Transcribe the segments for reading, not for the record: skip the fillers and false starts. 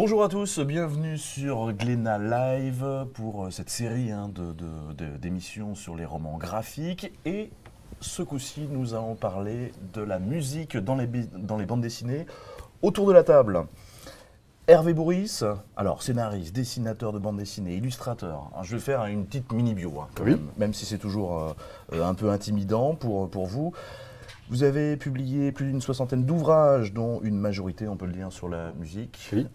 Bonjour à tous, bienvenue sur Glénat Live pour cette série d'émissions sur les romans graphiques. Et ce coup-ci, nous allons parler de la musique dans les bandes dessinées. Autour de la table, Hervé Bourris, alors scénariste, dessinateur de bandes dessinées, illustrateur. Je vais faire une petite mini-bio, même si c'est toujours un peu intimidant pour vous. Vous avez publié plus d'une soixantaine d'ouvrages, dont une majorité, on peut le dire, sur la musique. Oui.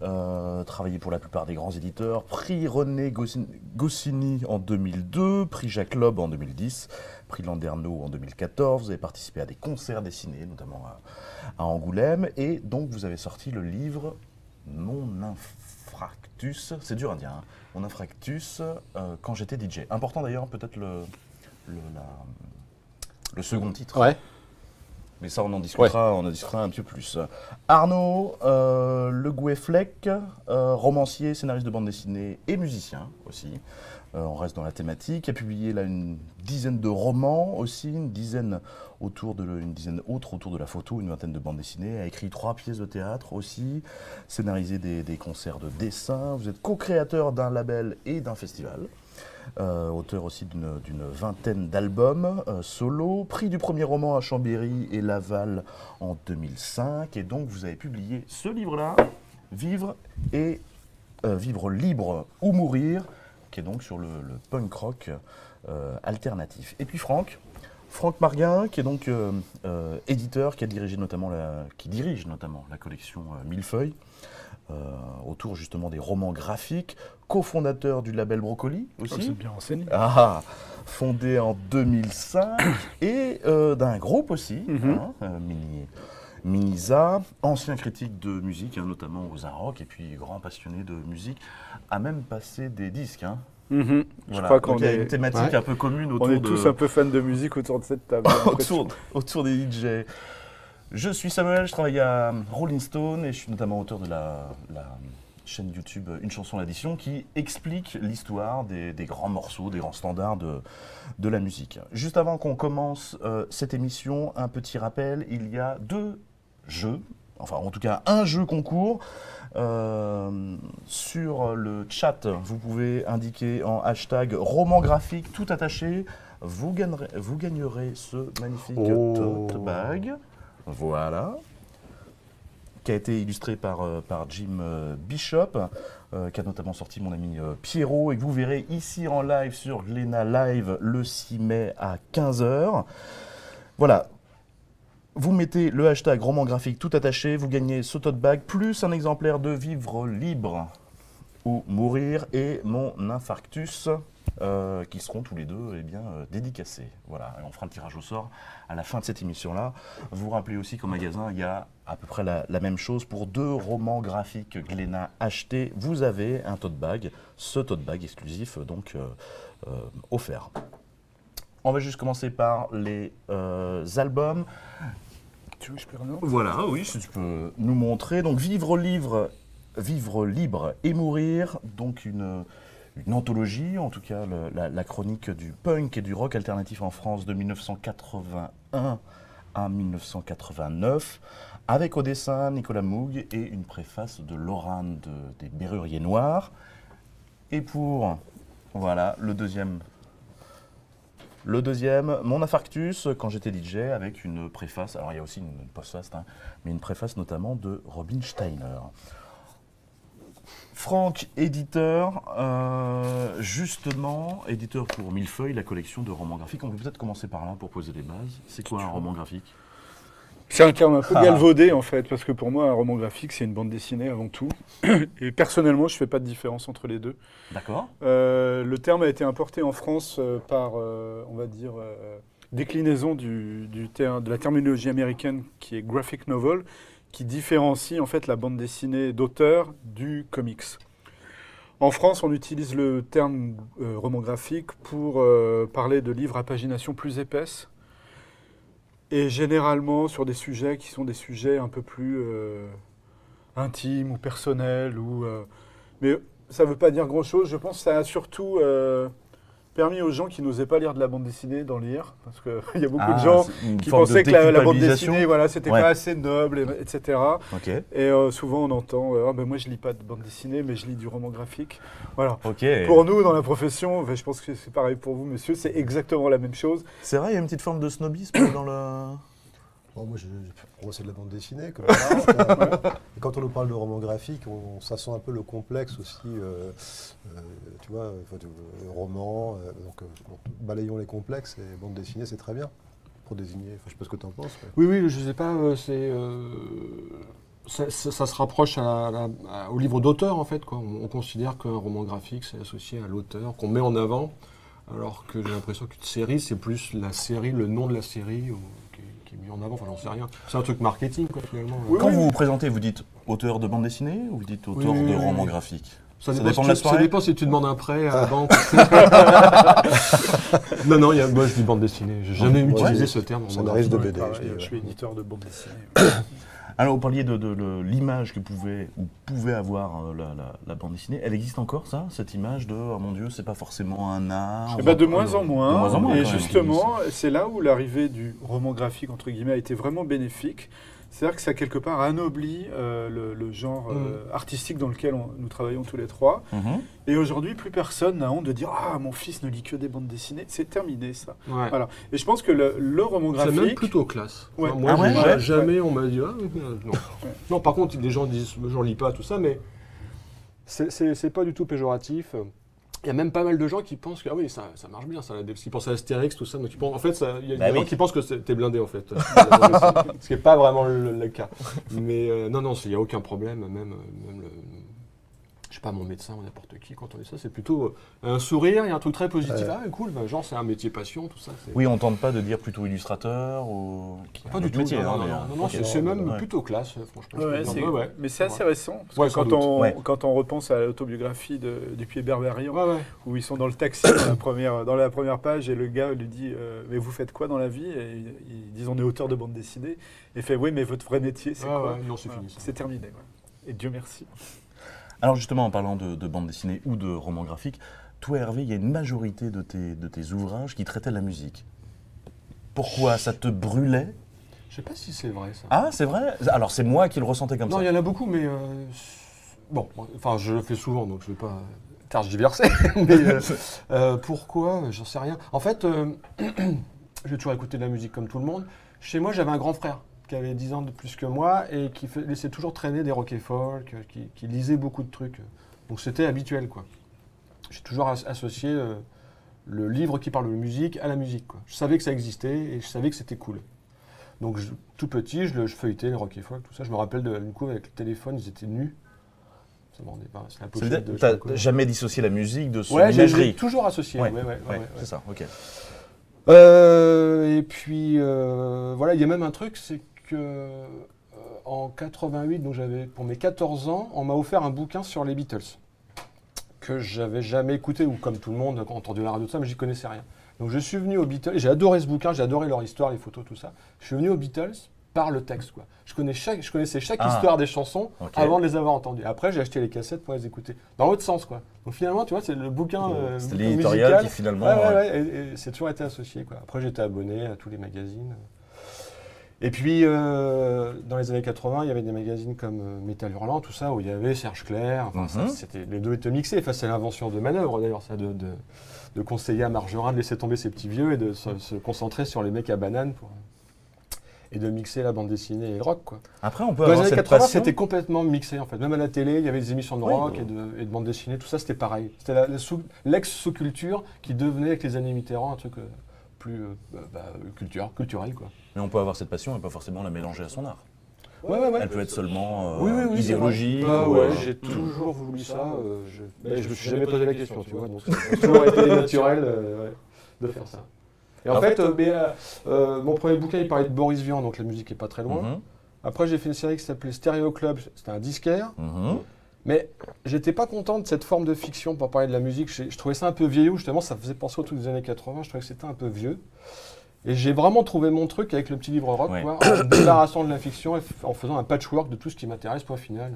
Travaillé pour la plupart des grands éditeurs. Prix René Goscinny en 2002, prix Jacques Loeb en 2010, prix Landerneau en 2014. Vous avez participé à des concerts dessinés, notamment à Angoulême. Et donc, vous avez sorti le livre Mon Infractus. C'est dur à dire, hein. Mon Infractus, quand j'étais DJ. Important d'ailleurs, peut-être le second titre. Ouais. Mais ça, on en discutera un petit peu plus. Arnaud Le Gouet-Fleck, romancier, scénariste de bande dessinée et musicien aussi. On reste dans la thématique. A publié là une dizaine de romans aussi, une dizaine autres autour de la photo, une vingtaine de bandes dessinées. A écrit 3 pièces de théâtre aussi, scénarisé des concerts de dessin. Vous êtes co-créateur d'un label et d'un festival. Auteur aussi d'une vingtaine d'albums solo, prix du premier roman à Chambéry et Laval en 2005. Et donc vous avez publié ce livre-là, Vivre libre ou mourir, qui est donc sur le punk rock alternatif. Et puis Franck Marguin, qui est donc éditeur, qui dirige notamment la collection Millefeuille. Autour justement des romans graphiques, cofondateur du label Brocoli aussi. Oh, c'est bien renseigné. Fondé en 2005 et d'un groupe aussi, Minisa, ancien critique de musique, notamment aux Arocs, et puis grand passionné de musique, a même passé des disques. Voilà. Je crois qu'on il y a une thématique un peu commune autour on est tous un peu fans de musique autour de cette table. autour des DJ. Je suis Samuel, je travaille à Rolling Stone et je suis notamment auteur de la chaîne YouTube Une chanson l'addition qui explique l'histoire des grands morceaux, des grands standards de la musique. Juste avant qu'on commence cette émission, un petit rappel, il y a 2 jeux, enfin en tout cas un jeu concours. Sur le chat, vous pouvez indiquer en hashtag roman graphique tout attaché, vous gagnerez ce magnifique tote bag. Voilà, qui a été illustré par Jim Bishop, qui a notamment sorti mon ami Pierrot, et que vous verrez ici en live sur Glénat Live le 6 mai à 15h. Voilà, vous mettez le hashtag roman graphique tout attaché, vous gagnez ce tote bag, plus un exemplaire de Vivre libre ou mourir et Mon Infarctus, qui seront tous les deux dédicacés. Voilà, et on fera le tirage au sort à la fin de cette émission-là. Vous rappelez aussi qu'au magasin, il y a à peu près la même chose. Pour 2 romans graphiques Glénat achetés, vous avez un tote bag, ce tote bag exclusif donc offert. On va juste commencer par les albums. Tu veux que je prenne un autre ? Voilà, oui, si tu peux nous montrer. Donc Vivre libre et mourir, donc une anthologie, en tout cas la chronique du punk et du rock alternatif en France de 1981 à 1989, avec au dessin Nicolas Moog et une préface de Laurent des Berruriers Noirs. Et pour le deuxième, Mon Infarctus, quand j'étais DJ, avec une préface, alors il y a aussi une postface, mais une préface notamment de Robin Steiner. Franck, éditeur, justement, éditeur pour Millefeuille, la collection de romans graphiques. On peut peut-être commencer par là pour poser des bases. C'est quoi un roman graphique ? C'est un terme un peu galvaudé en fait, parce que pour moi, un roman graphique, c'est une bande dessinée avant tout. Et personnellement, je ne fais pas de différence entre les deux. D'accord. Le terme a été importé en France par, déclinaison de la terminologie américaine qui est graphic novel, qui différencie en fait la bande dessinée d'auteur du comics. En France, on utilise le terme roman graphique pour parler de livres à pagination plus épaisse et généralement sur des sujets qui sont des sujets un peu plus intimes ou personnels. Mais ça ne veut pas dire grand-chose. Je pense que ça a surtout permis aux gens qui n'osaient pas lire de la bande dessinée d'en lire, parce qu'il y a beaucoup Ah, de gens c'est une qui forme pensaient de que la bande déculpabilisation. dessinée, voilà, c'était Ouais. pas assez noble, etc. Ok. Et souvent on entend ah ben moi je lis pas de bande dessinée, mais je lis du roman graphique. Voilà. Ok. Pour nous, dans la profession, je pense que c'est pareil pour vous, monsieur, c'est exactement la même chose. C'est vrai, il y a une petite forme de snobisme dans le. Bon, pour moi, c'est de la bande dessinée. Comme ça. Et quand on nous parle de roman graphique, ça sent un peu le complexe aussi. Tu vois, roman. Donc, balayons les complexes et bande dessinée, c'est très bien pour désigner. Enfin, je sais pas ce que tu en penses. Mais... Oui, je sais pas, ça se rapproche au livre d'auteur en fait, quoi. On considère qu'un roman graphique c'est associé à l'auteur, qu'on met en avant, alors que j'ai l'impression qu'une série c'est plus la série, le nom de la série qui est mis en avant, enfin j'en sais rien. C'est un truc marketing quoi finalement. Oui, Quand vous vous présentez, vous dites auteur de bande dessinée ou vous dites auteur de roman graphique? Ça dépend de la soirée. Ça dépend si tu demandes un prêt à la banque. Non, moi je dis bande dessinée. J'ai jamais utilisé ce terme. Scénariste de BD. Pareil, je suis éditeur de bande dessinée. Alors, vous parliez de l'image que pouvait avoir la bande dessinée. Elle existe encore, ça, cette image de oh mon Dieu, c'est pas forcément un art. De moins en moins. De moins en moins, Et quand même. justement, c'est là où l'arrivée du roman graphique, entre guillemets, a été vraiment bénéfique. C'est-à-dire que ça, quelque part, anoblit le genre artistique dans lequel nous travaillons tous les trois. Mhm. Et aujourd'hui, plus personne n'a honte de dire « Ah, mon fils ne lit que des bandes dessinées ». C'est terminé, ça. Ouais. Voilà. Et je pense que le roman C'est graphique... même plutôt classe. Ouais. Enfin, moi, Ah ouais, ouais. jamais on m'a dit non. Non, par contre, les gens disent j'en lis pas tout ça, mais c'est pas du tout péjoratif. Il y a même pas mal de gens qui pensent que ah oui, ça marche bien, ça, parce qu'ils pensent à Astérix, tout ça. Donc en fait, il y a des gens qui pensent que t'es blindé en fait. Ce qui n'est pas vraiment le cas. Mais non, il n'y a aucun problème, même je sais pas, mon médecin ou n'importe qui, quand on dit ça, c'est plutôt un sourire, il y a un truc très positif. Ah, cool, genre c'est un métier passion, tout ça. Oui, on tente pas de dire plutôt illustrateur ou. Pas du tout. Métier, Non, c'est même plutôt classe, franchement. Mais c'est assez récent. Parce que quand on repense à l'autobiographie de Dupuy-Berberian, où ils sont dans le taxi dans la première page, et le gars lui dit mais vous faites quoi dans la vie? Et ils disent on est auteur de bande dessinée. Et il fait oui, mais votre vrai métier, c'est quoi? Non, c'est fini. C'est terminé. Ouais. Et Dieu merci. Alors justement, en parlant de bande dessinée ou de roman graphique, toi Hervé, il y a une majorité de tes ouvrages qui traitaient la musique. Pourquoi? Ça te brûlait? Je sais pas si c'est vrai ça. Ah, c'est vrai? Alors c'est moi qui le ressentais comme ça. Non, il y en a beaucoup, mais bon, enfin je le fais souvent, donc je ne vais pas tergiverser. Mais pourquoi? J'en sais rien. En fait, j'ai toujours écouté de la musique comme tout le monde. Chez moi, j'avais un grand frère qui avait 10 ans de plus que moi et qui laissait toujours traîner des rock et folk, qui lisait beaucoup de trucs. Donc c'était habituel, quoi. J'ai toujours associé le livre qui parle de musique à la musique, quoi. Je savais que ça existait et je savais que c'était cool. Donc tout petit, je feuilletais les rock et folk, tout ça. Je me rappelle d'une couve avec le téléphone, ils étaient nus. Ça m'en est pas. C'est la pochette de. T'as jamais dissocié la musique de son Ouais, imagerie? j'ai toujours associé. Ouais. C'est ça, ok. Et puis voilà, il y a même un truc, c'est que en 88, donc j'avais pour mes 14 ans, on m'a offert un bouquin sur les Beatles que j'avais jamais écouté ou comme tout le monde entendu la radio tout ça, mais j'y connaissais rien. Donc je suis venu aux Beatles, et j'ai adoré ce bouquin, j'ai adoré leur histoire, les photos, tout ça. Je suis venu aux Beatles par le texte, quoi. Je connaissais chaque histoire des chansons avant de les avoir entendues. Après, j'ai acheté les cassettes pour les écouter. Dans l'autre sens, quoi. Donc finalement, tu vois, c'est le bouquin c'est l'éditorial musical qui finalement... et c'est toujours été associé, quoi. Après, j'étais abonné à tous les magazines. Et puis, dans les années 80, il y avait des magazines comme Métal Hurlant, tout ça, où il y avait Serge Clair. Enfin, les deux étaient mixés. Enfin, c'est l'invention de Manœuvre, d'ailleurs, ça, de conseiller à Margerin de laisser tomber ses petits vieux et de se concentrer sur les mecs à banane et de mixer la bande dessinée et le rock, quoi. Après, on peut dans les avoir années cette 80, passion. c'était complètement mixé, en fait. Même à la télé, il y avait des émissions de rock et de bande dessinée, tout ça, c'était pareil. C'était l'ex-sous-culture qui devenait, avec les années Mitterrand, un truc plus culturel, quoi. Mais on peut avoir cette passion et pas forcément la mélanger à son art. Ouais. Elle peut être seulement Oui, idéologique. J'ai toujours voulu ça. Je me suis jamais posé la question, tu vois. Donc c'est toujours été naturel de faire ça. Et en fait, mon premier bouquin, il parlait de Boris Vian, donc la musique n'est pas très loin. Après, j'ai fait une série qui s'appelait Stéréo Club, c'était un disquaire. Mais j'étais pas content de cette forme de fiction pour parler de la musique. Je trouvais ça un peu vieillot, justement, ça faisait penser au truc des années 80, je trouvais que c'était un peu vieux. Et j'ai vraiment trouvé mon truc avec le petit livre rock, quoi, en me débarrassant de la fiction et en faisant un patchwork de tout ce qui m'intéresse, point final.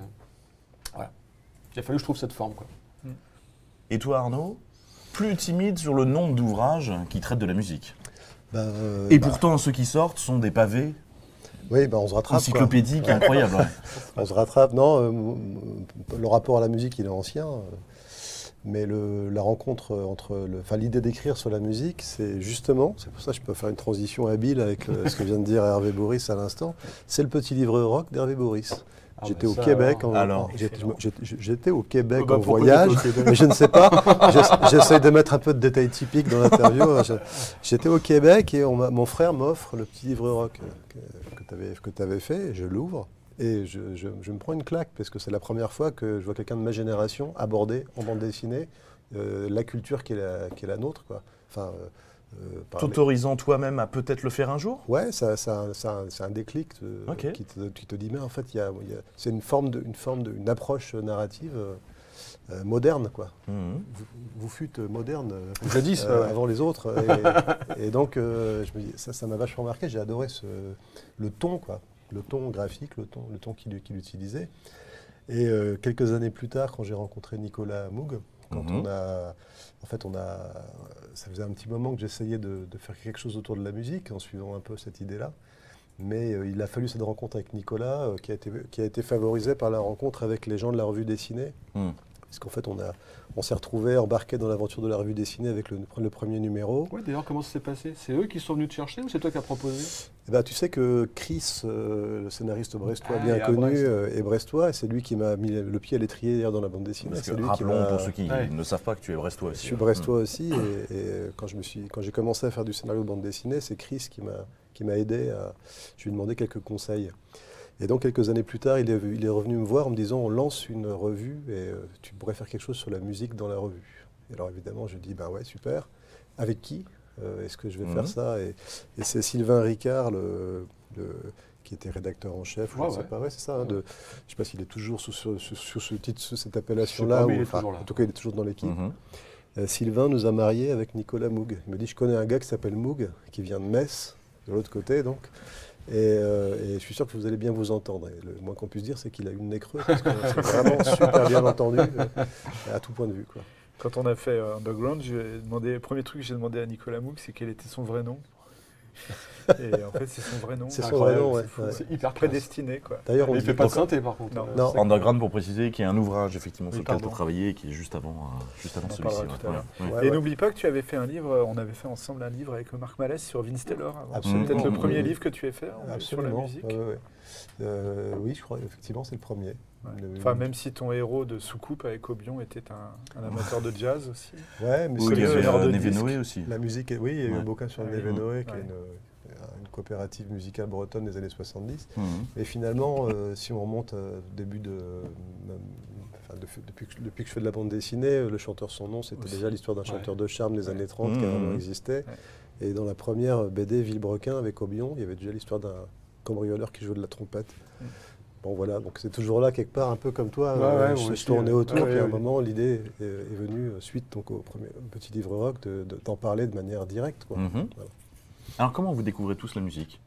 Voilà. Il a fallu que je trouve cette forme, quoi. Et toi, Arnaud? plus timide sur le nombre d'ouvrages qui traitent de la musique. Et pourtant, ceux qui sortent sont des pavés oui, on se rattrape. Encyclopédiques incroyables. Ouais. On se rattrape. Non, le rapport à la musique, il est ancien. Mais la rencontre entre l'idée d'écrire sur la musique, c'est justement, c'est pour ça que je peux faire une transition habile avec ce que vient de dire Hervé Boris à l'instant, c'est le petit livre rock d'Hervé Boris. J'étais au Québec j'étais au Québec en voyage, mais je ne sais pas, j'essaie de mettre un peu de détails typiques dans l'interview. J'étais au Québec et mon frère m'offre le petit livre rock que tu avais fait, et je l'ouvre. Et je me prends une claque parce que c'est la première fois que je vois quelqu'un de ma génération aborder en bande dessinée la culture qui est la nôtre, quoi. Enfin, t'autorisant toi-même à peut-être le faire un jour? Ouais, c'est un déclic qui te dit, mais en fait, c'est une approche narrative moderne, quoi. Vous fûtes moderne avant les autres. Et donc, je me dis, ça m'a vachement marqué. J'ai adoré le ton, quoi. Le ton graphique, le ton qu'il utilisait. Et quelques années plus tard, quand j'ai rencontré Nicolas Moog, ça faisait un petit moment que j'essayais de faire quelque chose autour de la musique, en suivant un peu cette idée-là. Mais il a fallu cette rencontre avec Nicolas, qui a été favorisée par la rencontre avec les gens de la revue dessinée. Parce qu'en fait, on s'est retrouvés embarqués dans l'aventure de la revue dessinée avec le premier numéro. Ouais, d'ailleurs, comment ça s'est passé? C'est eux qui sont venus te chercher ou c'est toi qui as proposé? Tu sais que Chris, le scénariste brestois bien connu, est brestois, et c'est lui qui m'a mis le pied à l'étrier dans la bande dessinée. Parce que rappelons, pour ceux qui ne savent pas, que tu es brestois aussi. Je suis brestois aussi, et quand j'ai commencé à faire du scénario de bande dessinée, c'est Chris qui m'a aidé. Je lui ai demandé quelques conseils. Et donc, quelques années plus tard, il est revenu me voir en me disant, on lance une revue et tu pourrais faire quelque chose sur la musique dans la revue. Et alors, évidemment, je dis, ouais, super. Avec qui est-ce que je vais faire ça? Et c'est Sylvain Ricard, qui était rédacteur en chef, je ne sais pas, c'est ça. Je ne sais pas s'il est toujours sous ce titre, sous cette appellation-là. En tout cas, il est toujours dans l'équipe. Sylvain nous a mariés avec Nicolas Moog. Il me dit, je connais un gars qui s'appelle Moog, qui vient de Metz, de l'autre côté, donc. Et je suis sûr que vous allez bien vous entendre. Et le moins qu'on puisse dire, c'est qu'il a eu le nez creux, parce qu'on s'est vraiment super bien entendu, à tout point de vue, quoi. Quand on a fait Underground, le premier truc que j'ai demandé à Nicolas Moog, c'est quel était son vrai nom. Et en fait, c'est son vrai nom. C'est son vrai nom, C'est hyper prédestiné, quoi. D'ailleurs, il ne fait pas de synthé, par contre. Non. Underground, pour préciser, qui est un ouvrage, effectivement, sur lequel tu as travaillé, et qui est juste avant celui-ci. Et n'oublie pas que tu avais fait un livre, on avait fait ensemble un livre avec Marc Malès sur Vince Taylor. C'est peut-être le premier livre que tu as fait sur la musique. Oui, je crois, effectivement, c'est le premier. Enfin, même si ton héros de Soucoupe avec Obion était un amateur de jazz aussi. Ouais, mais il y avait Nevenoé aussi. La musique, oui, il y a eu un bouquin sur Nevenoé, qui est une coopérative musicale bretonne des années 70. Et finalement, si on remonte depuis que je fais de la bande dessinée, le chanteur Son Nom, c'était déjà l'histoire d'un chanteur de charme des années 30 qui a vraiment existé. Et dans la première BD Villebrequin avec Obion, il y avait déjà l'histoire d'un cambrioleur qui jouait de la trompette. Bon voilà, donc c'est toujours là quelque part, un peu comme toi, je tournais autour, puis à un moment l'idée est venue, suite donc, au petit livre rock, d'en parler de manière directe, quoi. Voilà. Alors comment vous découvrez tous la musique?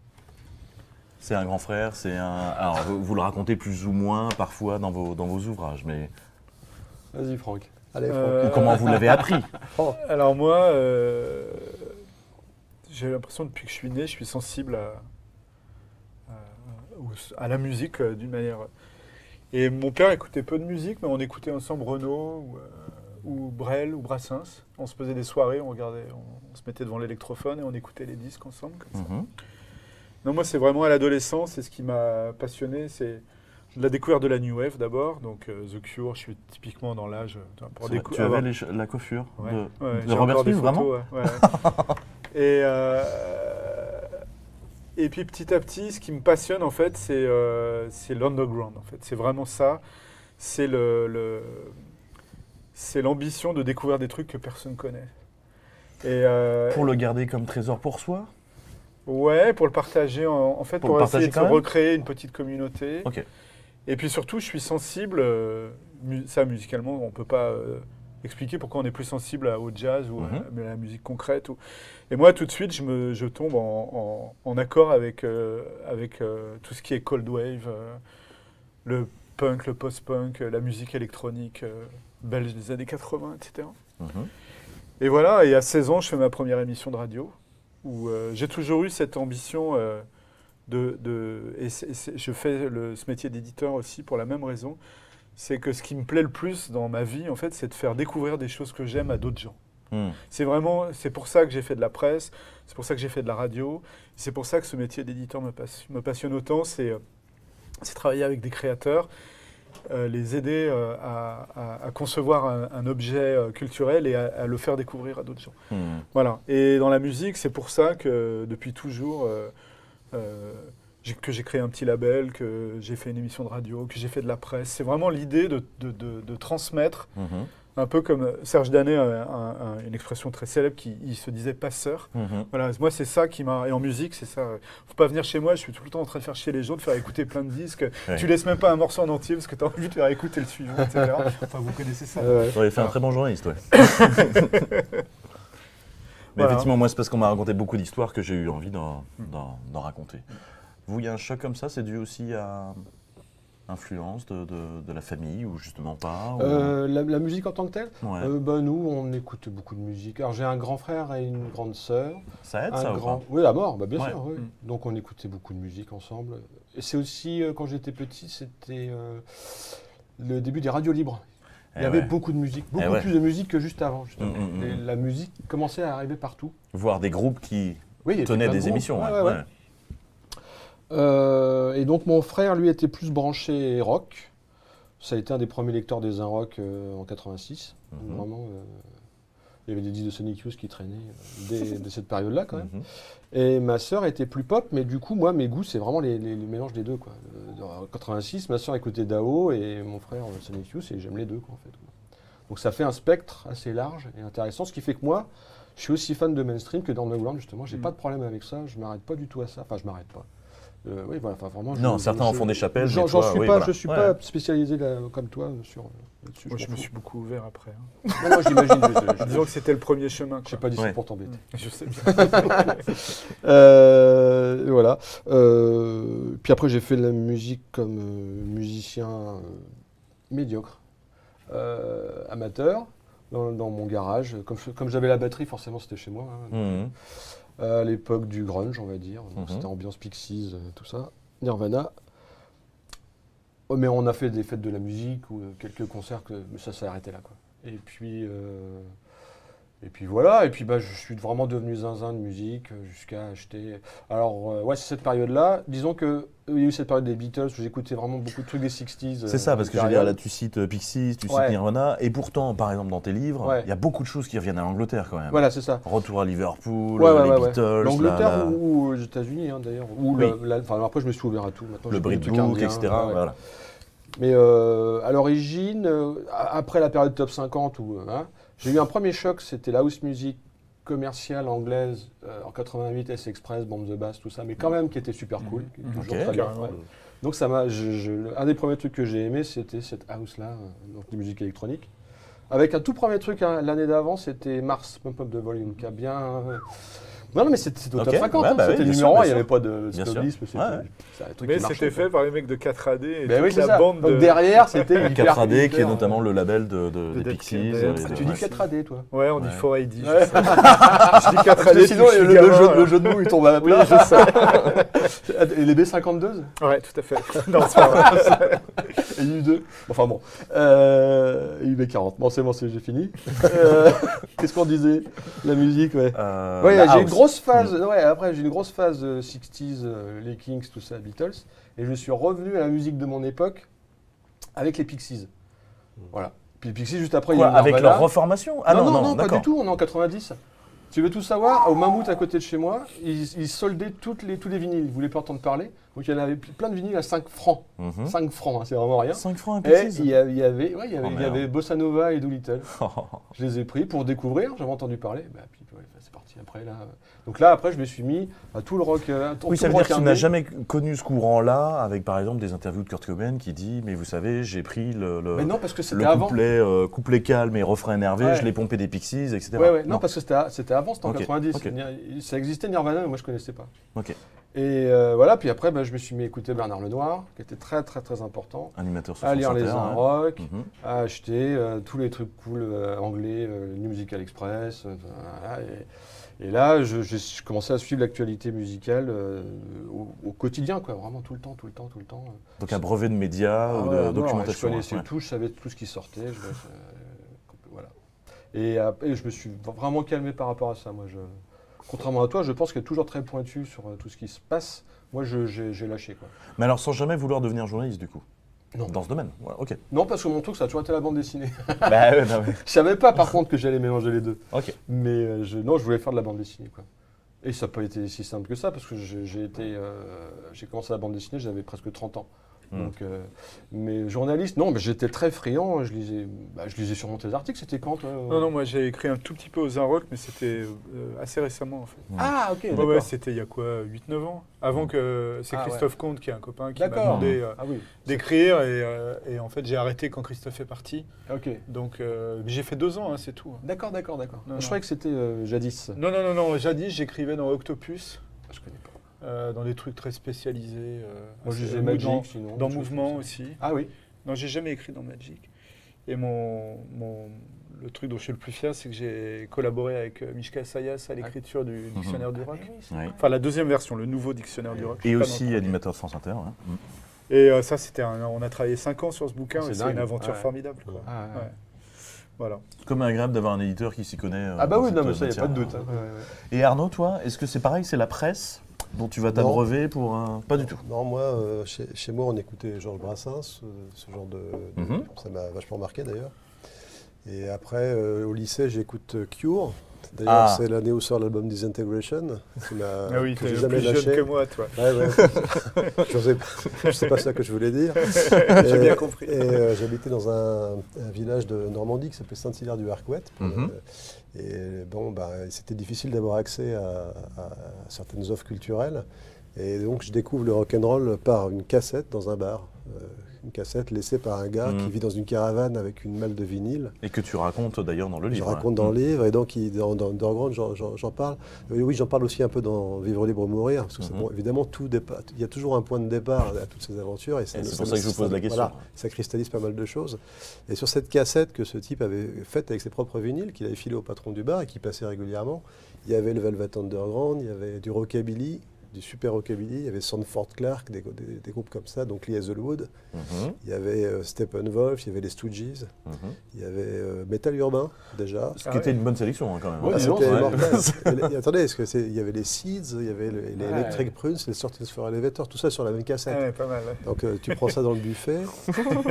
C'est un grand frère, alors vous le racontez plus ou moins parfois dans vos ouvrages, mais... Vas-y Franck. Allez Franck. Ou comment vous l'avez appris? Alors moi, j'ai l'impression depuis que je suis né, je suis sensible à la musique d'une manière. Et mon père écoutait peu de musique, mais on écoutait ensemble Renaud ou Brel ou Brassens. On se faisait des soirées, on se mettait devant l'électrophone et on écoutait les disques ensemble comme ça. Non, moi c'est vraiment à l'adolescence, et ce qui m'a passionné, c'est la découverte de la New Wave d'abord. Donc The Cure, je suis typiquement dans l'âge. Tu avais la coiffure de Robert Smith, vraiment? Et puis petit à petit, ce qui me passionne en fait, c'est l'underground. En fait, c'est vraiment ça. C'est l'ambition de découvrir des trucs que personne connaît. Et pour le garder comme trésor pour soi? Ouais, pour le partager. En fait, pour essayer de se recréer une petite communauté. Okay. Et puis surtout, je suis sensible. Ça, musicalement, on ne peut pas expliquer pourquoi on est plus sensible au jazz ou à la musique concrète. Et moi, tout de suite, je tombe en accord avec tout ce qui est cold wave, le punk, le post-punk, la musique électronique belge des années 80, etc. Et voilà, et à 16 ans, je fais ma première émission de radio, où j'ai toujours eu cette ambition je fais ce métier d'éditeur aussi pour la même raison. C'est que ce qui me plaît le plus dans ma vie, en fait, c'est de faire découvrir des choses que j'aime à d'autres gens. C'est pour ça que j'ai fait de la presse, c'est pour ça que j'ai fait de la radio, c'est pour ça que ce métier d'éditeur me passionne autant, c'est travailler avec des créateurs, les aider à concevoir un objet culturel et à le faire découvrir à d'autres gens. Voilà. Et dans la musique, c'est pour ça que depuis toujours, que j'ai créé un petit label, que j'ai fait une émission de radio, que j'ai fait de la presse. C'est vraiment l'idée de transmettre, un peu comme Serge Danet a une expression très célèbre il se disait passeur. Voilà, moi c'est ça qui m'a... Et en musique, c'est ça. Faut pas venir chez moi, je suis tout le temps en train de faire chier les gens, de faire écouter plein de disques. Tu laisses même pas un morceau en entier parce que tu as envie de faire écouter le suivant, etc. Enfin, vous connaissez ça. Tu aurais fait un très bon journaliste, ouais. Mais effectivement, moi, c'est parce qu'on m'a raconté beaucoup d'histoires que j'ai eu envie d'en raconter. Vous, il y a un choc comme ça, c'est dû aussi à influence de la famille ou justement pas ou... La musique en tant que telle, nous, on écoute beaucoup de musique. Alors, j'ai un grand frère et une grande sœur. Ça aide, ça ou pas? Oui, à mort, bien sûr. Oui. Donc, on écoutait beaucoup de musique ensemble. Et c'est aussi, quand j'étais petit, c'était le début des radios libres. Il y avait beaucoup de musique, beaucoup plus de musique que juste avant. Justement. Et la musique commençait à arriver partout. Voir des groupes qui tenaient des émissions. Et donc mon frère, lui, était plus branché rock. Ça a été un des premiers lecteurs des Rock en 86. Vraiment, il y avait des disques de Sonic Youth qui traînaient dès cette période-là quand même. Et ma sœur était plus pop, mais du coup, moi, mes goûts, c'est vraiment les mélanges des deux. Quoi. En 86, ma sœur écoutait Dao et mon frère Sonic Youth, et j'aime les deux, quoi, en fait. Donc ça fait un spectre assez large et intéressant, ce qui fait que moi, je suis aussi fan de mainstream que d'underground, justement. J'ai pas de problème avec ça, je m'arrête pas du tout à ça. Enfin, je m'arrête pas. Oui, voilà, vraiment. Non, certains en font des chapelles. Je suis pas spécialisé comme toi là-dessus. Moi, je me suis beaucoup ouvert après. Non, j'imagine. Disons que c'était le premier chemin. Je n'ai pas dit ça pour t'embêter. Je sais bien. Voilà. Puis après, j'ai fait de la musique comme musicien médiocre, amateur, dans mon garage. Comme j'avais la batterie, forcément, c'était chez moi. À l'époque du grunge, on va dire. C'était ambiance Pixies, tout ça. Nirvana. Mais on a fait des fêtes de la musique ou quelques concerts, mais ça s'est arrêté là, quoi. Et puis voilà. Et puis je suis vraiment devenu zinzin de musique jusqu'à acheter. Alors c'est cette période-là. Disons que il y a eu cette période des Beatles où j'écoutais vraiment beaucoup de trucs des 60s. C'est ça, parce que je veux dire, là tu cites Pixies, tu cites Nirvana, et pourtant, par exemple, dans tes livres, il y a beaucoup de choses qui reviennent à l'Angleterre quand même. Voilà, c'est ça. Retour à Liverpool, les Beatles. L'Angleterre ou aux États-Unis, d'ailleurs. Après, je me suis ouvert à tout. Maintenant, le Britbook, etc. Voilà. Mais à l'origine, après la période top 50, j'ai eu un premier choc, c'était la house music commerciale anglaise en 88, S-Express, Bomb the Bass, tout ça, mais quand même qui était super cool, qui est toujours très bien. Donc un des premiers trucs que j'ai aimé, c'était cette house-là, donc de musique électronique. Avec un tout premier truc l'année d'avant, c'était Mars, Pump Up the Volume, qui a bien... Non, mais c'était au top 50, c'était le numéro 1, il n'y avait pas de snobisme. Mais c'était fait par les mecs de 4AD et toute la bande de... Derrière, c'était 4AD, qui est notamment le label des Pixies. Tu dis 4AD, toi? Ouais, on dit 4AD. Je dis 4AD, sinon le jeu de mots, il tombe à la place. Je sais. Et les B52? Ouais, tout à fait. Non, c'est pas vrai. Et U2. Enfin bon. UB40. Bon, c'est bon, j'ai fini. Qu'est-ce qu'on disait? La musique, ouais. J'ai une grosse phase. Après, j'ai une grosse phase 60s, les Kings, tout ça, Beatles. Et je suis revenu à la musique de mon époque avec les Pixies. Voilà. Puis les Pixies, juste après, il y a avec leur reformation? Ah non, pas du tout. On est en 90. Tu veux tout savoir? Au Mammouth, à côté de chez moi, ils soldaient tous les vinyles. Ils ne voulaient pas entendre parler. Donc il y en avait plein de vinyles à 5 francs. 5 francs, c'est vraiment rien. 5 francs un Et Pixies. il y avait Bossa Nova et Doolittle. Je les ai pris pour découvrir, j'avais entendu parler. Puis c'est parti après là. Donc là, après, je me suis mis à tout le rock. Oui, ça veut dire que tu n'as jamais connu ce courant-là, avec par exemple des interviews de Kurt Cobain qui dit « Mais vous savez, j'ai pris Mais non, parce que c'était avant. Couplet calme et refrain énervé, je l'ai pompé des Pixies, etc. » Non, parce que c'était avant, c'était en 90. Ça existait Nirvana, mais moi je ne connaissais pas. Et voilà, puis après, je me suis mis à écouter Bernard Lenoir, qui était très, très, très important. Animateur sur À France lire les Inter, ouais. rock, Mhm. à acheter tous les trucs cool anglais, New Musical Express. Voilà, et là, je commençais à suivre l'actualité musicale au quotidien, quoi, vraiment tout le temps. Donc un brevet de médias ou de documentation. Je connaissais ouais. tout, je savais tout ce qui sortait. Voilà. Et après, je me suis vraiment calmé par rapport à ça. Moi, contrairement à toi, je pense qu'être toujours très pointu sur tout ce qui se passe, moi, j'ai lâché, quoi. Mais alors sans jamais vouloir devenir journaliste du coup. Non. Dans ce domaine. Ouais, ok. Non, parce que mon truc, ça a toujours été la bande dessinée. Bah ouais, bah ouais. Je savais pas, par contre, que j'allais mélanger les deux. Ok. Mais non, je voulais faire de la bande dessinée, quoi. Et ça n'a pas été si simple que ça, parce que j'ai commencé la bande dessinée, j'avais presque 30 ans. Donc, mais journaliste, non, mais j'étais très friand, je lisais sûrement tes articles, c'était quand toi Non, moi j'ai écrit un tout petit peu aux Inrock, mais c'était assez récemment en fait. Ah, ok, Ouais, d'accord. ouais, c'était il y a quoi, 8-9 ans. Avant que c'est Ah, Christophe Comte, qui est un copain, qui m'a D'accord. demandé Ah oui, d'écrire. Et en fait, j'ai arrêté quand Christophe est parti. ok. Donc j'ai fait 2 ans, hein, c'est tout. D'accord. Non, Je croyais que c'était jadis. Non, jadis, j'écrivais dans Octopus, Je connais pas. dans des trucs très spécialisés. Moi, je assez- lisais Magic, sinon. Dans des choses Mouvement comme ça. aussi. Ah oui. Non, j'ai jamais écrit dans Magic. Et le truc dont je suis le plus fier, c'est que j'ai collaboré avec Mishka Sayas à l'écriture du dictionnaire du rock. Ouais. Enfin, la deuxième version, le nouveau dictionnaire du rock. Et Pas dans aussi le premier. animateur de France Inter. Ouais. Et ça, on a travaillé 5 ans sur ce bouquin, C'est et c'est dingue. une aventure Ouais. formidable, quoi. Ah, ouais. Ouais. Voilà. Comme agréable d'avoir un éditeur qui s'y connaît. Ah bah dans oui, cette non, mais ça, il n'y a matière. pas de doute. Hein. Ouais. Et Arnaud, toi, est-ce que c'est pareil, c'est la presse dont tu vas t'abreuver pour un... Pas du tout. Non, moi, chez moi, on écoutait Georges Brassens, ce genre de... Ça m'a vachement marqué d'ailleurs. Et après, au lycée, j'écoute Cure. D'ailleurs, c'est l'année où sort l'album Disintegration. Ah oui, que t'es j'ai plus jamais jeune lâché. que moi, toi. Ouais. C'est pas ça que je voulais dire. J'ai bien compris. Et j'habitais dans un village de Normandie qui s'appelait Saint-Hilaire-du-Harcouët. Et bon, c'était difficile d'avoir accès à certaines offres culturelles. Et donc, je découvre le rock'n'roll par une cassette dans un bar. Une cassette laissée par un gars qui vit dans une caravane avec une malle de vinyle. Et que tu racontes d'ailleurs dans le livre. Je raconte dans le livre, et donc dans Underground, j'en parle. Oui, j'en parle aussi un peu dans Vivre libre ou mourir, parce que bon, évidemment, il y a toujours un point de départ à toutes ces aventures. Et c'est pour ça que je vous pose la question. Voilà, ça cristallise pas mal de choses. Et sur cette cassette que ce type avait faite avec ses propres vinyles, qu'il avait filé au patron du bar et qui passait régulièrement, il y avait le Velvet Underground, il y avait du rockabilly, du super rockabilly, il y avait Sanford Clark, des groupes comme ça, donc Lee Hazelwood, il y avait Steppenwolf, il y avait les Stooges, il y avait Metal Urbain déjà. Ce qui était une bonne sélection hein, quand même. Ouais, C'était ouais. mortel. Et attendez, il y avait les Seeds, il y avait les Electric Prunes, les Sorties for Elevator, tout ça sur la même cassette. Ouais, pas mal. Ouais. Donc tu prends ça dans le buffet,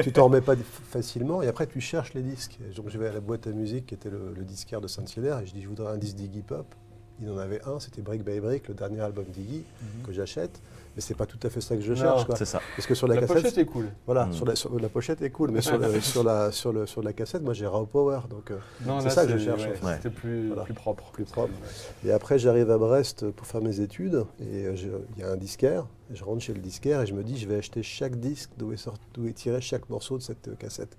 tu t'en remets pas facilement, et après tu cherches les disques. Et donc je vais à la boîte à musique qui était le disquaire de Saint-Hilaire, et je dis je voudrais un disque d'Iggy Pop. Il en avait un, c'était Brick by Brick, le dernier album d'Iggy, que j'achète. Mais c'est pas tout à fait ça que je cherche. Quoi. C'est ça. Parce que sur la cassette, pochette est cool. Voilà, la pochette est cool, mais sur la cassette, moi j'ai Raw Power. Donc c'est ça que je cherche. Ouais, en fait. C'était plus propre. Plus propre. Et après, j'arrive à Brest pour faire mes études, et il y a un disquaire. Je rentre chez le disquaire et je me dis, je vais acheter chaque disque d'où est tiré chaque morceau de cette cassette.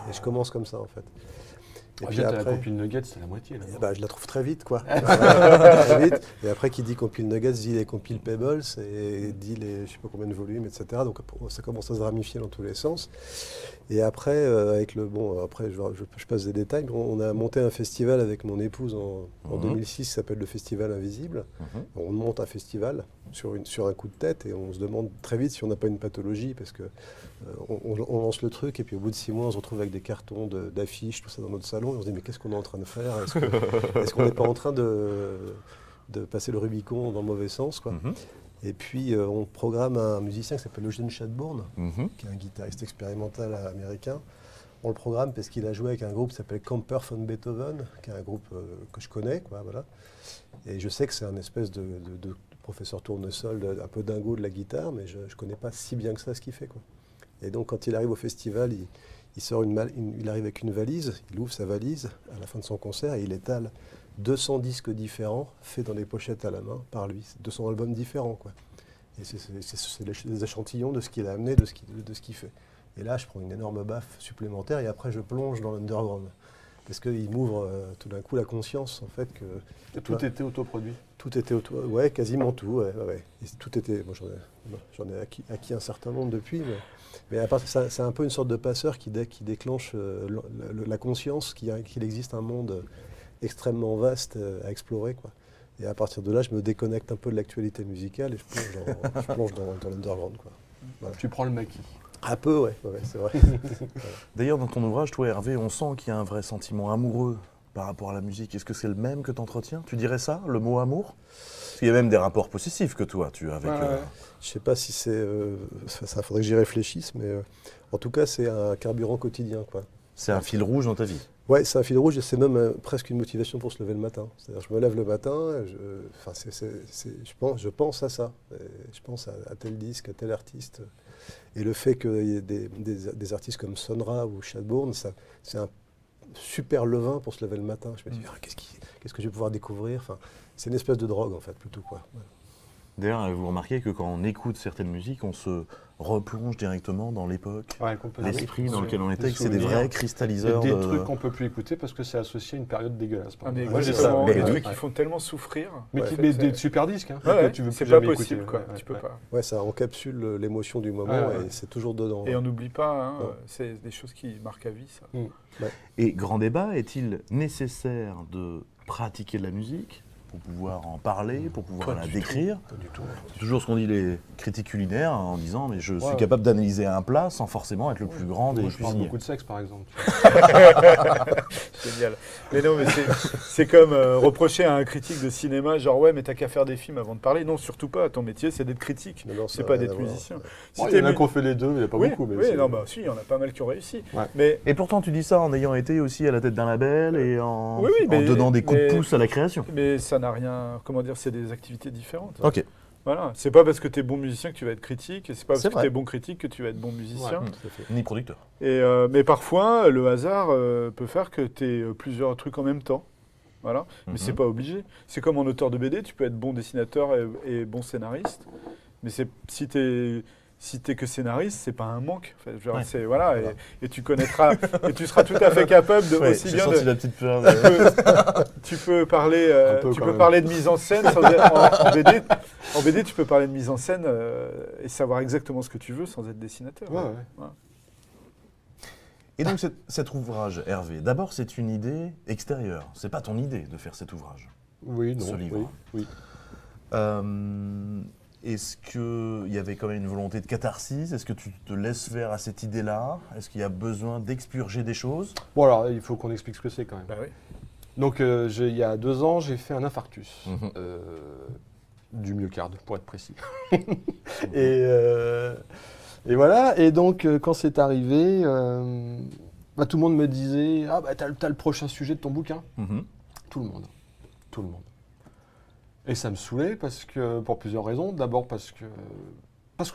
Et je commence comme ça, en fait. Et puis après, la compile Nuggets, c'est la moitié. Là, je la trouve très vite, quoi. Très vite. Et après, qui dit compile Nuggets, dit les compiles Pebbles, et dit les je sais pas combien de volumes, etc. Donc ça commence à se ramifier dans tous les sens. Et après, après je passe des détails, mais on a monté un festival avec mon épouse en 2006 qui s'appelle le Festival Invisible. On monte un festival sur un coup de tête et on se demande très vite si on n'a pas une pathologie parce que on lance le truc et puis au bout de 6 mois on se retrouve avec des cartons d'affiches, tout ça dans notre salon et on se dit mais qu'est-ce qu'on est en train de faire? Est-ce qu'on n'est pas en train de passer le Rubicon dans le mauvais sens quoi. Et puis on programme un musicien qui s'appelle Eugene Chadbourne, qui est un guitariste expérimental américain. On le programme parce qu'il a joué avec un groupe qui s'appelle Camper von Beethoven, qui est un groupe que je connais, quoi, voilà. Et je sais que c'est un espèce de professeur tournesol, un peu dingo de la guitare, mais je ne connais pas si bien que ça ce qu'il fait, quoi. Et donc quand il arrive au festival, il arrive avec une valise, il ouvre sa valise à la fin de son concert et il étale 200 disques différents, faits dans des pochettes à la main par lui, 200 albums différents, quoi. Et c'est des échantillons de ce qu'il a amené, de ce qu'il fait. Et là, je prends une énorme baffe supplémentaire et après, je plonge dans l'underground. parce qu'il m'ouvre tout d'un coup la conscience, en fait, que... Et tout était autoproduit. Tout était ouais, quasiment tout, ouais. Et tout était... Moi, j'en ai acquis un certain nombre depuis, mais à part c'est un peu une sorte de passeur qui déclenche la conscience qu'il existe un monde extrêmement vaste à explorer, quoi. Et à partir de là, je me déconnecte un peu de l'actualité musicale et je plonge dans l'underground, quoi. Voilà. Tu prends le maquis. Un peu, ouais, c'est vrai. D'ailleurs, dans ton ouvrage, toi, Hervé, on sent qu'il y a un vrai sentiment amoureux par rapport à la musique. Est-ce que c'est le même que tu entretiens? Tu dirais ça, le mot amour? Parce qu'il y a même des rapports possessifs que toi, tu as avec... Je sais pas si c'est... ça faudrait que j'y réfléchisse, mais en tout cas, c'est un carburant quotidien, quoi. C'est un fil rouge dans ta vie? Ouais, c'est un fil rouge et c'est même presque une motivation pour se lever le matin. C'est-à-dire, je me lève le matin, je pense à ça. Je pense à tel disque, à tel artiste. Et le fait qu'il y ait des artistes comme Sonra ou Shadbourne, c'est un super levain pour se lever le matin. Je me dis, qu'est-ce que je vais pouvoir découvrir? Enfin, c'est une espèce de drogue, en fait, plutôt, quoi. Ouais. D'ailleurs, vous remarquez que quand on écoute certaines musiques, on se replonge directement dans l'époque, l'esprit dans lequel on était, que c'est des vrais cristalliseurs. Il y a des trucs qu'on ne peut plus écouter parce que c'est associé à une période dégueulasse. Moi, j'ai des trucs qui font tellement souffrir. Mais des super disques, hein, que tu veux c'est plus pas jamais possible, écouter. quoi. Tu peux pas. Ouais, ça encapsule l'émotion du moment et c'est toujours dedans. Et on n'oublie pas, hein, c'est des choses qui marquent à vie, ça. Et grand débat, est-il nécessaire de pratiquer de la musique pour pouvoir en parler, pour pouvoir la décrire? Pas du tout. C'est toujours ce qu'on dit les critiques culinaires, hein, en disant mais je suis capable d'analyser un plat sans forcément être le plus grand des cuisiniers. Je parle cuisiniers. beaucoup de sexe, par exemple. Génial. Mais non, mais c'est comme reprocher à un critique de cinéma, genre ouais, mais t'as qu'à faire des films avant de parler. Non, surtout pas. Ton métier, c'est d'être critique. C'est pas d'être musicien. Il y en a qui ont fait les deux, il n'y a pas beaucoup. Mais oui, non, bah si, il y en a pas mal qui ont réussi. Ouais. Mais Et pourtant, tu dis ça en ayant été aussi à la tête d'un label et en mais donnant des coups de pouce à la création. Mais ça n'a rien. Comment dire, c'est des activités différentes. Ok. Voilà. C'est pas parce que tu es bon musicien que tu vas être critique, et c'est pas parce C'est que vrai. tu es bon critique que tu vas être bon musicien. Tout à fait. Ni producteur. Et, mais parfois, le hasard peut faire que tu aies plusieurs trucs en même temps. Voilà. Mais c'est pas obligé. C'est comme en auteur de BD, tu peux être bon dessinateur et bon scénariste. Mais si t'es que scénariste, c'est pas un manque. En fait. Genre, voilà. Et tu connaîtras, et tu seras tout à fait capable de aussi bien de. La petite peur. Tu peux parler, de mise en scène en BD. En BD, tu peux parler de mise en scène et savoir exactement ce que tu veux sans être dessinateur. Ouais. Et donc cet ouvrage, Hervé, d'abord c'est une idée extérieure. C'est pas ton idée de faire cet ouvrage. Oui, non. Ce livre. Oui. Est-ce qu'il y avait quand même une volonté de catharsis? Est-ce que tu te laisses faire à cette idée-là? Est-ce qu'il y a besoin d'expurger des choses? Bon, alors, il faut qu'on explique ce que c'est quand même. Bah oui. Donc, il y a 2 ans, j'ai fait un infarctus. Du myocarde, pour être précis. Et voilà. Et donc, quand c'est arrivé, tout le monde me disait « Ah, bah, t'as le prochain sujet de ton bouquin. Tout le monde. Et ça me saoulait pour plusieurs raisons. D'abord parce que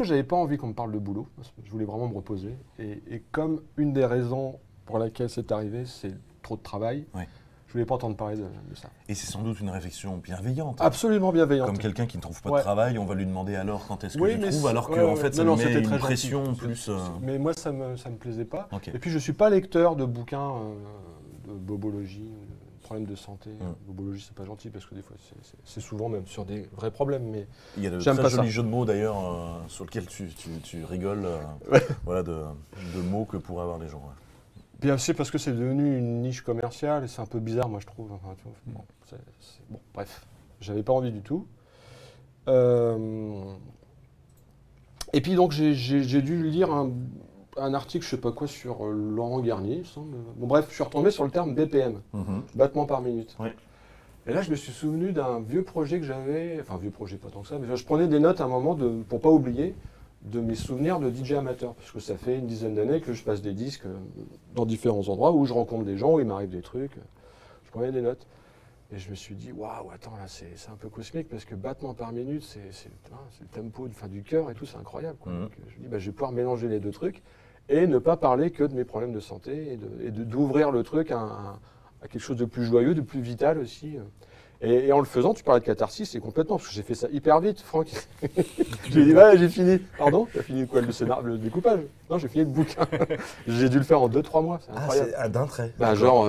j'avais pas envie qu'on me parle de boulot. Je voulais vraiment me reposer. Et comme une des raisons pour laquelle c'est arrivé, c'est trop de travail, je voulais pas entendre parler de ça. Et c'est sans doute une réflexion bienveillante. Absolument bienveillante. Comme quelqu'un qui ne trouve pas de travail, on va lui demander alors quand est-ce que tu trouves, alors ouais, qu'en fait ça lui met c'était une très pression gentil. plus... Mais moi ça me plaisait pas. Ok. Et puis je suis pas lecteur de bouquins de bobologie, de problèmes de santé. Bobologie c'est pas gentil parce que des fois c'est souvent même sur des vrais problèmes. Mais il y a de j'aime très pas jolis ça. jeux de mots d'ailleurs sur lesquels tu rigoles, voilà, de mots que pourraient avoir les gens. Ouais. Bien c'est parce que c'est devenu une niche commerciale et c'est un peu bizarre moi je trouve. Enfin, tu vois, bon, bref, j'avais pas envie du tout. Et puis donc j'ai dû lire un article, je sais pas quoi, sur Laurent Garnier, il me semble. Bon bref, je suis retombé sur le terme BPM, battements par minute. Oui. Et là je me suis souvenu d'un vieux projet que j'avais, enfin vieux projet pas tant que ça, mais je prenais des notes à un moment pour pas oublier de mes souvenirs de DJ amateur, parce que ça fait une dizaine d'années que je passe des disques dans différents endroits où je rencontre des gens, où il m'arrive des trucs, je prenais des notes. Et je me suis dit, waouh, attends, là, c'est un peu cosmique, parce que battement par minute, c'est le tempo du cœur et tout, c'est incroyable. Quoi. Donc, je me dis, je vais pouvoir mélanger les deux trucs et ne pas parler que de mes problèmes de santé et d'ouvrir le truc à quelque chose de plus joyeux, de plus vital aussi. Et en le faisant, tu parlais de catharsis, c'est complètement, parce que j'ai fait ça hyper vite, Franck. J'ai dit, ouais, j'ai fini. Pardon, t'as fini quoi, le découpage? Non, j'ai fini le bouquin. J'ai dû le faire en 2-3 mois, c'est incroyable. C'est d'un trait. Bah, genre,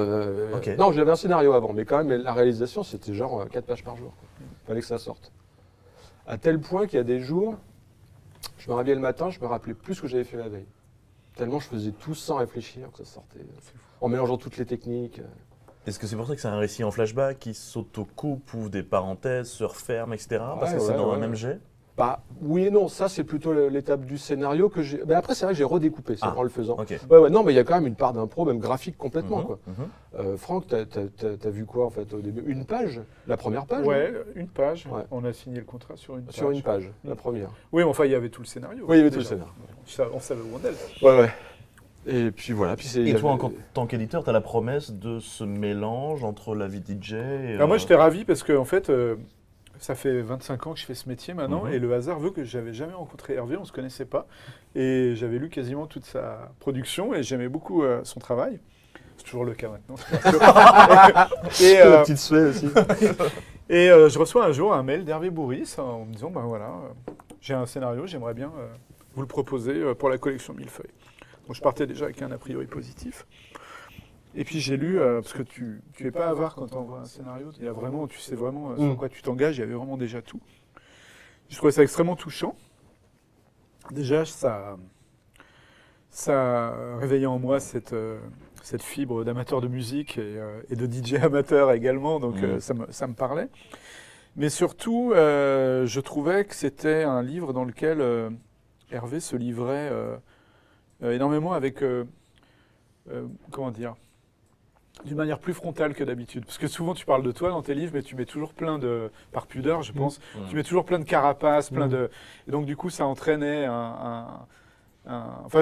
Ok. non, j'avais un scénario avant, mais quand même, la réalisation, c'était genre 4 pages par jour. Il fallait que ça sorte. À tel point qu'il y a des jours, je me réveillais le matin, je me rappelais plus ce que j'avais fait la veille. Tellement je faisais tout sans réfléchir, que ça sortait. En mélangeant toutes les techniques. Est-ce que c'est pour ça que c'est un récit en flashback qui s'auto-coupe, ouvre des parenthèses, se referme, etc. Parce que c'est dans un même jet? Bah, oui et non, ça c'est plutôt l'étape du scénario que j'ai. Mais après, c'est vrai que j'ai redécoupé ça en le faisant. Ok. Ouais, non, mais il y a quand même une part d'impro, même graphique complètement. Quoi. Franck, t'as vu quoi en fait au début? Une page? La première page? Ouais, non une page. Ouais. On a signé le contrat sur une page. Sur une page, la première. Oui, mais enfin, il y avait tout le scénario. Oui, il y avait tout le déjà. scénario. On savait où on allait. Ouais, ouais. Et puis voilà. Puis Et toi, en tant qu'éditeur, tu as la promesse de ce mélange entre la vie DJ et... Alors moi, j'étais ravi parce que, en fait, ça fait 25 ans que je fais ce métier maintenant, et le hasard veut que j'avais jamais rencontré Hervé, on se connaissait pas, et j'avais lu quasiment toute sa production, et j'aimais beaucoup son travail. C'est toujours le cas maintenant. Et, la petite suée aussi. et je reçois un jour un mail d'Hervé Bourris en me disant, ben voilà, j'ai un scénario, j'aimerais bien vous le proposer pour la collection Millefeuille. Donc je partais déjà avec un a priori positif. Et puis j'ai lu, parce que tu es pas avare quand tu envoies un scénario, il y a vraiment, tu sais vraiment sur quoi tu t'engages, il y avait vraiment déjà tout. Je trouvais ça extrêmement touchant. Déjà, ça réveillait en moi cette fibre d'amateur de musique et de DJ amateur également, donc ça me parlait. Mais surtout, je trouvais que c'était un livre dans lequel Hervé se livrait énormément avec, comment dire, d'une manière plus frontale que d'habitude. Parce que souvent, tu parles de toi dans tes livres, mais tu mets toujours plein de, par pudeur, je pense, tu mets toujours plein de carapaces, plein de... Et donc, du coup, ça entraînait enfin,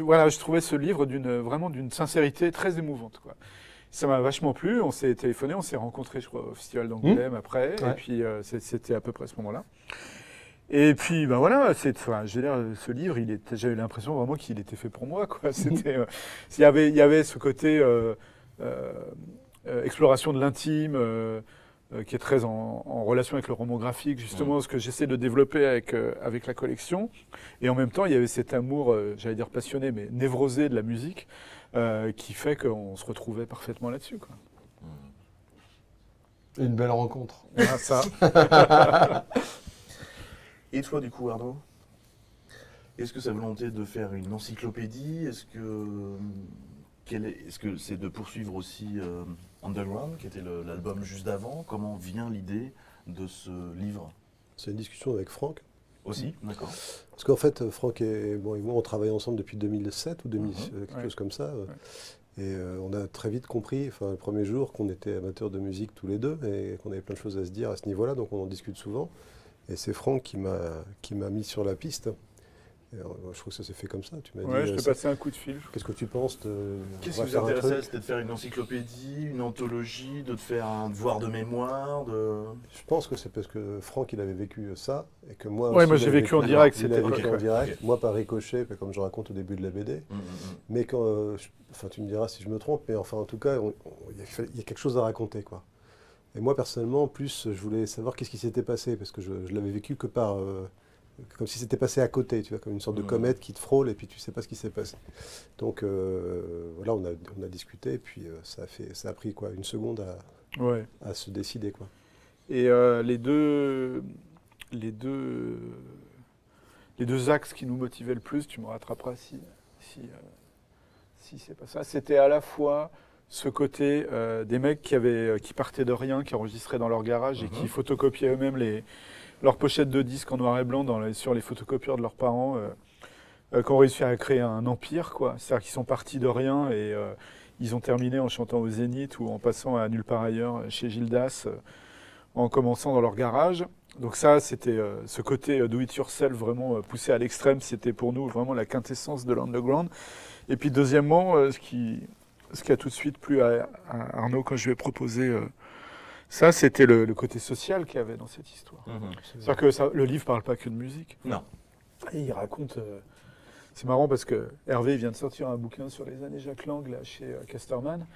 voilà, je trouvais ce livre vraiment d'une sincérité très émouvante, quoi. Ça m'a vachement plu, on s'est téléphoné, on s'est rencontrés, je crois, au Festival d'Angoulême après, et puis c'était à peu près à ce moment-là. Et puis, ben voilà, je veux dire, ce livre, j'avais l'impression vraiment qu'il était fait pour moi, quoi. C'était, il y avait ce côté exploration de l'intime qui est très en relation avec le roman graphique, justement, ce que j'essaie de développer avec la collection. Et en même temps, il y avait cet amour, j'allais dire passionné, mais névrosé de la musique, qui fait qu'on se retrouvait parfaitement là-dessus, quoi. Une belle rencontre. Ah, ça. Et toi, du coup, Arnaud, est-ce que sa volonté de faire une encyclopédie, est-ce que c'est de poursuivre aussi Underground, qui était l'album juste d'avant? Comment vient l'idée de ce livre? C'est une discussion avec Franck. Aussi, d'accord. Parce qu'en fait, Franck et moi, on travaille ensemble depuis 2007 ou 2000, quelque chose comme ça. Et on a très vite compris, le premier jour, qu'on était amateurs de musique tous les deux et qu'on avait plein de choses à se dire à ce niveau-là, donc on en discute souvent. Et c'est Franck qui m'a mis sur la piste. Et je trouve que ça s'est fait comme ça. Tu m'as dit, Je te passais un coup de fil. Qu'est-ce que tu penses Qu'est-ce qui vous intéressait? C'était de faire une encyclopédie, une anthologie, de te faire un devoir de mémoire Je pense que c'est parce que Franck, il avait vécu ça, et que moi aussi. Moi j'ai vécu en direct. Il a vécu en direct, moi par ricochet, comme je raconte au début de la BD. Mais quand, tu me diras si je me trompe, mais enfin en tout cas, il y a quelque chose à raconter, quoi. Et moi personnellement, en plus, je voulais savoir qu'est-ce qui s'était passé, parce que je l'avais vécu que par... comme si c'était passé à côté, tu vois, comme une sorte de comète qui te frôle et puis tu sais pas ce qui s'est passé. Donc voilà, on a discuté et puis ça a pris quoi, une seconde à se décider, quoi. Et les deux axes qui nous motivaient le plus, tu me rattraperas si c'est pas ça, c'était à la fois ce côté des mecs qui partaient de rien, qui enregistraient dans leur garage et qui photocopiaient eux-mêmes leurs pochettes de disques en noir et blanc sur les photocopieurs de leurs parents, qui ont réussi à créer un empire, quoi. C'est-à-dire qu'ils sont partis de rien et ils ont terminé en chantant au Zénith ou en passant à Nulle part ailleurs chez Gildas, en commençant dans leur garage. Donc ça, c'était ce côté do-it-yourself vraiment poussé à l'extrême, c'était pour nous vraiment la quintessence de l'underground. Et puis deuxièmement, ce qui a tout de suite plu à Arnaud quand je lui ai proposé ça, c'était le côté social qu'il y avait dans cette histoire. C'est-à-dire que le livre ne parle pas que de musique. Non. Et il raconte C'est marrant parce que Hervé vient de sortir un bouquin sur les années Jacques Lang là, chez Casterman.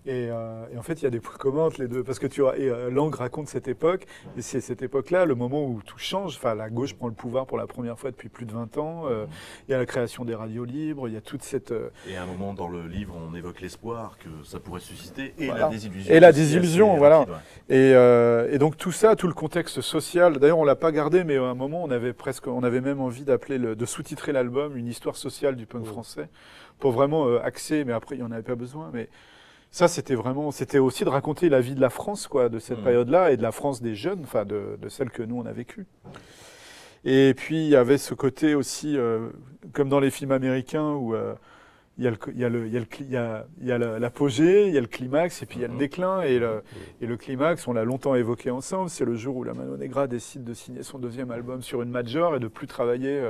Et en fait, il y a des points communs entre les deux. Parce que Lang raconte cette époque. Et c'est cette époque-là, le moment où tout change. Enfin, la gauche prend le pouvoir pour la première fois depuis plus de 20 ans. Il y a la création des radios libres. Il y a toute cette... Et à un moment dans le livre, on évoque l'espoir que ça pourrait susciter et Voilà. la désillusion. Et la désillusion, voilà. Rapide, ouais. Et donc tout ça, tout le contexte social. D'ailleurs, on l'a pas gardé, mais à un moment, on avait même envie de sous-titrer l'album une histoire sociale du punk français, pour vraiment axer. Mais après, il y en avait pas besoin. Mais ça, c'était aussi de raconter la vie de la France, quoi, de cette période-là et de la France des jeunes, enfin de celle que nous on a vécue. Et puis il y avait ce côté aussi, comme dans les films américains où il y a l'apogée, il y a le climax, et puis il y a le déclin. Et le climax, on l'a longtemps évoqué ensemble, c'est le jour où la Mano Negra décide de signer son 2e album sur une major et de plus travailler.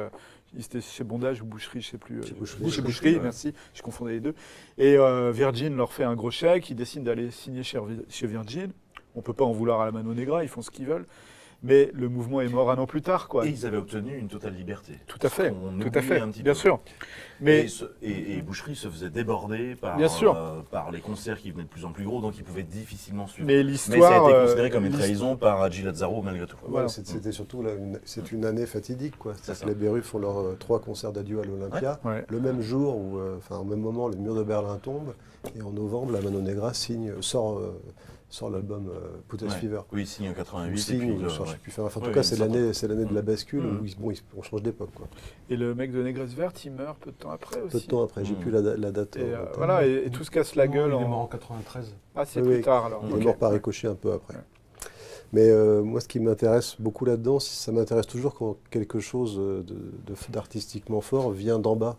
C'était chez Bondage ou Boucherie, je ne sais plus. Chez Boucherie, merci, je confondais les deux. Et Virgin leur fait un gros chèque, ils décident d'aller signer chez Virgin. On ne peut pas en vouloir à la Mano Negra, ils font ce qu'ils veulent. Mais le mouvement est mort un an plus tard, quoi. Et ils avaient obtenu une totale liberté. Tout à fait, tout à fait, un petit bien peu. sûr. Mais et Boucherie se faisait déborder par les concerts qui venaient de plus en plus gros, donc ils pouvaient difficilement suivre. Mais ça a été considéré comme une trahison par Hadji Lazzaro malgré tout. Voilà. C'était surtout c'est une année fatidique, quoi. Les Berus font leurs 3 concerts d'adieu à l'Olympia, le même jour où, au même moment, le mur de Berlin tombe, et en novembre, la Mano Negra sort l'album Put Us Fever. Oui, il signe en 88. En tout cas, c'est l'année de la bascule où on change d'époque, quoi. Et le mec de Négresse Verte, il meurt peu de temps après aussi. Peu de temps après, j'ai plus la date. Et tout se casse la gueule. Il est mort en 93. Ah, c'est plus tard alors. Il est mort par ricochet un peu après. Ouais. Mais moi, ce qui m'intéresse beaucoup là-dedans, ça m'intéresse toujours quand quelque chose d'artistiquement fort vient d'en bas.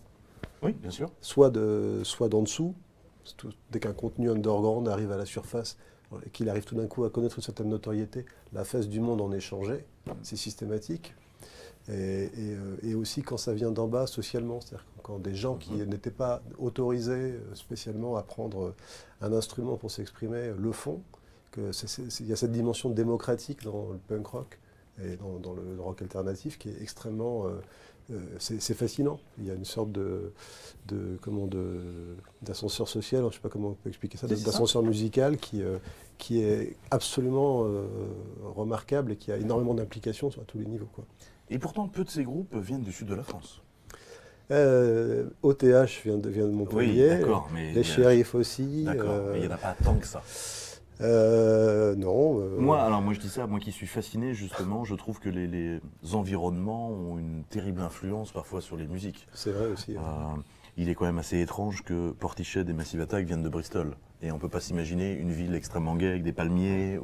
Oui, bien sûr. Soit d'en dessous, dès qu'un contenu underground arrive à la surface, et qu'il arrive tout d'un coup à connaître une certaine notoriété, la face du monde en est changée, c'est systématique. Et aussi quand ça vient d'en bas socialement, c'est-à-dire quand des gens qui n'étaient pas autorisés spécialement à prendre un instrument pour s'exprimer le font, il y a cette dimension démocratique dans le punk rock et dans le rock alternatif qui est extrêmement... c'est fascinant. Il y a une sorte d'ascenseur social, je ne sais pas comment on peut expliquer ça, d'ascenseur musical qui est absolument remarquable et qui a énormément d'implications sur tous les niveaux, quoi. Et pourtant, peu de ces groupes viennent du sud de la France. OTH vient de Montpellier, les Shérifs aussi. D'accord, mais il n'y en a pas tant que ça. Non. Moi, je dis ça, moi qui suis fasciné, justement, je trouve que les environnements ont une terrible influence parfois sur les musiques. C'est vrai aussi. Il est quand même assez étrange que Portishead et Massive Attack viennent de Bristol. Et on ne peut pas s'imaginer une ville extrêmement gay avec des palmiers.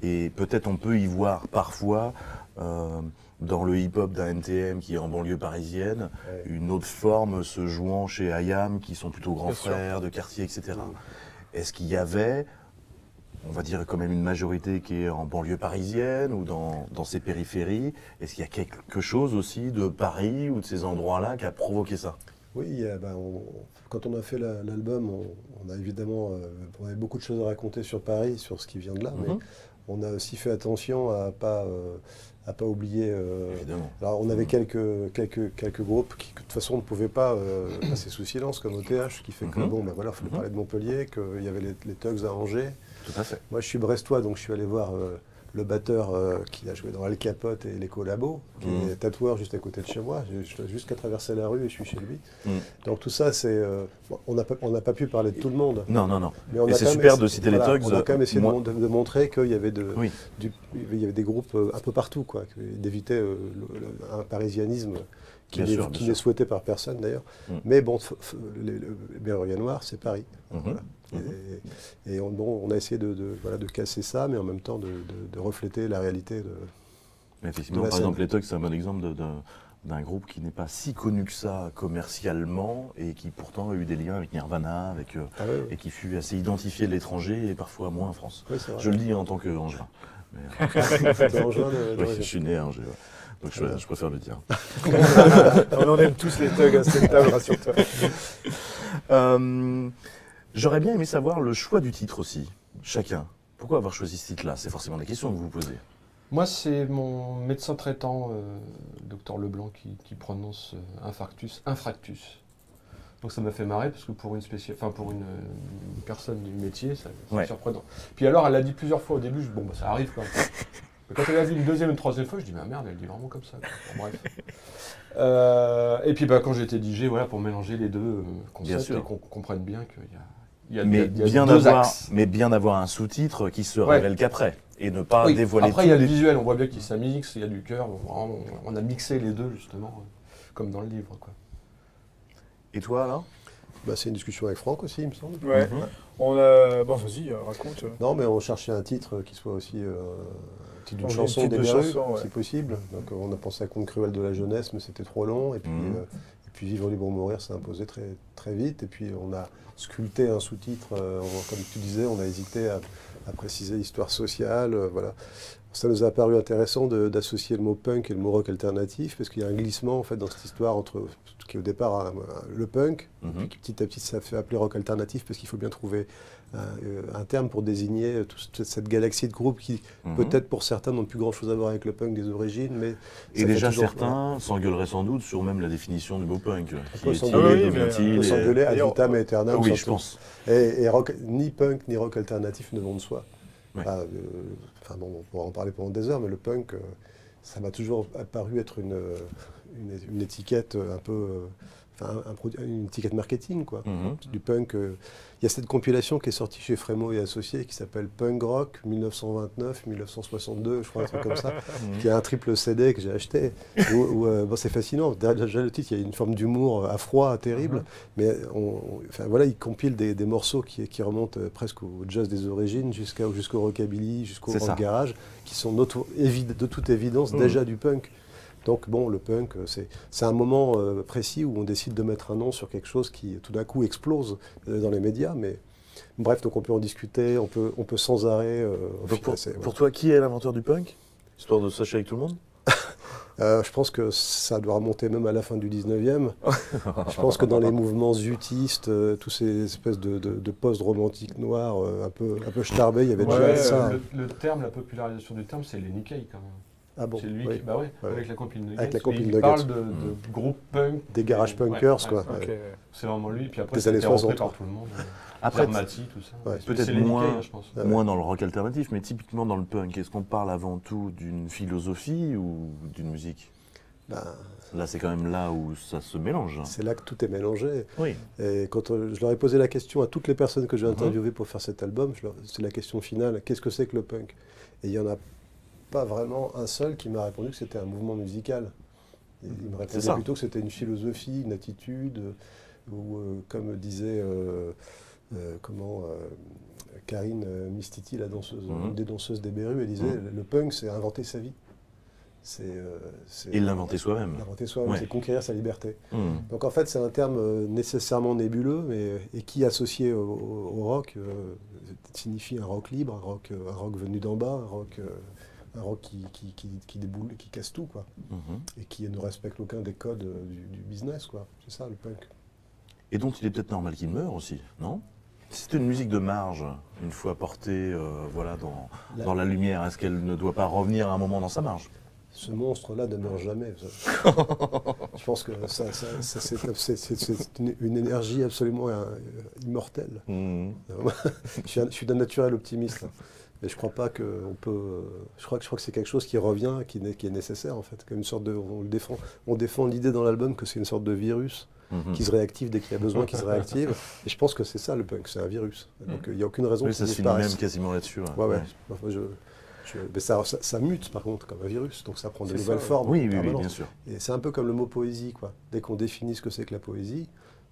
Et peut-être on peut y voir parfois, dans le hip-hop d'un NTM qui est en banlieue parisienne, une autre forme se jouant chez IAM, qui sont plutôt grands frères de quartier, etc. Est-ce qu'il y avait... on va dire quand même une majorité qui est en banlieue parisienne ou dans ses périphéries. Est-ce qu'il y a quelque chose aussi de Paris ou de ces endroits-là qui a provoqué ça? Oui, quand on a fait l'album, on a évidemment on avait beaucoup de choses à raconter sur Paris, sur ce qui vient de là, mais on a aussi fait attention à pas oublier. Alors on avait quelques groupes qui de toute façon ne pouvaient pas passer sous silence, comme OTH, qui fait que il fallait parler de Montpellier, qu'il y avait les Tugs à Angers. Tout à fait. Moi, je suis brestois, donc je suis allé voir le batteur qui a joué dans Al Capote et les Collabos, qui est tatoueur juste à côté de chez moi. Je dois juste qu'à traverser la rue et je suis chez lui. Donc tout ça, c'est... on n'a pas pu parler de tout le monde. Non. Mais on et c'est super de citer les Tugs. On a quand même essayé de montrer qu'il y avait des groupes un peu partout, quoi, d'éviter un parisianisme qui n'est souhaité par personne d'ailleurs. Mais bon, le Berrurier Noir, c'est Paris. Voilà. Et on a essayé de casser ça, mais en même temps de refléter la réalité Mais effectivement, par exemple, les Tugs, c'est un bon exemple d'un groupe qui n'est pas si connu que ça commercialement et qui pourtant a eu des liens avec Nirvana, et qui fut assez identifié de l'étranger et parfois moins en France. Oui, je le dis en tant qu'Angevin. Je suis né à Angers. Donc je préfère le dire. On en aime tous les Tugs à cette table, rassure-toi. J'aurais bien aimé savoir le choix du titre aussi, chacun. Pourquoi avoir choisi ce titre-là? C'est forcément des questions que vous vous posez. Moi, c'est mon médecin traitant, docteur Leblanc, qui prononce infractus. Donc ça m'a fait marrer parce que pour une personne du métier, c'est surprenant. Puis alors, elle l'a dit plusieurs fois au début, bon, bah, ça arrive quoi. Mais quand elle l'a dit une deuxième et une troisième fois, je dis, mais merde, elle dit vraiment comme ça. Bon, bref. Et puis bah, quand j'ai été DJ, voilà, pour mélanger les deux concepts et qu'on comprenne bien qu'il y a deux axes. Mais bien avoir un sous-titre qui se révèle qu'après. Et ne pas dévoiler Après, il y a le visuel, on voit bien qu'il ça mixe, il y a du cœur. On a mixé les deux, justement, comme dans le livre, quoi. Et toi, alors? Bah, c'est une discussion avec Franck aussi, il me semble. Ouais. On a... Bon, vas-y, raconte. Non, mais on cherchait un titre qui soit aussi titre d'une chanson des Berus, si possible. Donc on a pensé à Conte cruel de la jeunesse, mais c'était trop long. Et puis Vivre libre ou mourir s'est imposé très, très vite. Et puis on a sculpté un sous-titre. Comme tu disais, on a hésité à préciser l'histoire sociale. Voilà. Ça nous a paru intéressant d'associer le mot punk et le mot rock alternatif, parce qu'il y a un glissement en fait, dans cette histoire entre ce qui est au départ le punk, puis petit à petit ça fait appeler rock alternatif, parce qu'il faut bien trouver un terme pour désigner toute cette galaxie de groupes qui, peut-être pour certains, n'ont plus grand-chose à voir avec le punk des origines. Mais et déjà certains s'engueuleraient sans doute sur même la définition du mot punk. On peut s'engueuler ad vitam aeternam. Oui, je pense. Et rock, ni punk ni rock alternatif ne vont de soi. Ouais. Bon, on pourra en parler pendant des heures, mais le punk, ça m'a toujours apparu être une étiquette un peu... une étiquette marketing, quoi. Du punk. Il y a cette compilation qui est sortie chez Frémo et Associés qui s'appelle Punk Rock 1929-1962, je crois, un truc comme ça, qui est un triple CD que j'ai acheté. Bon, c'est fascinant. Déjà, le titre, il y a une forme d'humour à froid, terrible, mais voilà, il compile des morceaux qui remontent presque au jazz des origines, jusqu'au rockabilly, jusqu'au rock garage, qui sont de toute évidence déjà du punk. Donc bon, le punk, c'est un moment précis où on décide de mettre un nom sur quelque chose qui tout d'un coup explose dans les médias. Mais bref, donc on peut en discuter, on peut sans arrêt... pour toi, qui est l'inventeur du punk? Histoire de sacher avec tout le monde. Je pense que ça doit remonter même à la fin du 19e. Je pense que dans les mouvements zutistes, tous ces espèces de post-romantiques noirs, un peu starbés, il y avait déjà ça. Le terme, la popularisation du terme, c'est Lenny Kaye quand même. Ah bon, c'est lui qui, avec la compil Nuggets. Avec la compil il parle de groupes punk. Des garage punkers, quoi. Okay. C'est vraiment lui, puis après, c'est repris par tout le monde. Après, Dermati, tout ça. Peut-être moins dans le rock alternatif, mais typiquement dans le punk, est-ce qu'on parle avant tout d'une philosophie ou d'une musique? Là, c'est quand même là où ça se mélange. C'est là que tout est mélangé. Oui. Et quand je leur ai posé la question à toutes les personnes que j'ai interviewées pour faire cet album, c'est la question finale, qu'est-ce que c'est que le punk? Et il y en a pas vraiment un seul qui m'a répondu que c'était un mouvement musical. Il me répondait plutôt que c'était une philosophie, une attitude, ou comme disait Karine Mistiti, la danseuse, une des danseuses des Berus, elle disait le punk, c'est inventer sa vie. Et l'inventer soi-même. L'inventer soi-même, c'est conquérir sa liberté. Donc en fait, c'est un terme nécessairement nébuleux, et qui, associé au rock, signifie un rock libre, un rock venu d'en bas, un rock qui déboule, qui casse tout, quoi. Et qui ne respecte aucun des codes du business, quoi. C'est ça, le punk. Et donc, il est peut-être normal qu'il meure aussi, non? C'est une musique de marge, une fois portée dans la lumière. Est-ce qu'elle ne doit pas revenir à un moment dans sa marge? Ce monstre-là ne meurt jamais. Je pense que c'est une énergie absolument immortelle. Je suis d'un naturel optimiste. Mais je crois pas qu'on peut. Je crois que c'est quelque chose qui revient, qui est nécessaire en fait. Comme une sorte de. On défend l'idée dans l'album que c'est une sorte de virus qui se réactive dès qu'il y a besoin qu'il se réactive. Et je pense que c'est ça le punk, c'est un virus. Donc il n'y a aucune raison qu'il disparaisse. Ça se finit même quasiment là-dessus. Ouais. Mais ça mute par contre comme un virus, donc ça prend de nouvelles formes. Oui, bien sûr. Et c'est un peu comme le mot poésie, quoi. Dès qu'on définit ce que c'est que la poésie,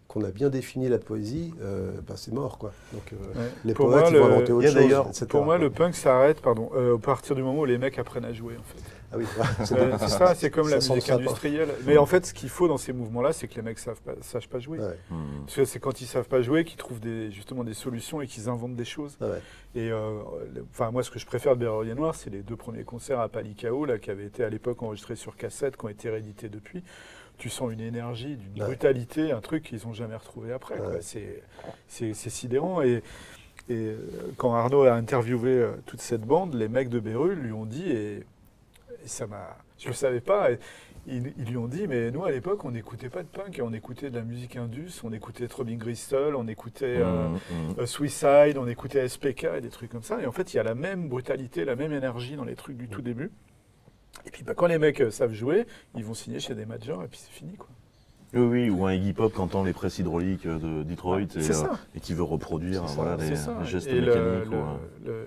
qu'on a bien défini la poésie, c'est mort, quoi. Donc les poètes vont inventer autre chose, etc. Pour moi, le punk s'arrête, à partir du moment où les mecs apprennent à jouer, en fait. Ah oui, c'est ça, c'est comme la musique industrielle. Mais en fait, ce qu'il faut dans ces mouvements-là, c'est que les mecs sachent pas jouer. Parce que c'est quand ils savent pas jouer qu'ils trouvent justement des solutions et qu'ils inventent des choses. Et moi, ce que je préfère de Berrurier Noir, c'est les 2 premiers concerts à Palikao, là, qui avaient été à l'époque enregistrés sur cassette, qui ont été réédités depuis. Tu sens une énergie, d'une brutalité, un truc qu'ils n'ont jamais retrouvé après. C'est sidérant. Et quand Arnaud a interviewé toute cette bande, les mecs de Beru lui ont dit, et Je le savais pas. Et ils lui ont dit, mais nous à l'époque, on n'écoutait pas de punk, on écoutait de la musique indus, on écoutait Throbbing Gristle, on écoutait Suicide, on écoutait SPK et des trucs comme ça. Et en fait, il y a la même brutalité, la même énergie dans les trucs du tout début. Et puis quand les mecs savent jouer, ils vont signer chez des majors et puis c'est fini, quoi. Oui, ou un Iggy Pop qui entend les presses hydrauliques de Detroit et qui veut reproduire les gestes et mécaniques.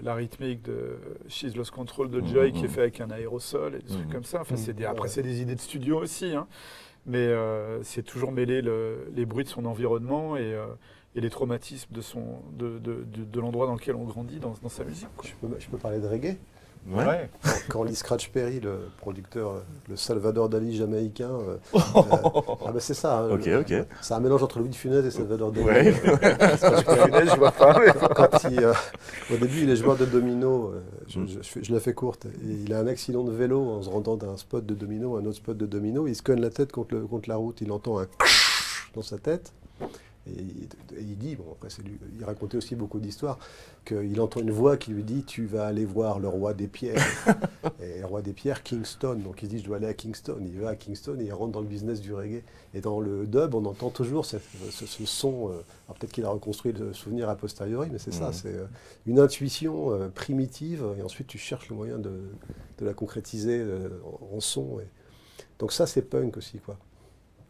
La rythmique de She's Lost Control de Joy qui est fait avec un aérosol et des trucs comme ça. Enfin, après, c'est des idées de studio aussi, hein. Mais c'est toujours mêler les bruits de son environnement et les traumatismes de l'endroit dans lequel on grandit dans sa musique, quoi. Je peux parler de reggae. Ouais. Quand Lee Scratch Perry, le producteur, le Salvador Dali jamaïcain, c'est ça. Hein, c'est un mélange entre Louis de Funès et Salvador Dali. Ouais. Je vois pas. Au début, il est joueur de domino. Je la fais courte. Et il a un accident de vélo en se rendant d'un spot de domino à un autre spot de domino. Il se cogne la tête contre la route. Il entend un dans sa tête. Et il dit, bon après il racontait aussi beaucoup d'histoires, qu'il entend une voix qui lui dit « Tu vas aller voir le roi des pierres ». Et le roi des pierres, Kingston. Donc il dit « Je dois aller à Kingston ». Il va à Kingston et il rentre dans le business du reggae. Et dans le dub, on entend toujours ce son. Alors peut-être qu'il a reconstruit le souvenir a posteriori, mais c'est ça, c'est une intuition primitive. Et ensuite tu cherches le moyen de la concrétiser en son. Donc ça c'est punk aussi, quoi.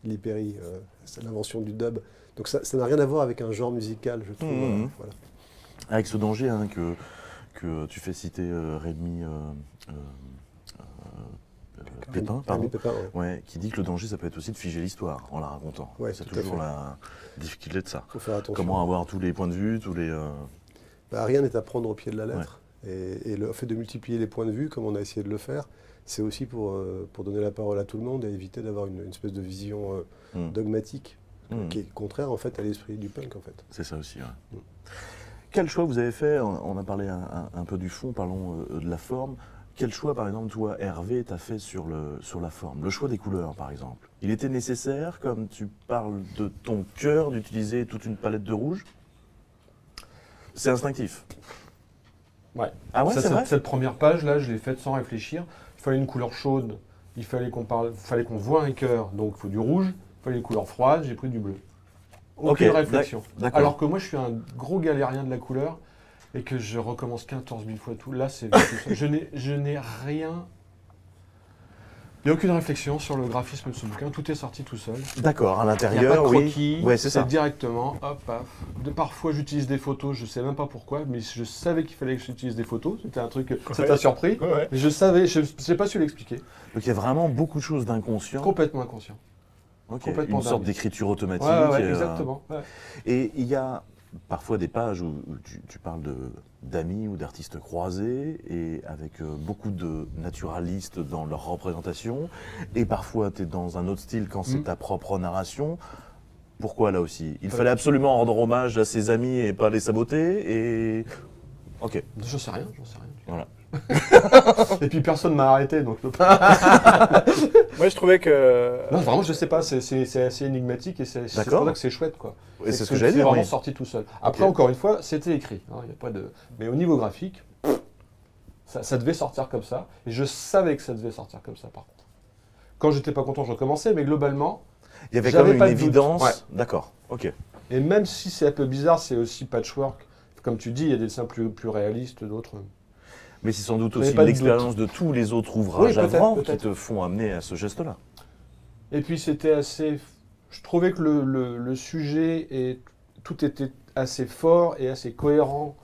Lee Perry, c'est l'invention du dub. Donc ça n'a rien à voir avec un genre musical, je trouve. Voilà. Avec ce danger que tu fais citer Rémi Pépin, pardon, ouais, qui dit que le danger, ça peut être aussi de figer l'histoire en la racontant. Ouais, c'est toujours la difficulté de ça. Faut faire attention. Comment avoir tous les points de vue, tous les... rien n'est à prendre au pied de la lettre. Ouais. Et le fait de multiplier les points de vue, comme on a essayé de le faire, c'est aussi pour donner la parole à tout le monde et éviter d'avoir une espèce de vision dogmatique. Qui est contraire en fait à l'esprit du punk en fait. C'est ça aussi. Ouais. Quel choix vous avez fait? On a parlé un peu du fond, parlons de la forme. Quel choix par exemple toi Hervé t'as fait sur la forme? Le choix des couleurs par exemple. Il était nécessaire, comme tu parles de ton cœur, d'utiliser toute une palette de rouge? C'est instinctif. Ouais. Ah ouais, c'est vrai. Cette première page là, je l'ai faite sans réfléchir. Il fallait une couleur chaude, il fallait qu'on voit un cœur, donc il faut du rouge. Il fallait les couleurs froides, j'ai pris du bleu. Aucune réflexion. Alors que moi, je suis un gros galérien de la couleur et que je recommence 14 000 fois tout. Là, c'est je n'ai rien. Il n'y a aucune réflexion sur le graphisme de ce bouquin. Tout est sorti tout seul. D'accord, à l'intérieur, il n'y a pas de croquis, ouais, c'est ça. Directement, hop, paf. Parfois, j'utilise des photos, je ne sais même pas pourquoi, mais je savais qu'il fallait que j'utilise des photos. C'était un truc, ça t'a surpris. Ouais. Mais je savais, je n'ai pas su l'expliquer. Donc il y a vraiment beaucoup de choses d'inconscient. Complètement inconscient. Okay. Une sorte d'écriture automatique. Ouais, exactement. Ouais. Et il y a parfois des pages où tu parles d'amis ou d'artistes croisés, et avec beaucoup de naturalistes dans leur représentation, et parfois tu es dans un autre style quand c'est ta propre narration. Pourquoi là aussi? Il fallait absolument rendre hommage à ses amis et pas les saboter, et... Ok. J'en sais rien. Voilà. Et puis personne m'a arrêté, donc je peux pas. Moi je trouvais que... Non, vraiment je sais pas, c'est assez énigmatique et c'est pour ça que c'est chouette, quoi. Et c'est ce que j'allais dire. C'est vraiment sorti tout seul. Après, encore une fois, c'était écrit. Hein, y a pas de... Mais au niveau graphique, ça devait sortir comme ça. Et je savais que ça devait sortir comme ça, par contre. Quand j'étais pas content, je recommençais, mais globalement... Il y avait quand même une évidence. Ouais. D'accord, ok. Et même si c'est un peu bizarre, c'est aussi patchwork. Comme tu dis, il y a des dessins plus réalistes, d'autres... Mais c'est sans doute aussi l'expérience de tous les autres ouvrages avant qui te font amener à ce geste-là. Et puis c'était assez... Je trouvais que le sujet, tout était assez fort et assez cohérent.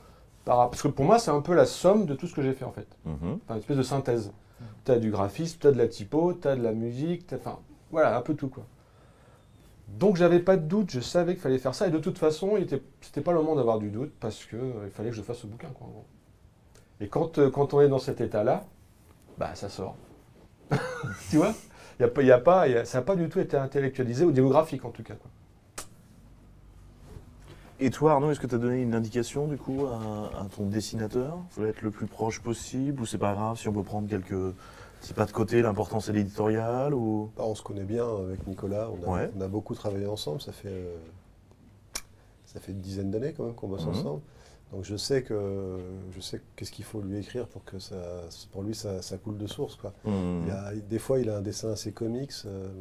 Parce que pour moi, c'est un peu la somme de tout ce que j'ai fait en fait. Enfin, une espèce de synthèse. Tu as du graphisme, tu as de la typo, tu as de la musique, enfin voilà, un peu tout, quoi. Donc j'avais pas de doute, je savais qu'il fallait faire ça. Et de toute façon, c'était pas le moment d'avoir du doute parce qu'il fallait que je fasse ce bouquin, quoi. Et quand on est dans cet état-là, bah ça sort. Tu vois, ça n'a pas du tout été intellectualisé, au niveau graphique en tout cas, quoi. Et toi Arnaud, est-ce que tu as donné une indication du coup à ton dessinateur? Il faut être le plus proche possible, ou c'est pas grave si on peut prendre quelques... C'est pas de côté, l'important c'est l'éditorial ou... On se connaît bien avec Nicolas, on a beaucoup travaillé ensemble, ça fait une dizaine d'années quand même qu'on bosse ensemble. Donc je sais qu'est-ce qu'il faut lui écrire pour que pour lui ça coule de source, quoi. Des fois il a un dessin assez comics,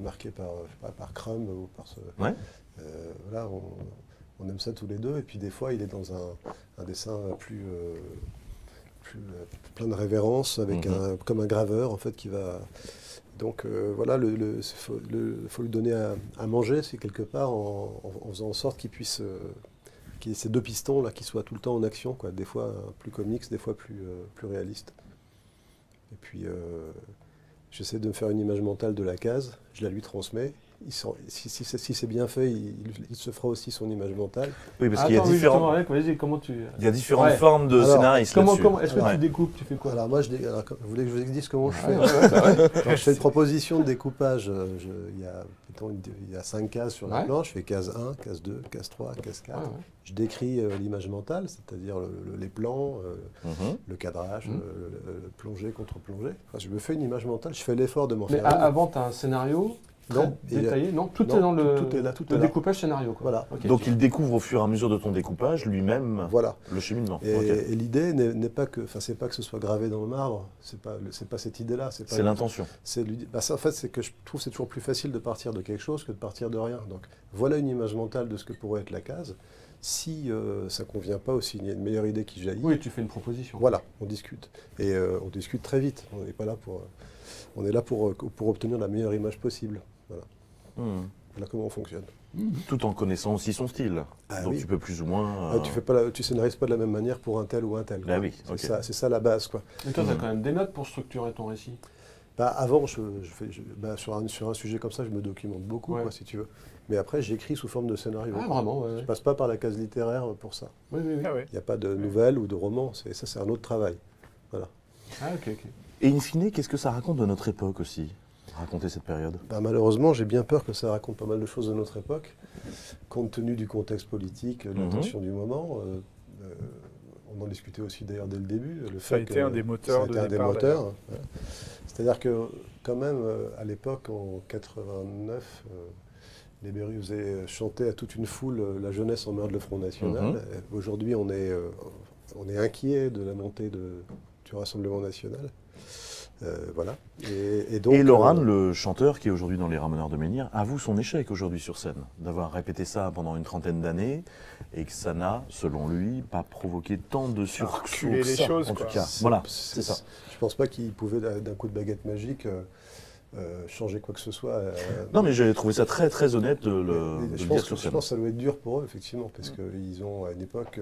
marqué par Crumb ou par ce. Ouais. Voilà, on aime ça tous les deux. Et puis des fois il est dans un dessin plus plein de révérence, avec comme un graveur en fait qui va. Donc voilà, faut lui donner à manger, c'est quelque part en faisant en sorte qu'il puisse. Qu'il y ait ces deux pistons là qui soient tout le temps en action, quoi. Des fois plus comics, des fois plus réalistes. Et puis j'essaie de me faire une image mentale de la case, je la lui transmets. Si c'est bien fait, il se fera aussi son image mentale. Oui, parce qu'il y a différentes, il y a différentes formes de scénaristes. Est-ce que tu découpes, tu fais quoi? Alors moi, vous voulez que je vous dise comment je fais? Quand je fais une proposition de découpage, il y a 5 cases sur la planche, je fais case 1, case 2, case 3, case 4. Je décris l'image mentale, c'est-à-dire les plans, le cadrage, le plongée contre plongée. Enfin, je me fais une image mentale, je fais l'effort de m'en faire. Mais avant, tu as un scénario détaillé? Non, tout est dans le découpage scénario, quoi. Voilà. Okay. Donc il découvre au fur et à mesure de ton découpage lui-même le cheminement. Et l'idée n'est pas que, c'est pas que ce soit gravé dans le marbre, c'est pas cette idée-là. C'est l'intention. En fait, c'est que je trouve que c'est toujours plus facile de partir de quelque chose que de partir de rien. Donc voilà une image mentale de ce que pourrait être la case. Si ça ne convient pas, aussi il y a une meilleure idée qui jaillit. Oui, tu fais une proposition. Voilà, on discute. Et on discute très vite. On n'est pas là pour. On est là pour obtenir la meilleure image possible. Voilà. Voilà comment on fonctionne. Tout en connaissant aussi son style. Donc tu peux plus ou moins. Tu scénarises pas de la même manière pour un tel ou un tel. Ah oui, c'est ça la base, quoi. Mais toi, tu as quand même des notes pour structurer ton récit. Avant, sur un sujet comme ça, je me documente beaucoup, quoi, si tu veux. Mais après, j'écris sous forme de scénario. Ah, vraiment, Je passe pas par la case littéraire pour ça. Oui. Il n'y a pas de nouvelles ou de romans. Ça, c'est un autre travail. Voilà. Ah, ok. Et in fine, qu'est-ce que ça raconte de notre époque aussi, raconter cette période? Malheureusement, j'ai bien peur que ça raconte pas mal de choses de notre époque, compte tenu du contexte politique, de la tension du moment. On en discutait aussi d'ailleurs dès le début. Ça a été un des moteurs de départ. C'est-à-dire que quand même, à l'époque, en 89, les Berru chantaient à toute une foule la jeunesse en meurt le Front National. Aujourd'hui, on est inquiet de la montée du Rassemblement National. Voilà. Et Loran, le chanteur qui est aujourd'hui dans Les Ramoneurs de Menhir, avoue son échec aujourd'hui sur scène, d'avoir répété ça pendant une trentaine d'années et que ça n'a, selon lui, pas provoqué tant de sursaut que ça, en tout cas. Voilà, c'est ça. Je pense pas qu'il pouvait, d'un coup de baguette magique, changer quoi que ce soit. Non, mais j'ai trouvé ça très très honnête de le dire sur scène. Je pense que ça doit être dur pour eux, effectivement, parce qu'ils ont, à une époque...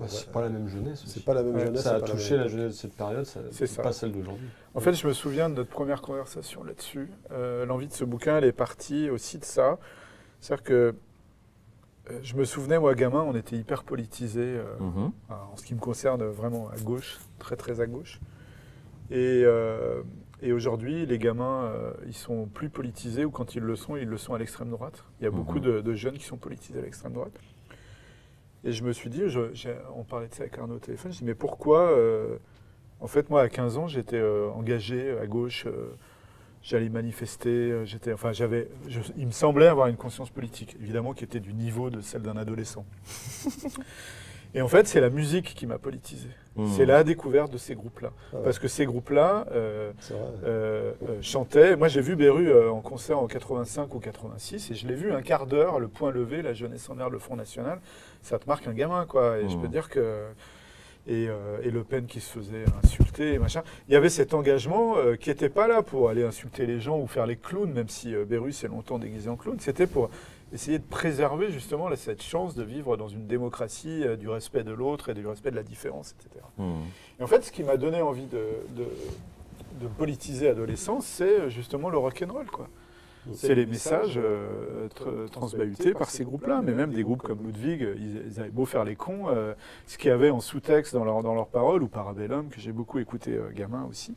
c'est pas la même jeunesse. C'est pas la même jeunesse. Ça a touché la jeunesse de cette période, c'est pas celle d'aujourd'hui. En fait, je me souviens de notre première conversation là-dessus. L'envie de ce bouquin, elle est partie aussi de ça. C'est-à-dire que je me souvenais, moi, gamin, on était hyper politisé, en ce qui me concerne vraiment à gauche, très très à gauche. Et aujourd'hui, les gamins, ils sont plus politisés, ou quand ils le sont à l'extrême droite. Il y a beaucoup de jeunes qui sont politisés à l'extrême droite. Et je me suis dit, on parlait de ça avec Arnaud au téléphone, je dis mais pourquoi en fait, moi, à 15 ans, j'étais engagé à gauche, j'allais manifester, il me semblait avoir une conscience politique, évidemment, qui était du niveau de celle d'un adolescent. Et en fait, c'est la musique qui m'a politisé. C'est la découverte de ces groupes-là. Parce que ces groupes-là chantaient... Moi, j'ai vu Berru en concert en 85 ou 86, et je l'ai vu un quart d'heure, le point levé, la jeunesse en mer, le Front National. Ça te marque un gamin, quoi. Et je peux dire que... Et Le Pen qui se faisait insulter, et machin. Il y avait cet engagement qui n'était pas là pour aller insulter les gens ou faire les clowns, même si Berru s'est longtemps déguisé en clown. C'était pour essayer de préserver justement cette chance de vivre dans une démocratie, du respect de l'autre et du respect de la différence, etc. Et en fait, ce qui m'a donné envie de politiser adolescent, c'est justement le rock'n'roll, quoi. C'est les messages transbahutés par ces groupes-là, mais même des groupes comme Ludwig, ils avaient beau faire les cons, ce qu'il y avait en sous-texte dans leurs paroles, ou Parabellum, que j'ai beaucoup écouté gamin aussi.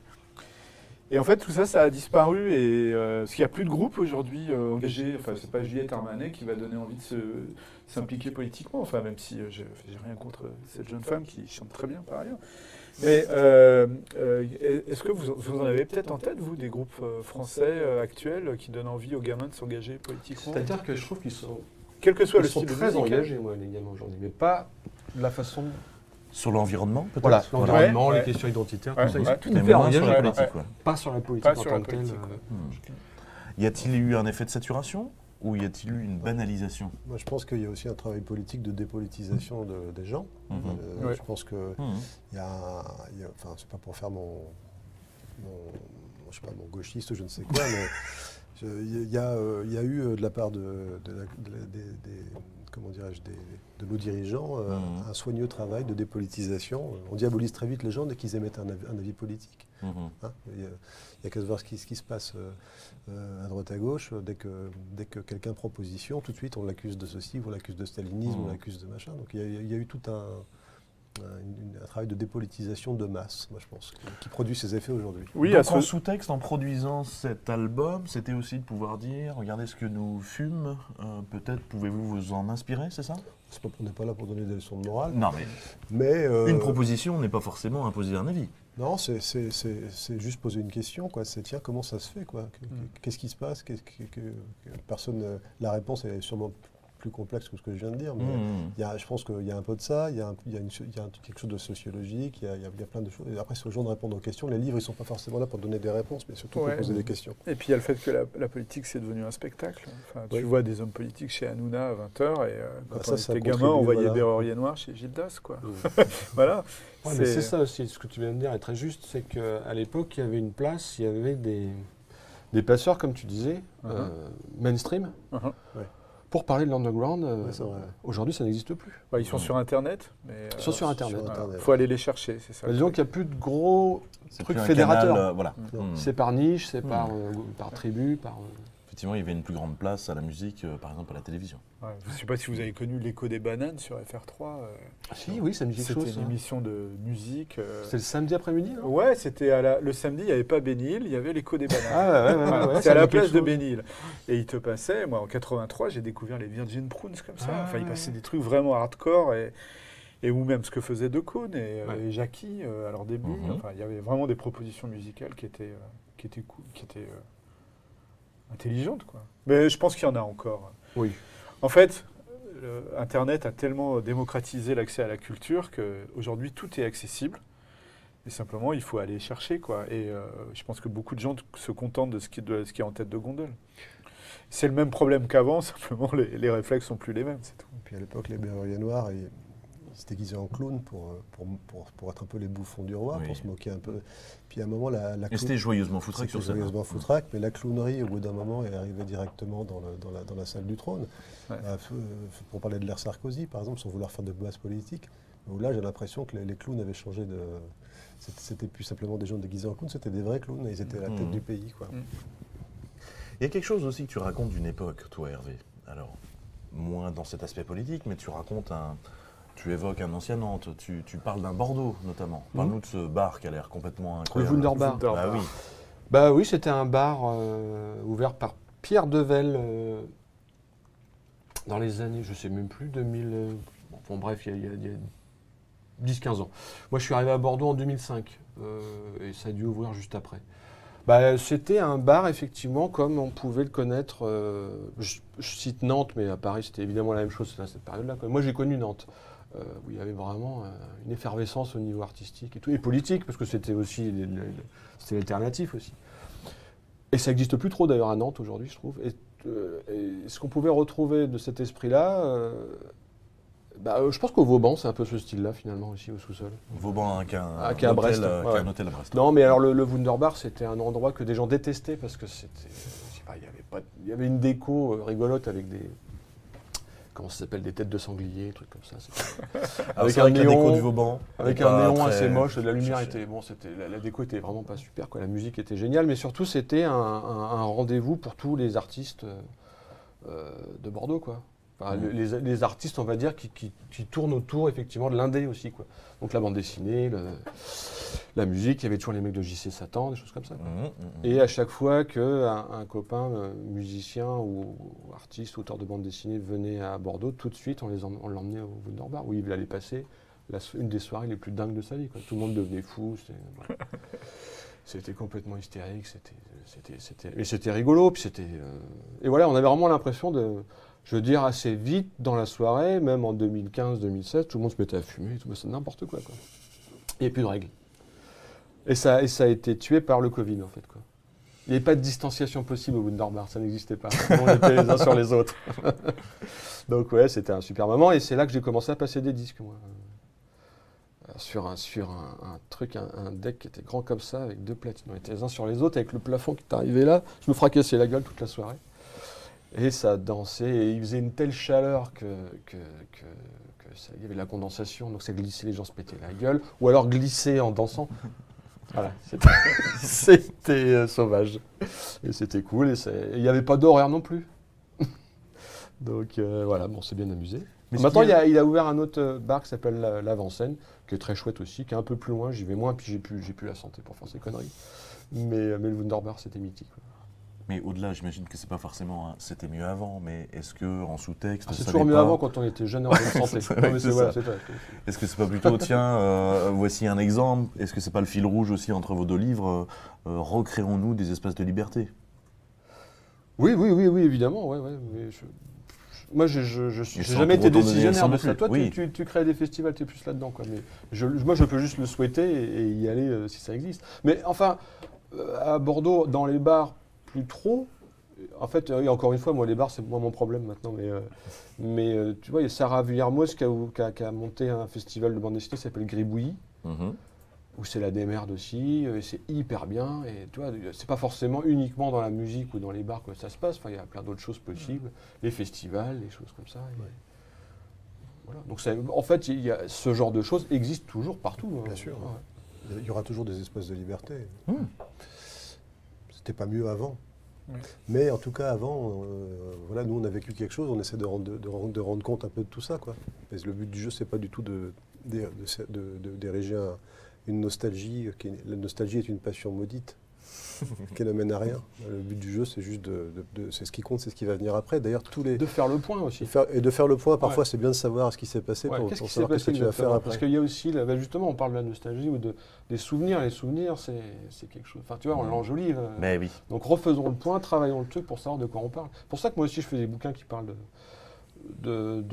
Et en fait, tout ça, ça a disparu, et parce qu'il n'y a plus de groupe aujourd'hui engagé. Enfin, c'est pas Juliette Armanet qui va donner envie de s'impliquer politiquement, enfin, même si j'ai rien contre cette jeune femme qui chante très bien par ailleurs. Mais est-ce que vous en avez peut-être en tête, vous, des groupes français actuels qui donnent envie aux gamins de s'engager politiquement? C'est-à-dire que je trouve qu'ils sont... Quel que soit le style style très engagés, moi, les gamins aujourd'hui, mais pas de la façon... Sur l'environnement, peut-être. Voilà, l'environnement, Ouais, les questions identitaires, Ouais, tout ça, ils ouais. sont tout Mais hyper moins sur engagés, la quoi. politique, quoi. Pas sur la politique Pas en sur tant la que telle. politique, Y a-t-il eu un effet de saturation ou y a-t-il eu une banalisation? Moi, je pense qu'il y a aussi un travail politique de dépolitisation des gens. Ouais. Je pense que enfin, c'est pas pour faire je sais pas, mon gauchiste ou je ne sais quoi, mais il y a eu de la part comment dirais-je, de nos dirigeants un soigneux travail de dépolitisation. On diabolise très vite les gens dès qu'ils émettent un avis politique. Hein, il y a qu'à se voir ce qui se passe à droite à gauche. Dès que quelqu'un prend position, tout de suite on l'accuse de ceci, ou on l'accuse de stalinisme, ou on l'accuse de machin. Donc il y a eu tout un travail de dépolitisation de masse, moi je pense, qui produit ses effets aujourd'hui. Oui, Donc en sous-texte, en produisant cet album, c'était aussi de pouvoir dire, regardez ce que nous fûmes, peut-être pouvez-vous vous en inspirer, c'est ça? On n'est pas là pour donner des leçons de morale. Non, mais une proposition n'est pas forcément imposer un avis. Non, c'est juste poser une question, quoi. C'est tiens, comment ça se fait, quoi? Quelque qui se passe? Personne, la réponse est sûrement plus complexe que ce que je viens de dire, mais je pense qu'il y a un peu de ça, il y a quelque chose de sociologique, il y a plein de choses. Et après, c'est aux gens de répondre aux questions. Les livres, ils ne sont pas forcément là pour donner des réponses, mais surtout pour poser des questions. Et puis il y a le fait que la politique, c'est devenu un spectacle. Enfin, tu vois des hommes politiques chez Hanouna à 20h, et quand on était gamin, on voyait Bérorier Noir chez Gildas, quoi. Voilà. Ouais, mais c'est ça aussi, ce que tu viens de dire est très juste, c'est qu'à l'époque, il y avait une place, il y avait des passeurs, comme tu disais, mainstream, pour parler de l'underground. Aujourd'hui, ça n'existe plus. Ils sont sur Internet. Ils sont sur Internet. Il faut aller les chercher, c'est ça. Disons qu'il n'y a plus de gros trucs fédérateurs. Voilà. C'est par niche, c'est par tribu, Effectivement, il y avait une plus grande place à la musique, par exemple à la télévision. Ouais, je ne sais pas si vous avez connu l'Écho des bananes sur FR3. Oui, ça me dit quelque chose. C'était une émission de musique. C'est le samedi après-midi, non? Ouais, c'était le samedi, il n'y avait pas Bénil, il y avait l'Écho des bananes. C'était à la place de Bénil. Et il te passait, moi en 83, j'ai découvert les Virgin Prunes comme ça. Enfin, il passait des trucs vraiment hardcore et ou même ce que faisait De Caunes et Jackie à leur début. Enfin, il y avait vraiment des propositions musicales qui étaient cool, qui étaient intelligentes, quoi. Mais je pense qu'il y en a encore. Oui. En fait, Internet a tellement démocratisé l'accès à la culture qu'aujourd'hui, tout est accessible. Et simplement, il faut aller chercher, quoi. Et je pense que beaucoup de gens se contentent de ce qui est en tête de gondole. C'est le même problème qu'avant, simplement les réflexes sont plus les mêmes, c'est tout. Et puis à l'époque, les Béroriers Noirs, ils s'étaient déguisés en clown pour être un peu les bouffons du roi, pour se moquer un peu. Puis à un moment, et c'était joyeusement foutraque sur scène. Joyeusement foutraque, mais la clownerie, au bout d'un moment, est arrivée directement dans la salle du trône. Ouais. Pour parler de l'ère Sarkozy, par exemple, sans vouloir faire de base politique, où là, j'ai l'impression que les clowns avaient changé de... C'était plus simplement des gens déguisés en clowns, c'était des vrais clowns, et ils étaient à la tête du pays, quoi. Il y a quelque chose aussi que tu racontes d'une époque, toi, Hervé. Alors, moins dans cet aspect politique, mais tu racontes tu évoques un ancien Nantes, tu parles d'un Bordeaux, notamment. Parle-nous de ce bar qui a l'air complètement incroyable. Le Wunderbar. Ah oui. Bah oui, c'était un bar ouvert par Pierre Devel dans les années, je sais même plus, 2000... bon bref, il y a 10-15 ans. Moi, je suis arrivé à Bordeaux en 2005 et ça a dû ouvrir juste après. Bah, c'était un bar, effectivement, comme on pouvait le connaître. Je cite Nantes, mais à Paris, c'était évidemment la même chose à cette période-là. Moi, j'ai connu Nantes, où il y avait vraiment une effervescence au niveau artistique et tout, et politique, parce que c'était aussi c'était l'alternatif aussi. Et ça n'existe plus trop, d'ailleurs, à Nantes aujourd'hui, je trouve. Et ce qu'on pouvait retrouver de cet esprit-là... je pense qu'au Vauban, c'est un peu ce style-là, finalement, aussi, au sous-sol. Vauban, qui a un Brest. Un hôtel à Brest. Non, mais alors, le Wunderbar, c'était un endroit que des gens détestaient, parce que c'était... Je sais pas, il y avait une déco rigolote avec des... Comment ça s'appelle? Des têtes de sanglier, trucs comme ça. Avec un néon du Vauban. Avec un néon assez moche, la lumière était... Bon, la déco était vraiment pas super, quoi. La musique était géniale, mais surtout, c'était un rendez-vous pour tous les artistes de Bordeaux, quoi. Enfin, les artistes, on va dire, qui tournent autour, effectivement, de l'indé aussi, quoi. Donc la bande dessinée, la musique, il y avait toujours les mecs de JC Satan, des choses comme ça, quoi. Et à chaque fois qu'un copain musicien ou artiste, auteur de bande dessinée venait à Bordeaux, tout de suite, on l'emmenait au Wunderbar, où il allait passer une des soirées les plus dingues de sa vie, quoi. Tout le monde devenait fou. C'était complètement hystérique, mais c'était rigolo. Puis et voilà, on avait vraiment l'impression de, je veux dire, assez vite dans la soirée, même en 2015-2016, tout le monde se mettait à fumer, tout, c'est n'importe quoi. Il n'y avait plus de règles. Et ça a été tué par le Covid, en fait, quoi. Il n'y avait pas de distanciation possible au Wunderbar, ça n'existait pas. On était les uns sur les autres. Donc ouais, c'était un super moment, et c'est là que j'ai commencé à passer des disques, moi. Sur un truc, un deck qui était grand comme ça, avec 2 platines. On était les uns sur les autres, avec le plafond qui est arrivé là. Je me fracassais la gueule toute la soirée. Et ça dansait, et il faisait une telle chaleur que il y avait de la condensation, donc ça glissait, les gens se pétaient la gueule, ou alors glisser en dansant. Voilà, c'était sauvage. Et c'était cool, et il n'y avait pas d'horaire non plus. Donc voilà, bon, on s'est bien amusé. Maintenant, il a ouvert un autre bar qui s'appelle l'Avant-Scène, qui est très chouette aussi, qui est un peu plus loin, j'y vais moins, puis j'ai plus la santé pour faire ces conneries. Mais le Wunderbar, c'était mythique. Mais au-delà, j'imagine que c'est pas forcément c'était mieux avant, mais est-ce que en sous-texte, c'est toujours mieux avant quand on était jeune et en bonne santé. Est-ce que c'est pas plutôt, tiens, voici un exemple, est-ce que c'est pas le fil rouge aussi entre vos 2 livres, recréons-nous des espaces de liberté? Oui, évidemment, ouais. Mais moi, j'ai jamais été décisionnaire de ça. Toi, oui. tu crées des festivals, tu es plus là-dedans, quoi. Mais moi, je peux juste le souhaiter et y aller si ça existe. Mais enfin, à Bordeaux, dans les bars, plus trop. En fait, encore une fois, moi, les bars, c'est moins mon problème maintenant. Mais tu vois, il y a Sarah Villermoz qui a monté un festival de bande dessinée qui s'appelle Gribouillis, où c'est la démerde aussi, et c'est hyper bien. Et tu vois, c'est pas forcément uniquement dans la musique ou dans les bars que ça se passe. Enfin, il y a plein d'autres choses possibles, les festivals, les choses comme ça. Voilà. Donc, en fait, ce genre de choses existe toujours partout. Bien sûr. Ouais. Il y aura toujours des espaces de liberté. C'était pas mieux avant. Mais en tout cas, avant, voilà, nous, on a vécu quelque chose, on essaie de rendre compte un peu de tout ça, quoi. Mais le but du jeu, c'est pas du tout d'ériger une nostalgie. La nostalgie est une passion maudite qui n'amène à rien. Le but du jeu, c'est juste c'est ce qui compte, c'est ce qui va venir après. D'ailleurs, de faire le point aussi. Et de faire le point, parfois, c'est bien de savoir ce qui s'est passé pour savoir ce que tu vas faire après. Parce qu'il y a aussi, justement, on parle de la nostalgie ou des souvenirs. Les souvenirs, c'est quelque chose. Enfin, tu vois, on l'enjolive. Mais oui. Donc, refaisons le point, travaillons le truc pour savoir de quoi on parle. C'est pour ça que moi aussi, je fais des bouquins qui parlent de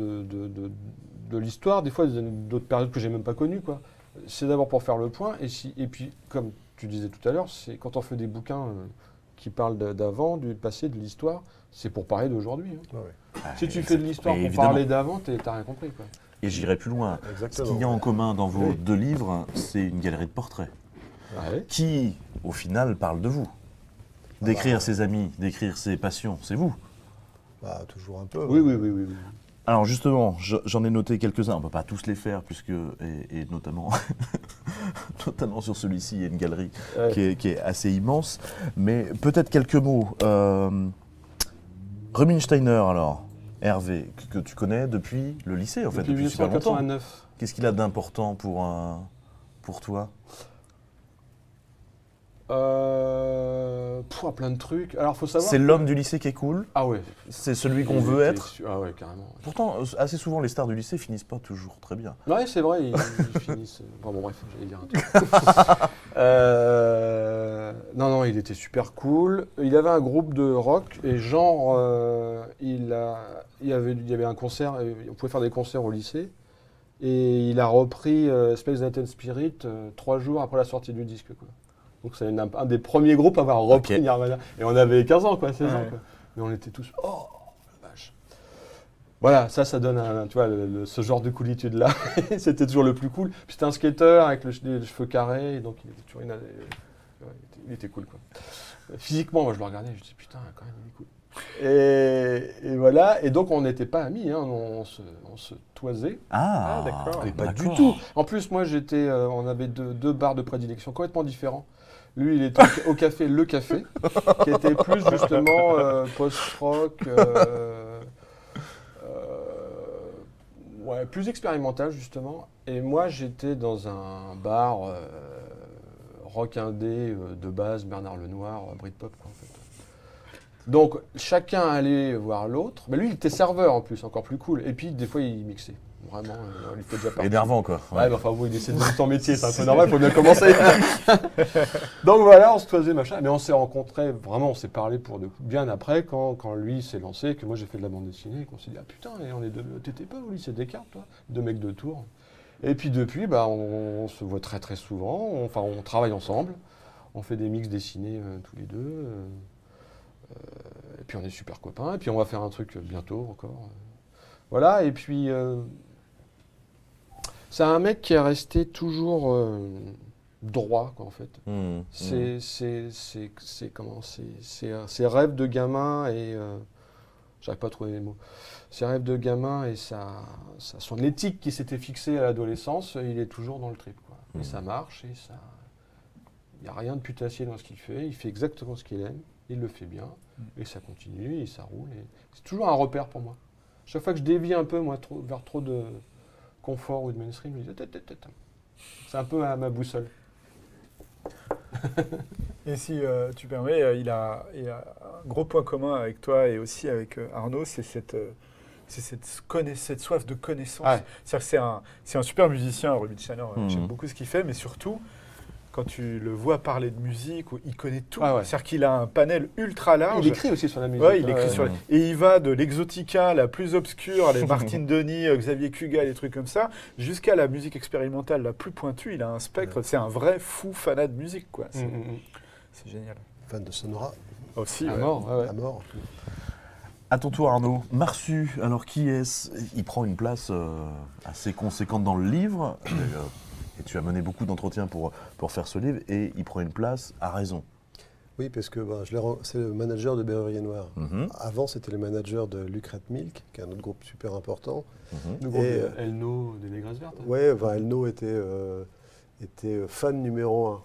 l'histoire, des fois d'autres périodes que j'ai même pas connues, quoi. C'est d'abord pour faire le point, et puis, comme tu disais tout à l'heure, c'est quand on fait des bouquins qui parlent d'avant, du passé, de l'histoire, c'est pour parler d'aujourd'hui. Hein. Si tu fais de l'histoire pour parler d'avant, t'as rien compris, quoi. Et j'irai plus loin. Exactement. Ce qu'il y a en commun dans vos 2 livres, c'est une galerie de portraits qui, au final, parle de vous. Décrire ses amis, décrire ses passions, c'est vous. Toujours un peu. Oui. Alors justement, j'en ai noté quelques-uns, on ne peut pas tous les faire, et notamment, notamment sur celui-ci, il y a une galerie qui est assez immense, mais peut-être quelques mots. Rubinsteiner alors, Hervé, que tu connais depuis le lycée en fait, depuis super longtemps. 1989. Qu'est-ce qu'il a d'important pour toi? Plein de trucs. Alors, faut savoir. C'est l'homme du lycée qui est cool. Ah ouais. C'est celui qu'on veut être. Ah ouais, carrément. Pourtant, assez souvent, les stars du lycée finissent pas toujours très bien. Ouais, c'est vrai, ils finissent. Bon, bref, j'allais dire un truc. Non, il était super cool. Il avait un groupe de rock et genre, il y avait un concert. On pouvait faire des concerts au lycée. Et il a repris Space Night and Spirit 3 jours après la sortie du disque, quoi. Donc c'est un des premiers groupes à avoir repris Nirvana. Et on avait 15 ans, quoi, 16 ans. Quoi. Mais on était tous, oh, la vache. Voilà, ça donne tu vois, ce genre de coolitude-là. C'était toujours le plus cool. Puis c'était un skater avec les cheveux carrés, et donc il était toujours il était cool, quoi. Physiquement, moi je le regardais, je me disais, putain, quand même, il est cool. Et voilà, et donc on n'était pas amis, hein, on se toisait. Ah, d'accord. Mais pas du tout. En plus, moi on avait deux bars de prédilection complètement différents. Lui, il était au café Le Café, qui était plus justement post-rock, plus expérimental justement. Et moi, j'étais dans un bar rock indé de base, Bernard Lenoir, Britpop, quoi, en fait. Donc chacun allait voir l'autre. Mais lui, il était serveur en plus, encore plus cool. Et puis des fois, il mixait. Vraiment, il était déjà parti. Énervant, quoi. Ouais, bah, enfin, bon, il essaie de son métier, c'est un peu normal, il faut bien commencer. Donc voilà, on se faisait machin. Mais on s'est rencontrés, vraiment, on s'est parlé pour bien après, quand lui s'est lancé, que moi j'ai fait de la bande dessinée, et qu'on s'est dit, ah putain, et on est t'étais pas au lycée Descartes, toi? Deux mecs de Tours. Et puis depuis, bah, on se voit très très souvent, on travaille ensemble, on fait des mix dessinés tous les deux. Et puis on est super copains, et puis on va faire un truc bientôt encore. Voilà, et puis. C'est un mec qui est resté toujours droit, quoi, en fait. Ses rêves de gamin et j'arrive pas à trouver les mots. Ses rêves de gamin et son éthique qui s'était fixée à l'adolescence, il est toujours dans le trip, quoi. Et ça marche et ça. Il n'y a rien de putassier dans ce qu'il fait. Il fait exactement ce qu'il aime. Il le fait bien et ça continue et ça roule. Et c'est toujours un repère pour moi. Chaque fois que je dévie un peu, moi, vers trop de confort ou de mainstream, je dis c'est un peu ma boussole. Et si tu permets, il a un gros point commun avec toi et aussi avec Arnaud, c'est cette soif de connaissance. Ouais. C'est-à-dire que c'est un super musicien, Ruby Channer, j'aime beaucoup ce qu'il fait, mais surtout, quand tu le vois parler de musique, il connaît tout. Ah ouais. C'est-à-dire qu'il a un panel ultra large. Il écrit aussi sur la musique. Ouais, il écrit sur et il va de l'exotica la plus obscure, les Martin Denis, Xavier Cugat, les trucs comme ça, jusqu'à la musique expérimentale la plus pointue. Il a un spectre. C'est un vrai fou fanat de musique, quoi. C'est génial. Fan de Sonora. Aussi. À mort. Ouais. À mort. À ton tour, Arnaud. Marsu, alors qui est-ce? Il prend une place assez conséquente dans le livre. Et tu as mené beaucoup d'entretiens pour faire ce livre, et il prend une place à raison. Oui, parce que c'est le manager de Berrurier Noir. Avant, c'était le manager de Lucrète Milk, qui est un autre groupe super important. Le groupe Elno des Négresses Vertes. Oui, Elno était fan numéro 1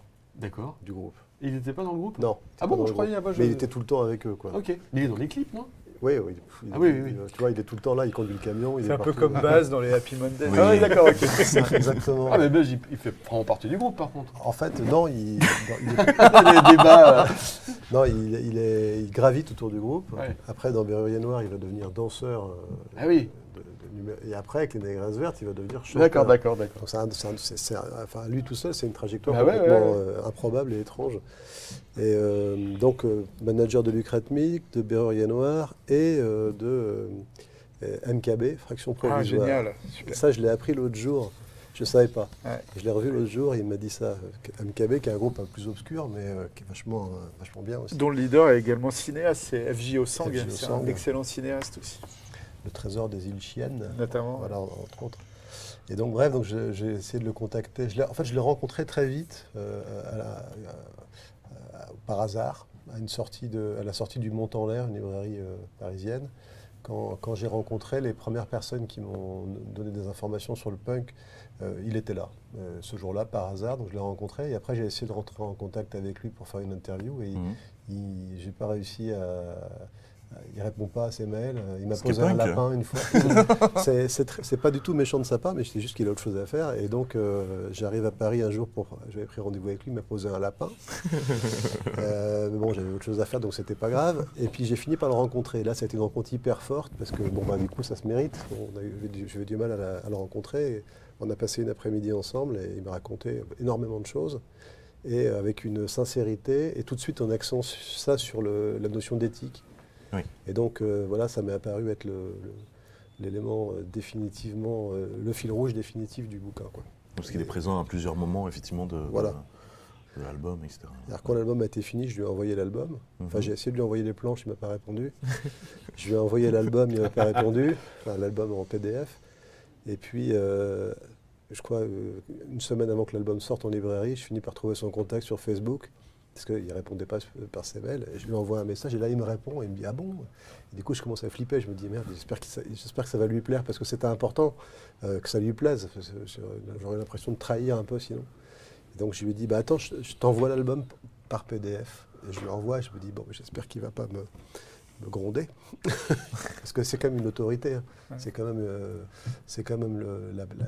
du groupe. Il n'était pas dans le groupe? Non. Ah bon, je croyais. Mais il était tout le temps avec eux, quoi. Ok. Mais il est dans les clips, non? Oui. Oui. Tu vois, il est tout le temps là, il conduit le camion. C'est un peu comme Baz dans les Happy Mondays. Oui. Ah oui, d'accord, ok. Exactement. Ah mais Buzz, il fait vraiment partie du groupe, par contre. En fait, non, il Les débats. non, il gravite autour du groupe. Ouais. Après, dans Berrurier Noir, il va devenir danseur. Ah oui. Et après, avec les Négresses Vertes, il va devenir chanteur. D'accord. Donc, enfin, lui tout seul, c'est une trajectoire Bah ouais, complètement improbable et étrange. Et donc, manager de Lucrète Milk, de Berrurier Noir et de MKB, Fraction Provisoire. Ah, génial. Super. Et ça, je l'ai appris l'autre jour. Je ne savais pas. Ouais. Je l'ai revu l'autre jour et il m'a dit ça. MKB, qui est un groupe un peu plus obscur, mais qui est vachement bien aussi. Dont le leader est également cinéaste, c'est FJ Osang. FJ C'est Osang. un excellent cinéaste aussi. Le trésor des îles Chiennes, Notamment. voilà, entre autres. Et donc, bref, j'ai essayé de le contacter. Je l'ai rencontré très vite, par hasard, à la sortie du Mont en l'air, une librairie parisienne. Quand j'ai rencontré les premières personnes qui m'ont donné des informations sur le punk, il était là, ce jour-là, par hasard. Donc je l'ai rencontré et après j'ai essayé de rentrer en contact avec lui pour faire une interview et j'ai pas réussi à... Il répond pas à ses mails. Il m'a posé un lapin une fois. C'est pas du tout méchant de sa part, mais c'est juste qu'il a autre chose à faire. Et donc, j'arrive à Paris un jour j'avais pris rendez-vous avec lui, il m'a posé un lapin. Mais bon, j'avais autre chose à faire, donc c'était pas grave. Et puis j'ai fini par le rencontrer. Là, ça a été une rencontre hyper forte parce que du coup, ça se mérite. J'avais du mal à le rencontrer. Et on a passé une après-midi ensemble et il m'a raconté énormément de choses. Et avec une sincérité. Et tout de suite, on accentue ça sur la notion d'éthique. Oui. Et donc, voilà, ça m'est apparu être l'élément définitivement, le fil rouge définitif du bouquin, quoi. Parce qu'il est présent à plusieurs moments, effectivement, de l'album, etc. Alors, quand l'album a été fini, je lui ai envoyé l'album. Enfin, j'ai essayé de lui envoyer les planches, il ne m'a pas répondu. Je lui ai envoyé l'album, il ne m'a pas répondu. Enfin, l'album en PDF. Et puis, je crois, une semaine avant que l'album sorte en librairie, je finis par trouver son contact sur Facebook. Parce qu'il ne répondait pas par ses mails. Et je lui envoie un message et là, il me répond et il me dit « Ah bon ?» Et du coup, je commence à flipper. Je me dis « Merde, j'espère que ça va lui plaire parce que c'était important que ça lui plaise. J'aurais l'impression de trahir un peu sinon. » Et donc, je lui ai dit « Bah attends, je t'envoie l'album par PDF. » Et je lui envoie et je me dis « Bon, j'espère qu'il ne va pas me gronder. » Parce que c'est quand même une autorité. Hein. Ouais. C'est quand même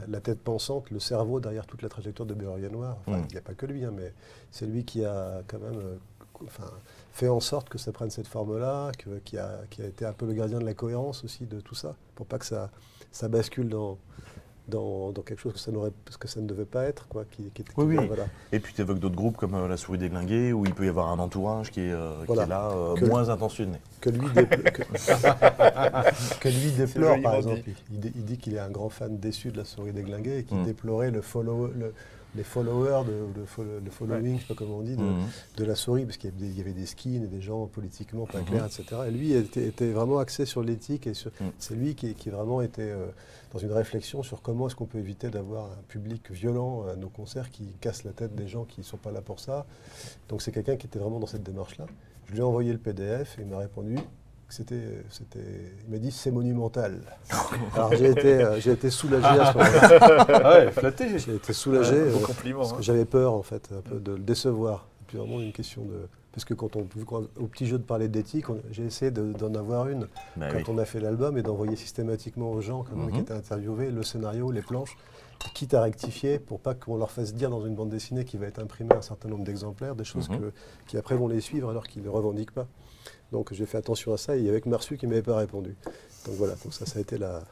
la tête pensante, le cerveau derrière toute la trajectoire de Berrurier Noir. Enfin, il n'y a pas que lui, hein, mais c'est lui qui a quand même fait en sorte que ça prenne cette forme-là, qui a été un peu le gardien de la cohérence aussi de tout ça, pour pas que ça bascule dans quelque chose que ça ne devait pas être, quoi. Oui. Voilà. Et puis tu évoques d'autres groupes comme La Souris déglinguée, où il peut y avoir un entourage qui est là, moins intentionné. Que lui déplore, par exemple. Il dit qu'il est un grand fan déçu de La Souris déglinguée et qu'il déplorait les followers, le following, je ne sais pas comment on dit, de La Souris, parce qu'il y avait des skins et des gens politiquement pas clairs, etc. Et lui était vraiment axé sur l'éthique, et c'est lui qui vraiment était dans une réflexion sur comment est-ce qu'on peut éviter d'avoir un public violent à nos concerts qui casse la tête des gens qui ne sont pas là pour ça. Donc c'est quelqu'un qui était vraiment dans cette démarche-là. Je lui ai envoyé le PDF et il m'a répondu que il m'a dit c'est monumental. Alors j'ai été soulagé à ce moment-là. Ah ouais, flatté. J'ai été soulagé compliment, parce que j'avais peur en fait un peu de le décevoir. Et puis vraiment une question de... Parce que au petit jeu de parler d'éthique, j'ai essayé d'en avoir une quand on a fait l'album et d'envoyer systématiquement aux gens qui étaient interviewés le scénario, les planches, quitte à rectifier pour pas qu'on leur fasse dire dans une bande dessinée qui va être imprimée un certain nombre d'exemplaires, des choses qui après vont les suivre alors qu'ils ne le revendiquent pas. Donc j'ai fait attention à ça et il y avait que Marsu qui ne m'avait pas répondu. Donc voilà, donc ça a été la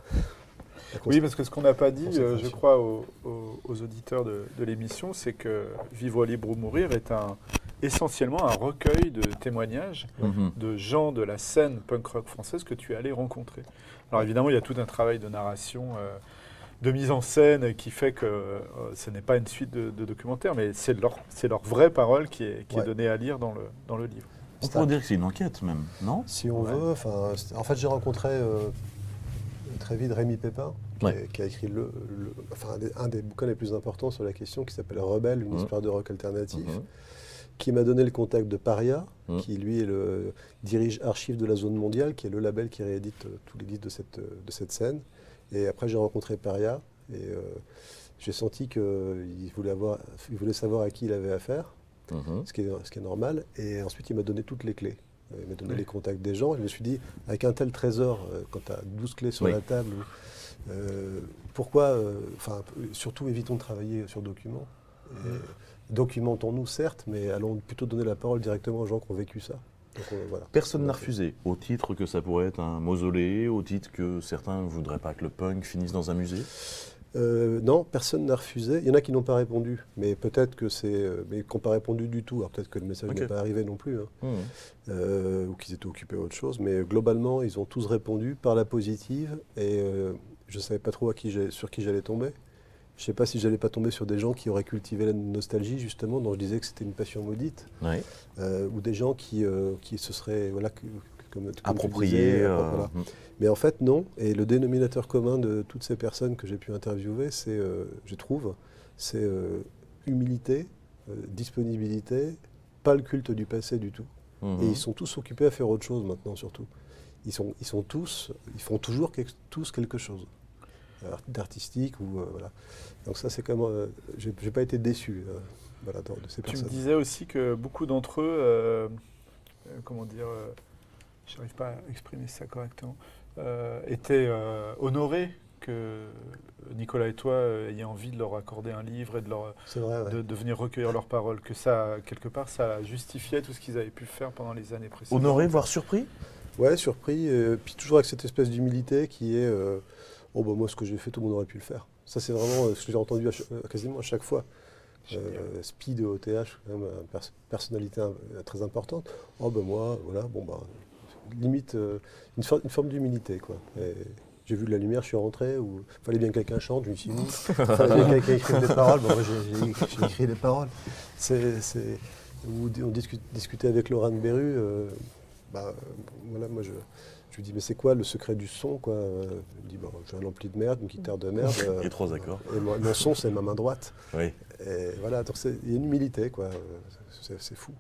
oui, parce que ce qu'on n'a pas dit, je crois, aux auditeurs de l'émission, c'est que Vivre libre ou mourir est essentiellement un recueil de témoignages de gens de la scène punk rock française que tu es allé rencontrer. Alors évidemment, il y a tout un travail de narration, de mise en scène qui fait que ce n'est pas une suite de documentaires, mais c'est leur vraie parole qui est donnée à lire dans le livre. On pourrait dire que c'est une enquête même, non? Si on veut. En fait, j'ai rencontré très vite Rémi Pépin, qui a écrit un des bouquins les plus importants sur la question, qui s'appelle Rebelle, une histoire de rock alternatif, qui m'a donné le contact de Paria, qui lui dirige Archives de la Zone Mondiale, qui est le label qui réédite tous les disques de cette scène. Et après, j'ai rencontré Paria, et j'ai senti qu'il voulait savoir à qui il avait affaire. Ce qui est normal. Et ensuite, il m'a donné toutes les clés. Il m'a donné les contacts des gens. Et je me suis dit, avec un tel trésor, quand tu as 12 clés sur la table, pourquoi, surtout évitons de travailler sur documents. Documentons-nous, certes, mais allons plutôt donner la parole directement aux gens qui ont vécu ça. Donc, voilà. Personne n'a refusé, au titre que ça pourrait être un mausolée, au titre que certains ne voudraient pas que le punk finisse dans un musée. Non, personne n'a refusé. Il y en a qui n'ont pas répondu, mais peut-être que mais qui n'ont pas répondu du tout. Alors peut-être que le message n'est pas arrivé non plus, ou qu'ils étaient occupés à autre chose. Mais globalement, ils ont tous répondu par la positive. Et je ne savais pas trop sur qui j'allais tomber. Je ne sais pas si j'allais pas tomber sur des gens qui auraient cultivé la nostalgie, justement, dont je disais que c'était une passion maudite, ou des gens qui se seraient, comme approprié. Voilà. Mais en fait, non. Et le dénominateur commun de toutes ces personnes que j'ai pu interviewer, c'est, je trouve, c'est humilité, disponibilité, pas le culte du passé du tout. Et ils sont tous occupés à faire autre chose maintenant, surtout. Ils font toujours tous quelque chose d'artistique ou voilà. Donc ça, c'est comme, j'ai pas été déçu de ces personnes. Tu me disais aussi que beaucoup d'entre eux, j'arrive pas à exprimer ça correctement, étaient honorés que Nicolas et toi ayez envie de leur accorder un livre et de venir recueillir leurs paroles, que ça, quelque part, ça justifiait tout ce qu'ils avaient pu faire pendant les années précédentes. Honoré, voire surpris? Ouais, surpris, puis toujours avec cette espèce d'humilité qui est moi, ce que j'ai fait, tout le monde aurait pu le faire. Ça, c'est vraiment ce que j'ai entendu quasiment à chaque fois. Speed de OTH, quand même, personnalité très importante. Moi, voilà, limite, une forme d'humilité, quoi. J'ai vu de la lumière, je suis rentré, il fallait bien que quelqu'un chante, je me suis mis. Il fallait bien que quelqu'un écrive des paroles, moi j'ai écrit des paroles. On discutait avec Laurent Berru, moi je lui dis, mais c'est quoi le secret du son, quoi? Il me dit, j'ai un ampli de merde, une guitare de merde. Et 3 accords. Et mon son, c'est ma main droite. Oui. Et voilà, donc il y a une humilité, quoi. C'est fou.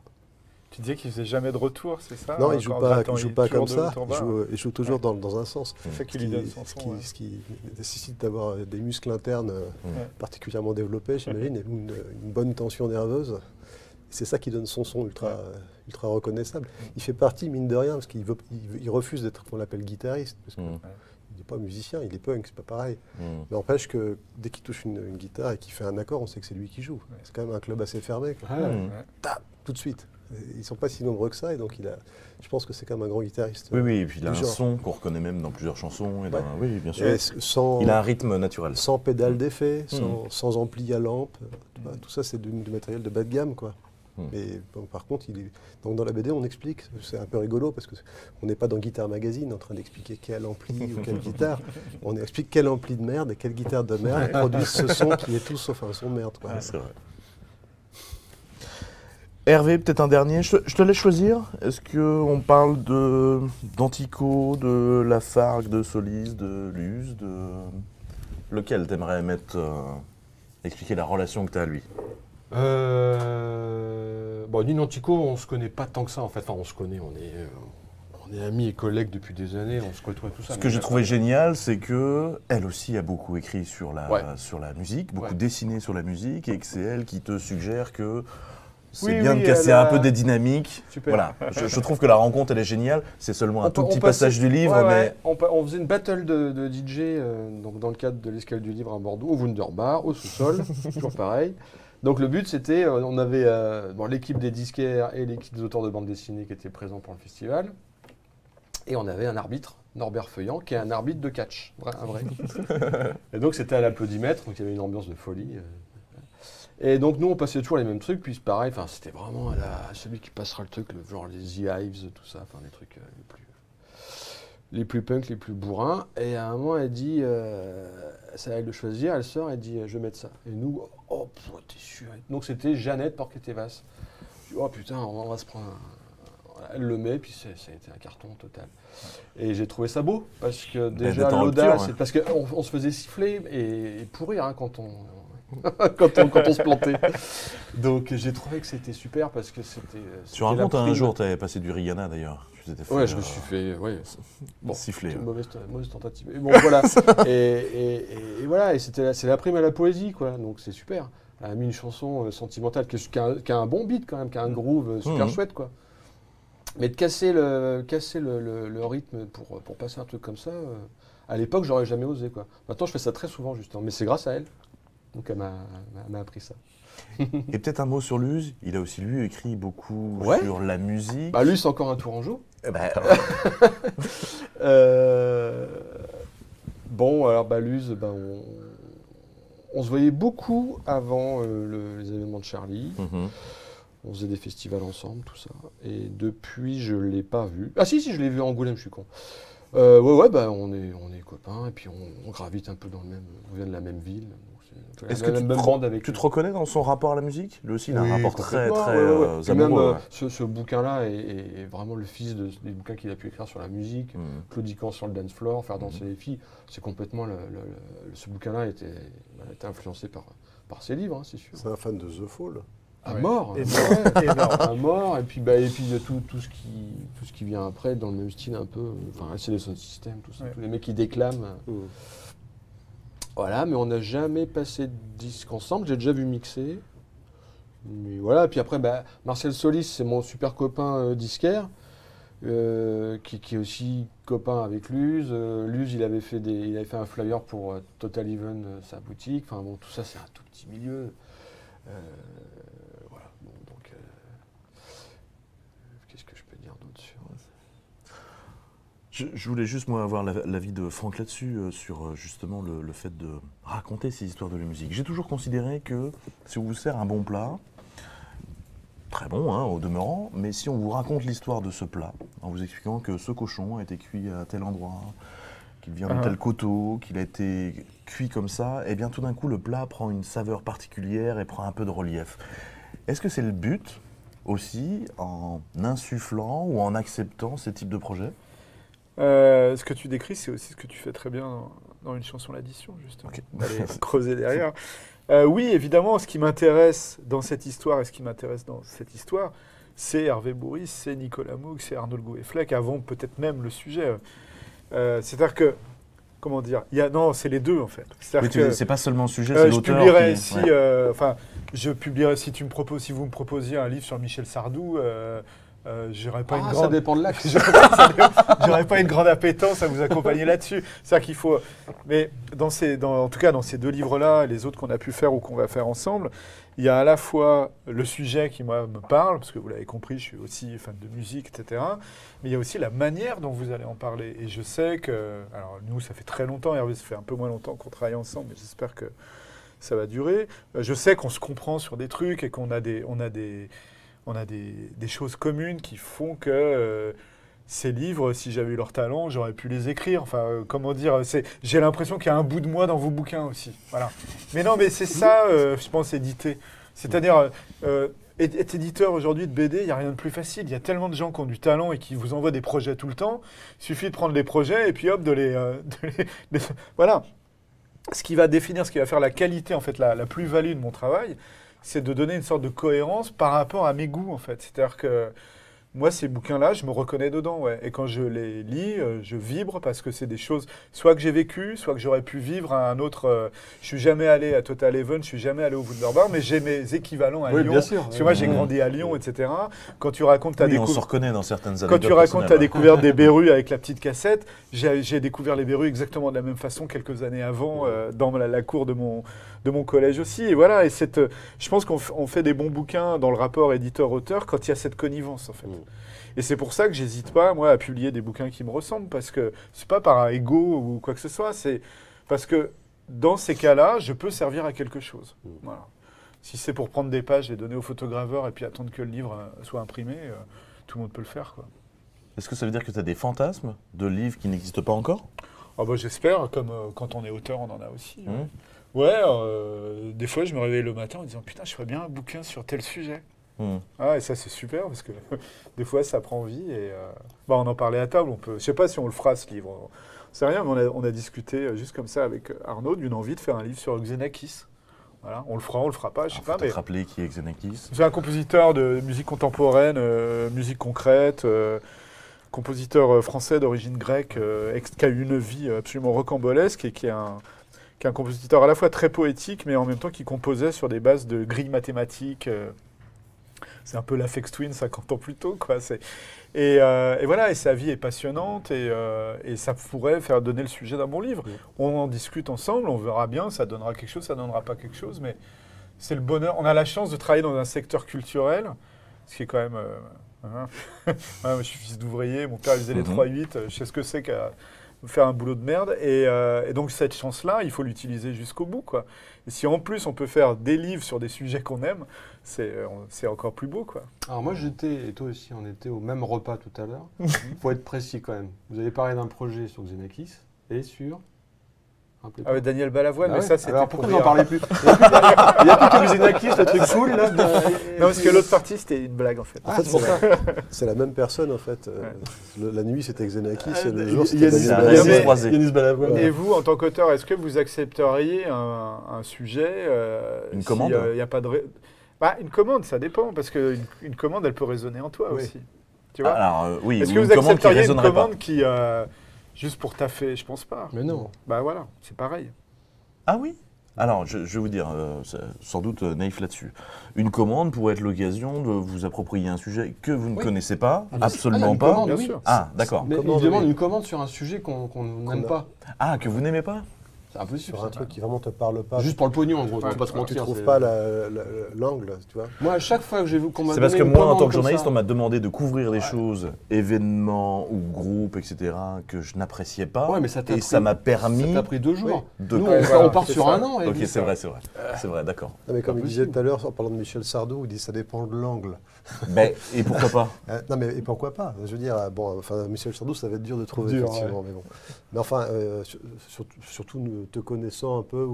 Tu disais qu'il ne faisait jamais de retour, c'est ça? Non, il ne joue pas comme ça, il joue toujours dans un sens. C'est ça qui lui donne son son. Ce qui nécessite d'avoir des muscles internes particulièrement développés, j'imagine, et une bonne tension nerveuse. C'est ça qui donne son son ultra reconnaissable. Il fait partie, mine de rien, parce qu'il refuse d'être, qu'on l'appelle guitariste, parce qu'il n'est pas musicien, il est punk, c'est pas pareil. Mais n'empêche que dès qu'il touche une guitare et qu'il fait un accord, on sait que c'est lui qui joue. C'est quand même un club assez fermé. Tout de suite. ils ne sont pas si nombreux que ça, et donc je pense que c'est quand même un grand guitariste. Oui, et puis il a un genre. son qu'on reconnaît même dans plusieurs chansons. Ouais. Oui, bien sûr. Et Il a un rythme naturel. sans pédale d'effet, sans ampli à lampe. Tout ça, c'est du matériel de bas de gamme, quoi. Mais bon, par contre, donc dans la BD, on explique, c'est un peu rigolo parce qu'on n'est pas dans Guitar Magazine en train d'expliquer quel ampli ou quelle guitare. On explique quel ampli de merde et quelle guitare de merde produisent ce son qui est tout sauf un son de merde, quoi. C'est vrai. Hervé, peut-être un dernier. Je te laisse choisir. Est-ce qu'on parle d'Antico, de Lafargue, de Solis, de Luz, lequel t'aimerais expliquer la relation que tu as à lui? Bon, Nino Antico, on se connaît pas tant que ça en fait. Enfin, on se connaît, on est amis et collègues depuis des années, on se côtoie tout ça. Ce que j'ai trouvé génial, c'est que elle aussi a beaucoup écrit sur la musique, beaucoup dessiné sur la musique, et que c'est elle qui te suggère que c'est bien de casser un peu des dynamiques. Super. Voilà. Je trouve que la rencontre, elle est géniale. C'est seulement un tout petit passage du livre, mais on faisait une battle de DJ donc dans le cadre de l'escale du livre à Bordeaux, au Wunderbar, au sous-sol, toujours pareil. Donc le but, c'était, on avait l'équipe des disquaires et l'équipe des auteurs de bande dessinée qui étaient présents pour le festival. Et on avait un arbitre, Norbert Feuillant, qui est un arbitre de catch, un vrai. Et donc c'était à l'applaudimètre, donc il y avait une ambiance de folie. Et donc nous, on passait toujours les mêmes trucs, puis c'est pareil, c'était vraiment celui qui passera le truc, genre les The Hives, tout ça, les trucs les plus punk, les plus bourrins. Et à un moment, elle dit, c'est à elle de choisir, elle sort, elle dit, je vais mettre ça. Et nous, oh, t'es sûr. Donc c'était Jeannette Porquetevas. Je dis, oh putain, on va se prendre Elle le met, puis ça a été un carton total. Et j'ai trouvé ça beau, parce que déjà l'audace, parce qu'on se faisait siffler et pourrir quand on se plantait. Donc j'ai trouvé que c'était super, parce que c'était... Tu racontes un jour, tu avais passé du Rihanna d'ailleurs. Ouais, je me suis fait siffler. Mauvaise tentative. Et bon, voilà. et voilà, et c'est la prime à la poésie, quoi. Donc c'est super. Elle a mis une chanson sentimentale qui a un bon beat quand même, qui a un groove super chouette, quoi. Mais de casser le rythme pour passer un truc comme ça, à l'époque, j'aurais jamais osé, quoi. Maintenant, je fais ça très souvent, justement. Mais c'est grâce à elle. Donc elle m'a appris ça. Et peut-être un mot sur Luz. Il a aussi, lui, écrit beaucoup sur la musique. Luz, c'est encore un Tourangeau. Bon, alors Luz, on se voyait beaucoup avant les événements de Charlie. On faisait des festivals ensemble, tout ça. Et depuis, je ne l'ai pas vu. Ah si, je l'ai vu à Angoulême, je suis con. On est copains, et puis on gravite un peu on vient de la même ville. Est-ce que tu te reconnais dans son rapport à la musique? Lui aussi, il a un rapport très amoureux. Même ce bouquin-là est vraiment le fils des bouquins qu'il a pu écrire sur la musique. Claudiquant sur le dance floor, faire danser les filles. C'est complètement... ce bouquin-là a été influencé par ses livres, hein, c'est sûr. C'est un fan de The Fall. À mort. À mort, et puis de tout ce qui vient après, dans le même style un peu. C'est les sound systems, tout ça. Tous les mecs qui déclament. Voilà, mais on n'a jamais passé de disque ensemble. J'ai déjà vu mixer. Mais voilà, puis après, Marcel Solis, c'est mon super copain disquaire, qui est aussi copain avec Luz. Luz, il avait fait un flyer pour Total Even, sa boutique. Enfin bon, tout ça, c'est un tout petit milieu. Voilà, donc qu'est-ce que je peux dire d'autre sur... Je voulais juste, moi, avoir l'avis de Franck là-dessus, sur justement le fait de raconter ces histoires de la musique. J'ai toujours considéré que si on vous sert un bon plat, très bon, au demeurant, mais si on vous raconte l'histoire de ce plat, en vous expliquant que ce cochon a été cuit à tel endroit, qu'il vient de tel coteau, qu'il a été cuit comme ça, et bien tout d'un coup, le plat prend une saveur particulière et prend un peu de relief. Est-ce que c'est le but aussi, en insufflant ou en acceptant ces types de projets ? Ce que tu décris, c'est aussi ce que tu fais très bien dans une chanson l'addition, justement. D'aller creuser derrière. Oui, évidemment, ce qui m'intéresse dans cette histoire, c'est Hervé Bourris, c'est Nicolas Moog, c'est Arnaud Le Gouet-Fleck, avant peut-être même le sujet. C'est-à-dire que, comment dire, c'est les deux en fait. C'est pas seulement le sujet, c'est l'auteur. Je publierais si vous me proposiez un livre sur Michel Sardou. J'aurais pas une Ça grande... dépend de l'axe. J'aurais pas une grande appétence à vous accompagner là-dessus. C'est-à-dire qu'il faut... Mais en tout cas, dans ces 2 livres-là, et les autres qu'on a pu faire ou qu'on va faire ensemble, il y a à la fois le sujet qui, moi, me parle, parce que vous l'avez compris, je suis aussi fan de musique, etc. Mais il y a aussi la manière dont vous allez en parler. Et je sais que... Alors, nous, ça fait très longtemps, Hervé, ça fait un peu moins longtemps qu'on travaille ensemble, mais j'espère que ça va durer. Je sais qu'on se comprend sur des trucs et qu'on a des choses communes qui font que ces livres, si j'avais eu leur talent, j'aurais pu les écrire. Enfin, comment dire, j'ai l'impression qu'il y a un bout de moi dans vos bouquins aussi. Voilà. Mais non, mais c'est ça, je pense, éditer. C'est-à-dire, être éditeur aujourd'hui de BD, il n'y a rien de plus facile. Il y a tellement de gens qui ont du talent et qui vous envoient des projets tout le temps. Il suffit de prendre les projets et puis hop, de les voilà. Ce qui va définir, ce qui va faire la qualité, en fait, la plus-value de mon travail, c'est de donner une sorte de cohérence par rapport à mes goûts, en fait. C'est-à-dire que moi, ces bouquins-là, je me reconnais dedans, ouais. Et quand je les lis, je vibre parce que c'est des choses, soit que j'ai vécues, soit que j'aurais pu vivre à un autre... je suis jamais allé à Total Even, je suis jamais allé au Wunderbar, mais j'ai mes équivalents à Lyon. Bien sûr. Parce que moi, j'ai grandi à Lyon, etc. Quand tu racontes ta on se reconnaît dans certaines anecdotes. Quand tu racontes ta découverte des Berrues avec la petite cassette, j'ai découvert les Berrues exactement de la même façon quelques années avant, dans la cour de mon collège aussi. Et voilà, et je pense qu'on fait des bons bouquins dans le rapport éditeur-auteur quand il y a cette connivence, en fait. Et c'est pour ça que j'hésite pas, moi, à publier des bouquins qui me ressemblent, parce que c'est pas par ego ou quoi que ce soit, c'est parce que dans ces cas-là, je peux servir à quelque chose. Voilà. Si c'est pour prendre des pages et donner au photograveur et puis attendre que le livre soit imprimé, tout le monde peut le faire, quoi. Est-ce que ça veut dire que tu as des fantasmes de livres qui n'existent pas encore? Ah bah, j'espère, comme quand on est auteur, on en a aussi. Ouais, des fois, je me réveille le matin en disant « Putain, je ferais bien un bouquin sur tel sujet ». Ah, et ça, c'est super, parce que des fois, ça prend vie. Et, on en parlait à table. Je ne sais pas si on le fera, ce livre. C'est rien, mais on a discuté juste comme ça avec Arnaud d'une envie de faire un livre sur Xenakis. Voilà, on le fera pas, je sais pas. Mais rappeler qui est Xenakis. C'est un compositeur de musique contemporaine, musique concrète, compositeur français d'origine grecque, qui a eu une vie absolument rocambolesque et qui est un compositeur à la fois très poétique, mais en même temps qui composait sur des bases de grilles mathématiques. C'est un peu l'Aphex Twin 50 ans plus tôt, quoi. Et voilà, et sa vie est passionnante et ça pourrait faire donner le sujet d'un bon livre. On en discute ensemble, on verra bien, ça donnera quelque chose, ça donnera pas quelque chose, mais c'est le bonheur. On a la chance de travailler dans un secteur culturel, ce qui est quand même... moi, je suis fils d'ouvrier, mon père faisait les 3-8, je sais ce que c'est qu'à faire un boulot de merde. Et donc cette chance-là, il faut l'utiliser jusqu'au bout, quoi. Et si en plus on peut faire des livres sur des sujets qu'on aime, c'est encore plus beau, quoi. Alors moi j'étais, et toi aussi, on était au même repas tout à l'heure. Il faut être précis quand même. Vous avez parlé d'un projet sur Xenakis et sur... Ah ouais, Daniel Balavoine, mais ça c'était... Alors pourquoi vous n'en parlez plus? Il n'y a plus que Xenakis, le truc cool là. Non, parce que l'autre partie c'était une blague en fait. En fait, c'est la même personne en fait. La nuit c'était Xenakis et le jour c'était Yanis Balavoine. Et vous, en tant qu'auteur, est-ce que vous accepteriez un sujet une commande y a pas de une commande, ça dépend, parce qu'une commande, elle peut résonner en toi aussi. Tu vois? Alors, oui, est-ce que vous accepteriez une commande qui... juste pour taffer, je pense pas. Mais non. Bah voilà, c'est pareil. Ah oui? Alors, je vais vous dire, sans doute naïf là-dessus. Une commande pourrait être l'occasion de vous approprier un sujet que vous ne connaissez pas, absolument pas. Commande, bien sûr. Ah, d'accord. Mais il demande une commande sur un sujet qu'on n'aime pas. Ah, que vous n'aimez pas? C'est impossible. Sur un truc qui vraiment te parle pas. Juste pour le pognon, en gros. Ouais, pas se mentir. Tu trouves pas l'angle, tu vois. Moi, à chaque fois que j'ai vu qu'on m'a donné. C'est parce que moi, en tant que journaliste, on m'a demandé de couvrir des choses, événements ou groupes, etc., que je n'appréciais pas. Ouais, mais et ça m'a permis. Ça t'a pris 2 jours. Nous, on part sur un an. Ok, c'est vrai. C'est vrai, d'accord. Mais comme il disait tout à l'heure, en parlant de Michel Sardou, il dit ça dépend de l'angle. Et pourquoi pas? Non, mais et pourquoi pas? Je veux dire, bon, enfin, Michel Sardou, ça va être dur de trouver, effectivement. Mais bon. Mais enfin, surtout te connaissant un peu,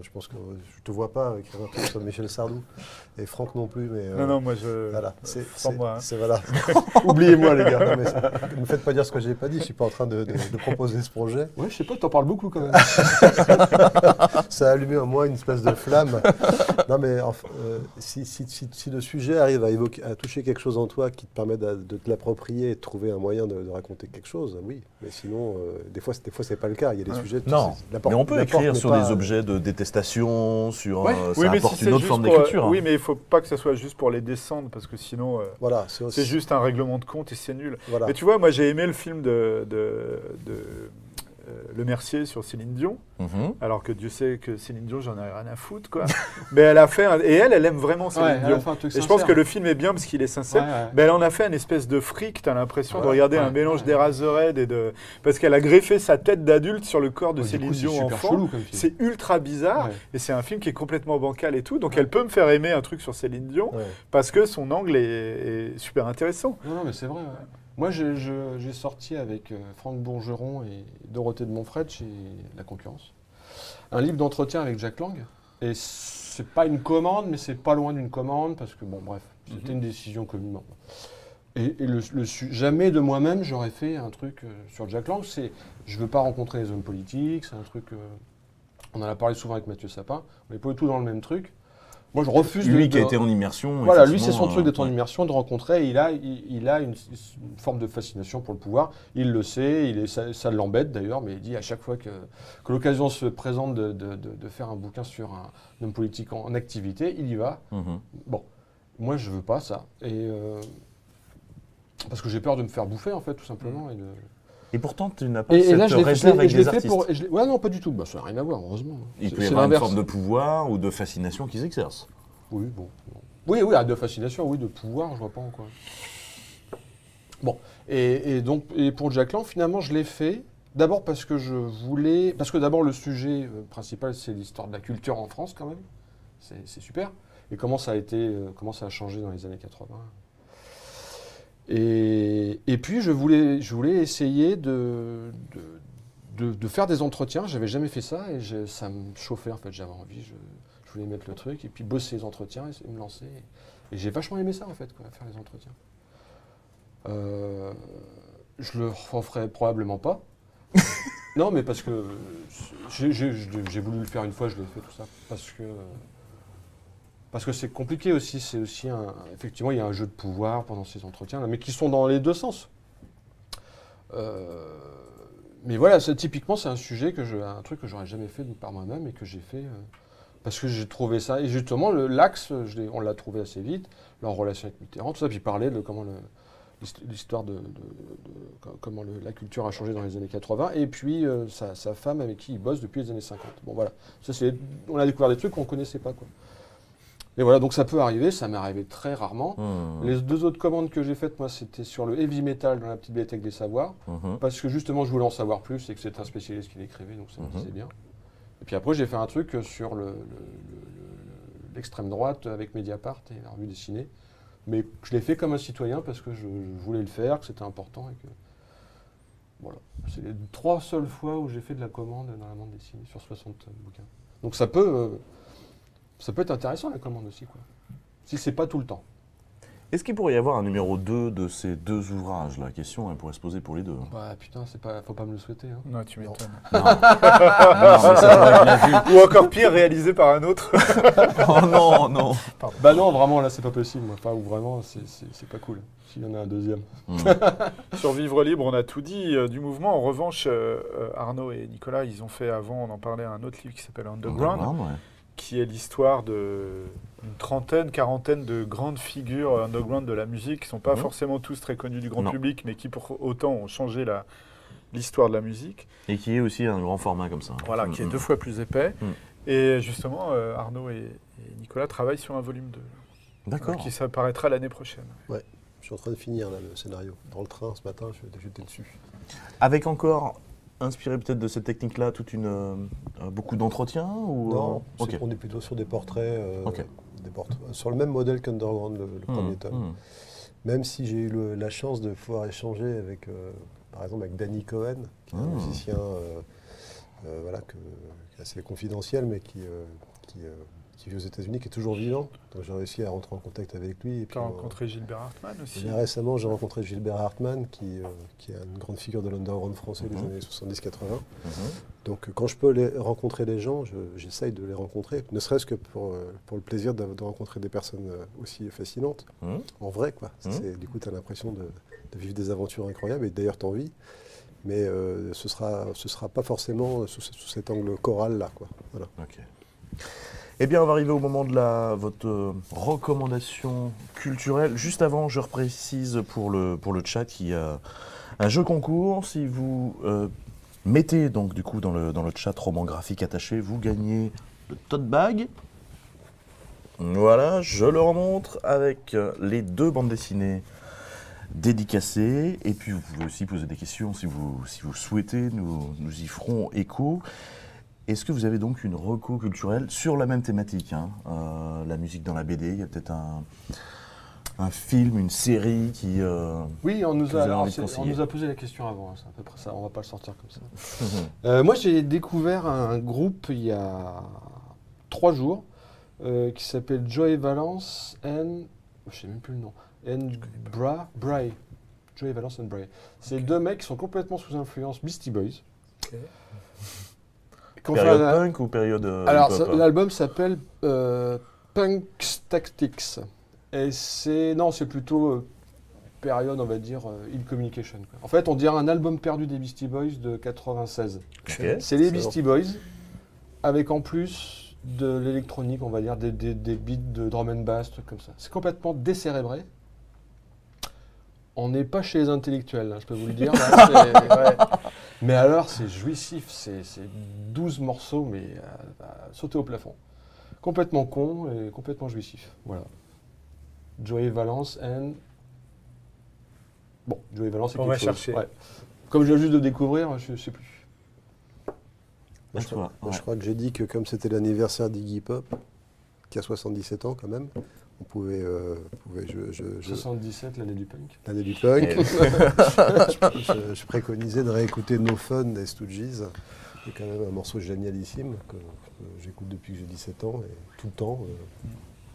je pense que je te vois pas écrire un truc sur Michel Sardou et Franck non plus, mais non, moi je voilà, c'est voilà. Oubliez-moi les gars. Ne me faites pas dire ce que j'ai pas dit, je suis pas en train de proposer ce projet. Ouais, je sais pas, t'en parles beaucoup quand même. Ça a allumé en moi une espèce de flamme. Non mais si le sujet arrive à toucher quelque chose en toi qui te permet de te l'approprier et de trouver un moyen de raconter quelque chose, oui. Mais sinon, des fois c'est pas le cas. Il y a des sujets. Non. Mais peut la porte écrire n'est sur pas- des objets de détestation, sur Ouais. ça Oui, mais apporte si une c'est autre juste forme pour, d'écriture. oui, mais il faut pas que ça soit juste pour les descendre, parce que sinon, Voilà, c'est juste un règlement de compte et c'est nul. Voilà. Mais tu vois, moi, j'ai aimé le film de Le Mercier sur Céline Dion, Mhm. alors que Dieu sait que Céline Dion, j'en ai rien à foutre, quoi. Mais elle a fait, et elle aime vraiment Ouais, Céline elle a Dion. fait un truc Et je pense sincère. que le film est bien parce qu'il est sincère. Ouais, ouais. Mais elle en a fait un espèce de fric, t'as l'impression de Ouais, regarder ouais, un mélange ouais. d'Eraserhead et de... Parce qu'elle a greffé sa tête d'adulte sur le corps de Du Céline coup, c'est Dion super enfant. chelou comme film. C'est ultra bizarre, Ouais. et c'est un film qui est complètement bancal et tout, donc elle peut me faire aimer un truc sur Céline Dion, Ouais. parce que son angle est super intéressant. Non, mais c'est vrai. Ouais. Moi, j'ai sorti avec Franck Bourgeron et Dorothée de Montfred chez La Concurrence un livre d'entretien avec Jack Lang. Et c'est pas une commande, mais c'est pas loin d'une commande, parce que, bon, bref, c'était une décision commune. Et jamais de moi-même, j'aurais fait un truc sur Jack Lang. Je veux pas rencontrer les hommes politiques, c'est un truc... on en a parlé souvent avec Mathieu Sapin, on n'est pas du tout dans le même truc. Moi, je refuse Lui qui a été en immersion. Voilà, lui, c'est effectivement, son truc d'être en ouais. immersion, de rencontrer. Il a une forme de fascination pour le pouvoir. Il le sait, ça l'embête d'ailleurs, mais il dit à chaque fois que l'occasion se présente de faire un bouquin sur un homme politique en activité, il y va. Mhm. Bon, moi, je veux pas ça. Parce que j'ai peur de me faire bouffer, en fait, tout simplement. Et pourtant, tu n'as pas Et cette là, je l'ai réserve avec des fait artistes. pour. Ouais, non, pas du tout. Bah, ça n'a rien à voir, heureusement. Il peut y C'est avoir une l'inverse. forme de pouvoir ou de fascination qu'ils exercent. Oui, bon. Oui, de fascination, oui, de pouvoir, je vois pas en quoi. Bon, et pour Jack Lang, finalement, je l'ai fait. D'abord parce que je voulais. Parce que d'abord, le sujet principal, c'est l'histoire de la culture en France, quand même. C'est super. Et comment ça a changé dans les années 80. Et puis, je voulais essayer de faire des entretiens. J'avais jamais fait ça et ça me chauffait, en fait. J'avais envie. Je voulais mettre le truc et puis bosser les entretiens et me lancer. Et j'ai vachement aimé ça, en fait, quoi, faire les entretiens. Je le referai probablement pas. Non, mais parce que j'ai voulu le faire une fois, je l'ai fait, tout ça. Parce que c'est compliqué aussi. C'est aussi effectivement, il y a un jeu de pouvoir pendant ces entretiens, mais qui sont dans les deux sens. Mais voilà, typiquement, c'est un sujet un truc que j'aurais jamais fait par moi-même et que j'ai fait parce que j'ai trouvé ça. Et justement, l'axe, on l'a trouvé assez vite, leur relation avec Mitterrand, tout ça, puis parler de comment l'histoire comment la culture a changé dans les années 80, et puis sa femme avec qui il bosse depuis les années 50. Bon, voilà. On a découvert des trucs qu'on ne connaissait pas, quoi. Et voilà, donc ça peut arriver, ça m'est arrivé très rarement. Les deux autres commandes que j'ai faites, moi, c'était sur le heavy metal dans la petite bibliothèque des savoirs, parce que justement, je voulais en savoir plus et que c'était un spécialiste qui l'écrivait, donc ça me disait bien. Et puis après, j'ai fait un truc sur l'extrême droite avec Mediapart et la revue dessinée. Mais je l'ai fait comme un citoyen parce que je voulais le faire, que c'était important. Et que... Voilà. C'est les 3 seules fois où j'ai fait de la commande dans la bande dessinée sur 60 bouquins. Donc ça peut être intéressant, la commande aussi, quoi. Si c'est pas tout le temps. Est-ce qu'il pourrait y avoir un numéro 2 de ces deux ouvrages? La question, elle pourrait se poser pour les deux. Bah putain, faut pas me le souhaiter. Hein. Non, tu m'étonnes. Non, mais c'est vrai que la vue- Ou encore pire, réalisé par un autre. Oh non, non. Bah non, vraiment, là, c'est pas possible. Enfin, ou vraiment, c'est pas cool. S'il y en a un deuxième. Sur Vivre Libre, on a tout dit du mouvement. En revanche, Arnaud et Nicolas, ils ont fait avant, on en parlait, un autre livre qui s'appelle Underground, Ouais. qui est l'histoire d'une trentaine, quarantaine de grandes figures underground de la musique, qui ne sont pas forcément tous très connus du grand public, mais qui pour autant ont changé l'histoire de la musique. Et qui est aussi un grand format comme ça. Voilà, qui est 2 fois plus épais. Et justement, Arnaud et Nicolas travaillent sur un volume 2. D'accord. Qui s'apparaîtra l'année prochaine. Ouais, je suis en train de finir là, le scénario. Dans le train ce matin, j'étais dessus. Avec encore, inspiré peut-être de cette technique-là, beaucoup d'entretiens ou... Non, Ok. on est plutôt sur des portraits, Ok. sur le même modèle qu'Underground, le premier tome. Même si j'ai eu la chance de pouvoir échanger avec, par exemple, avec Danny Cohen, qui est un musicien voilà, qui est assez confidentiel, mais qui vit aux États-Unis, qui est toujours vivant. Donc j'ai réussi à rentrer en contact avec lui. Tu as rencontré Gilbert Hartmann aussi. Et récemment, j'ai rencontré Gilbert Hartmann, qui est une grande figure de l'underground français des années 70-80. Donc quand je peux rencontrer les gens, j'essaye de les rencontrer, ne serait-ce que pour le plaisir de rencontrer des personnes aussi fascinantes, en vrai, quoi. Du coup, tu as l'impression de vivre des aventures incroyables, et d'ailleurs, tu en vis. mais ce sera pas forcément sous cet angle choral-là, quoi. Voilà. Ok. Eh bien, on va arriver au moment de votre recommandation culturelle. Juste avant, je reprécise pour le chat qu'il y a un jeu concours. Si vous mettez donc du coup dans le chat roman graphique attaché, vous gagnez le tote bag. Voilà, je le remontre avec les 2 bandes dessinées dédicacées. Et puis vous pouvez aussi poser des questions si vous souhaitez, nous y ferons écho. Est-ce que vous avez donc une reco culturelle sur la même thématique, hein, la musique dans la BD? Il y a peut-être un film, une série qui... Oui, on nous que vous avez a envie de conseiller. on nous a posé la question avant, hein, c'est à peu près ça, on va pas le sortir comme ça. Moi, j'ai découvert un groupe il y a 3 jours qui s'appelle Joey Valence and... Je sais même plus le nom. Bray. Joey Valence and Bray. C'est 2 mecs qui sont complètement sous influence Beastie Boys. Ok. Période punk ou période Alors, hip-hop, l'album s'appelle Punk Tactics. Et c'est plutôt période, on va dire, In Communication, quoi. En fait, on dirait un album perdu des Beastie Boys de 96. Ok. C'est les Beastie Boys, avec en plus de l'électronique, on va dire, des beats de drum and bass, trucs comme ça. C'est complètement décérébré. On n'est pas chez les intellectuels, hein, je peux vous le dire. Là, ouais. Mais alors, c'est jouissif, c'est 12 morceaux, mais à sauter au plafond. Complètement con et complètement jouissif. Voilà. Joey Valence and... Bon, Joey Valence, c'est On quelque va chose. chercher. Ouais. Comme je viens juste de découvrir, je ne sais plus. Moi, Je crois que j'ai dit que comme c'était l'anniversaire d'Iggy Pop, qui a 77 ans quand même, on pouvait 77, l'année du punk. l'année du punk. je préconisais de réécouter No Fun des Stooges. C'est quand même un morceau génialissime que j'écoute depuis que j'ai 17 ans et tout le temps,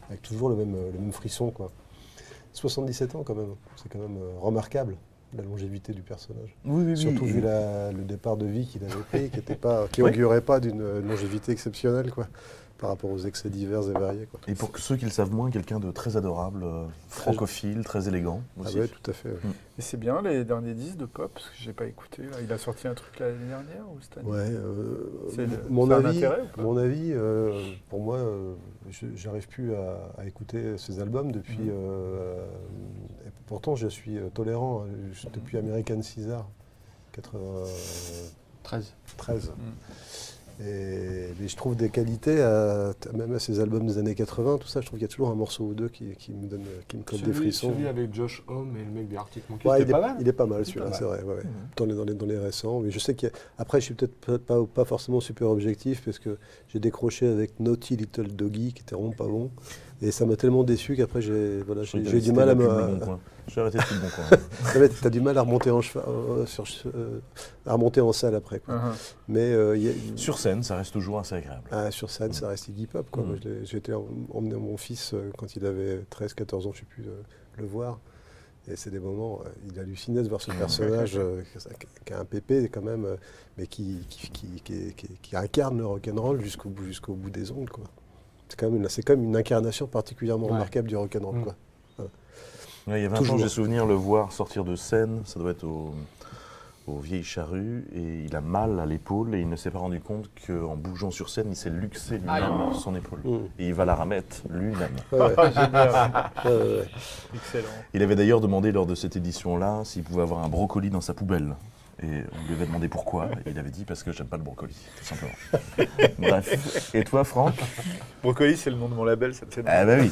avec toujours le même frisson, quoi. 77 ans quand même, c'est quand même remarquable, la longévité du personnage. Oui. Surtout vu le départ de vie qu'il avait pris, qui augurait pas d'une longévité exceptionnelle, quoi, par rapport aux excès divers et variés, quoi. Et pour ceux qui le savent moins, quelqu'un de très adorable, francophile, très élégant Ah aussi. ouais, tout à fait. Ouais. Et c'est bien les derniers disques de pop, parce que j'ai pas écouté. Là. Il a sorti un truc l'année dernière ou cette année? Ouais, C'est mon ça a un avis, intérêt ou pas mon avis, pour moi, j'arrive plus à écouter ces albums depuis. Et pourtant, je suis tolérant, hein, depuis American Caesar, 93. 13. Mais je trouve des qualités, même à ces albums des années 80, tout ça, je trouve qu'il y a toujours un morceau ou deux qui me colle des frissons. Celui avec Josh Homme et le mec des Arctic Monkeys, Ouais, c'était pas mal. il est pas mal celui-là, pas c'est vrai. Ouais. Mhm. Dans les récents. Mais je sais qu'après, je suis peut-être pas forcément super objectif parce que j'ai décroché avec Naughty Little Doggy qui était vraiment pas bon. Et ça m'a tellement déçu qu'après, j'ai du mal à me. J'ai arrêté tout le bon coin. T'as du mal à remonter à remonter en salle après, quoi. Mais Sur scène, ça reste toujours assez agréable. sur scène, ça reste Iggy Pop, quoi. Moi, j'ai été emmener mon fils quand il avait 13-14 ans, je sais plus, le voir. Et c'est des moments, il hallucinait de voir ce personnage qui a un pépé quand même, mais qui incarne le rock'n'roll jusqu'au bout des ongles, quoi. C'est quand même une incarnation particulièrement remarquable du rock'n'roll, quoi. Ouais, il y a 20 ans, j'ai souvenir le voir sortir de scène, ça doit être aux Vieilles Charrues, et il a mal à l'épaule et il ne s'est pas rendu compte qu'en bougeant sur scène, il s'est luxé lui-même son épaule. Et il va la remettre lui-même. Excellent. Il avait d'ailleurs demandé lors de cette édition-là s'il pouvait avoir un brocoli dans sa poubelle. Et on lui avait demandé pourquoi, et il avait dit parce que j'aime pas le brocoli, tout simplement. Bref. Et toi, Franck? Brocoli, c'est le nom de mon label, ça te fait Ah bah oui.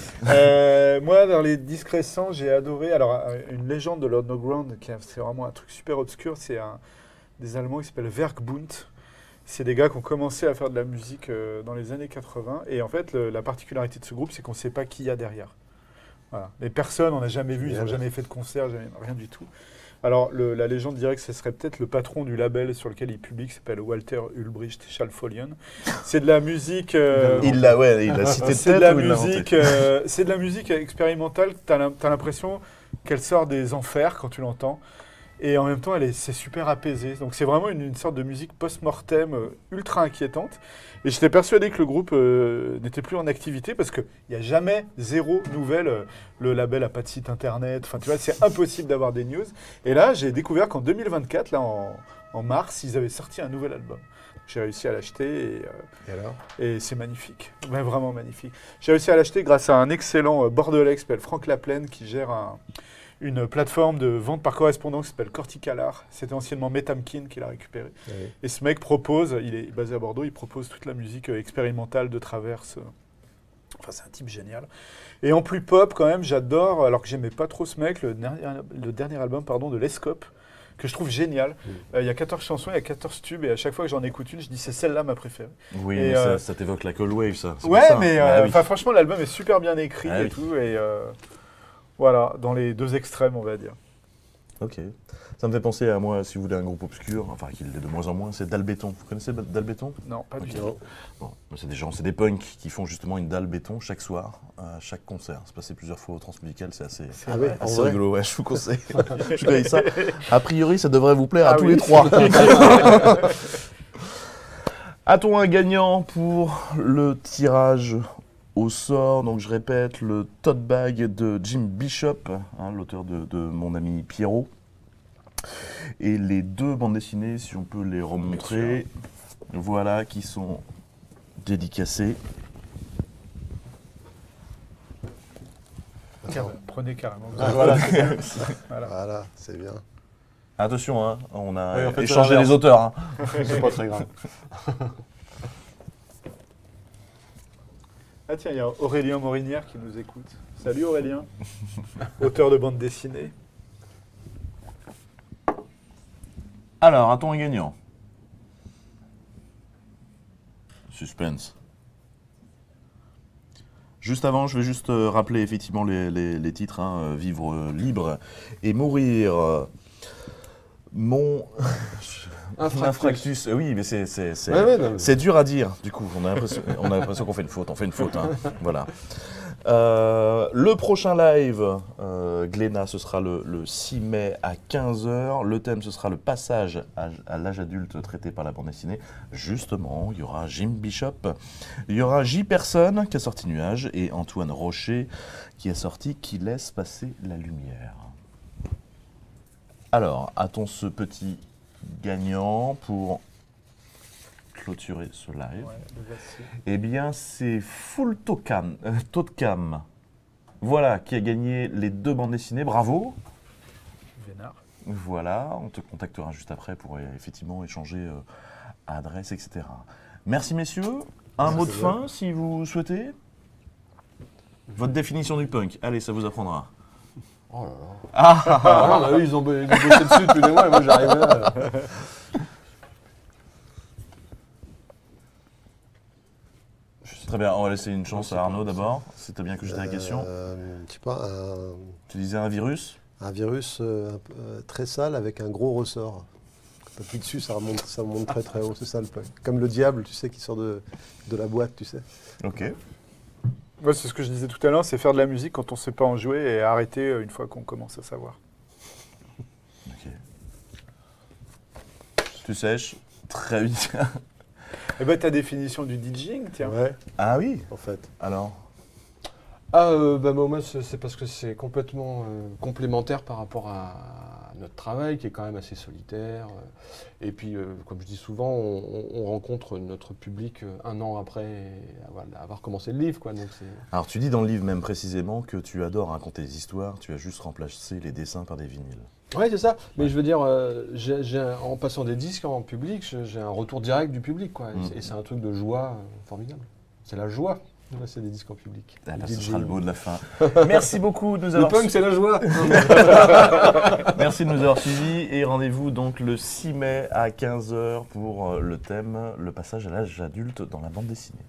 Moi, dans les disques récents, j'ai adoré. Alors, une légende de l'Underground, c'est vraiment un truc super obscur. C'est des Allemands qui s'appellent Werkbund. C'est des gars qui ont commencé à faire de la musique dans les années 80. Et en fait, la particularité de ce groupe, c'est qu'on ne sait pas qui il y a derrière. Voilà. Les personnes, on n'a jamais vu, ils n'ont jamais fait de concert, rien du tout. Alors, la légende dirait que ce serait peut-être le patron du label sur lequel il publie, qui s'appelle Walter Ulbricht Schallfolien. C'est de la musique... Il l'a cité de c'est tête de ou il l'a inventé? c'est de la musique expérimentale. Tu as l'impression qu'elle sort des enfers quand tu l'entends. Et en même temps, c'est super apaisé. Donc c'est vraiment une sorte de musique post-mortem ultra inquiétante. Et j'étais persuadé que le groupe n'était plus en activité parce qu'il n'y a jamais zéro nouvelle. Le label n'a pas de site internet. Enfin, tu vois, c'est impossible d'avoir des news. Et là, j'ai découvert qu'en 2024, là, en mars, ils avaient sorti un nouvel album. J'ai réussi à l'acheter Et alors? et c'est magnifique, ouais, vraiment magnifique. J'ai réussi à l'acheter grâce à un excellent Bordelais qui s'appelle Franck Laplaine, qui gère une plateforme de vente par correspondance qui s'appelle Corticalar. C'était anciennement Metamkin qui l'a récupéré. Oui. Et ce mec propose, il est basé à Bordeaux, il propose toute la musique expérimentale de Traverse. Enfin, c'est un type génial. Et en plus pop, quand même, j'adore, alors que j'aimais pas trop ce mec, le dernier album de Lescope, que je trouve génial. Il y a 14 chansons, il y a 14 tubes, et à chaque fois que j'en écoute une, je dis c'est celle-là ma préférée. Oui, Et, mais ça t'évoque la Cold Wave, ça. C'est Ouais, pour ça. mais Ah oui. franchement, l'album est super bien écrit Ah et oui. tout, et voilà, dans les deux extrêmes, on va dire. Ok. Ça me fait penser à moi, si vous voulez, un groupe obscur, enfin qui l'est de moins en moins, c'est Dalle Béton. Vous connaissez Dalle Béton? Non, pas du Ok. tout. Bon, c'est des punks qui font justement une dalle béton chaque soir, à chaque concert. C'est passé plusieurs fois au Transmusical, c'est assez, Ah oui, en assez vrai. rigolo. Ouais, je vous conseille. Je connais ça. A priori, ça devrait vous plaire à Ah tous oui. les trois. A-t-on un gagnant pour le tirage au sort? Donc je répète, le tote bag de Jim Bishop, hein, l'auteur de Mon ami Pierrot. Et les deux bandes dessinées, si on peut les remontrer, voilà, qui sont dédicacées. Prenez carrément. Ah, voilà. Voilà. Voilà, c'est bien. Attention, hein, on a Oui, en fait, c'est échangé l'inverse. les auteurs. Hein. C'est pas très grave. Ah tiens, il y a Aurélien Morinière qui nous écoute. Salut Aurélien, auteur de bande dessinée. Alors, a-t-on un gagnant? Suspense. Juste avant, je vais juste rappeler effectivement les titres. Hein, Vivre libre et mourir. Mon infractus. Oui, mais c'est Ouais, non, mais- c'est dur à dire. Du coup, on a l'impression qu'on fait une faute. On fait une faute. Hein. Voilà. Le prochain live, Glénat, ce sera le 6 mai à 15h. Le thème, ce sera le passage à l'âge adulte traité par la bande dessinée. Justement, il y aura Jim Bishop, il y aura J. Personne qui a sorti Nuage et Antoine Rocher qui a sorti Qui laisse passer la lumière. Alors, a-t-on ce petit gagnant pour clôturer ce live? Ouais, le voici. Eh bien, c'est Full Totcam. Voilà, qui a gagné les deux bandes dessinées. Bravo. Vénard. Voilà, on te contactera juste après pour effectivement échanger adresse, etc. Merci messieurs. Un mot de fin, si vous souhaitez. Votre définition du punk. Allez, ça vous apprendra. Oh là là. Ah, Ah, bah, eux, ils ont bossé dessus depuis des mois et moi j'arrive là. très bien, on va laisser une chance Je sais à pas, Arnaud ça. d'abord. C'est bien que j'ai la question. Je sais pas, Tu disais un virus? un virus très sale avec un gros ressort. Quand t'appuies dessus, ça remonte très très haut, c'est ça le punk. Comme le diable, tu sais, qui sort de la boîte, tu sais. Ok. Ouais, c'est ce que je disais tout à l'heure, c'est faire de la musique quand on ne sait pas en jouer et arrêter une fois qu'on commence à savoir. Ok. Tu sèches? Très bien. Eh ben ta définition du DJing, tiens. Ouais, Ah oui? en fait. Alors? Bah, moi, c'est parce que c'est complètement complémentaire par rapport à notre travail, qui est quand même assez solitaire. Et puis, comme je dis souvent, on rencontre notre public un an après avoir commencé le livre, quoi. Donc Alors tu dis dans le livre même précisément que tu adores raconter des histoires, tu as juste remplacé les dessins par des vinyles. ouais, c'est ça. Mais je veux dire, en passant des disques en public, j'ai un retour direct du public, quoi. Et c'est un truc de joie formidable. C'est la joie de passer des disques en public. Ah, là, Le ce DJ. sera le mot de la fin. Merci beaucoup de nous Le avoir punk, c'est la joie. Merci de nous avoir suivis et rendez-vous donc le 6 mai à 15h pour le thème Le passage à l'âge adulte dans la bande dessinée.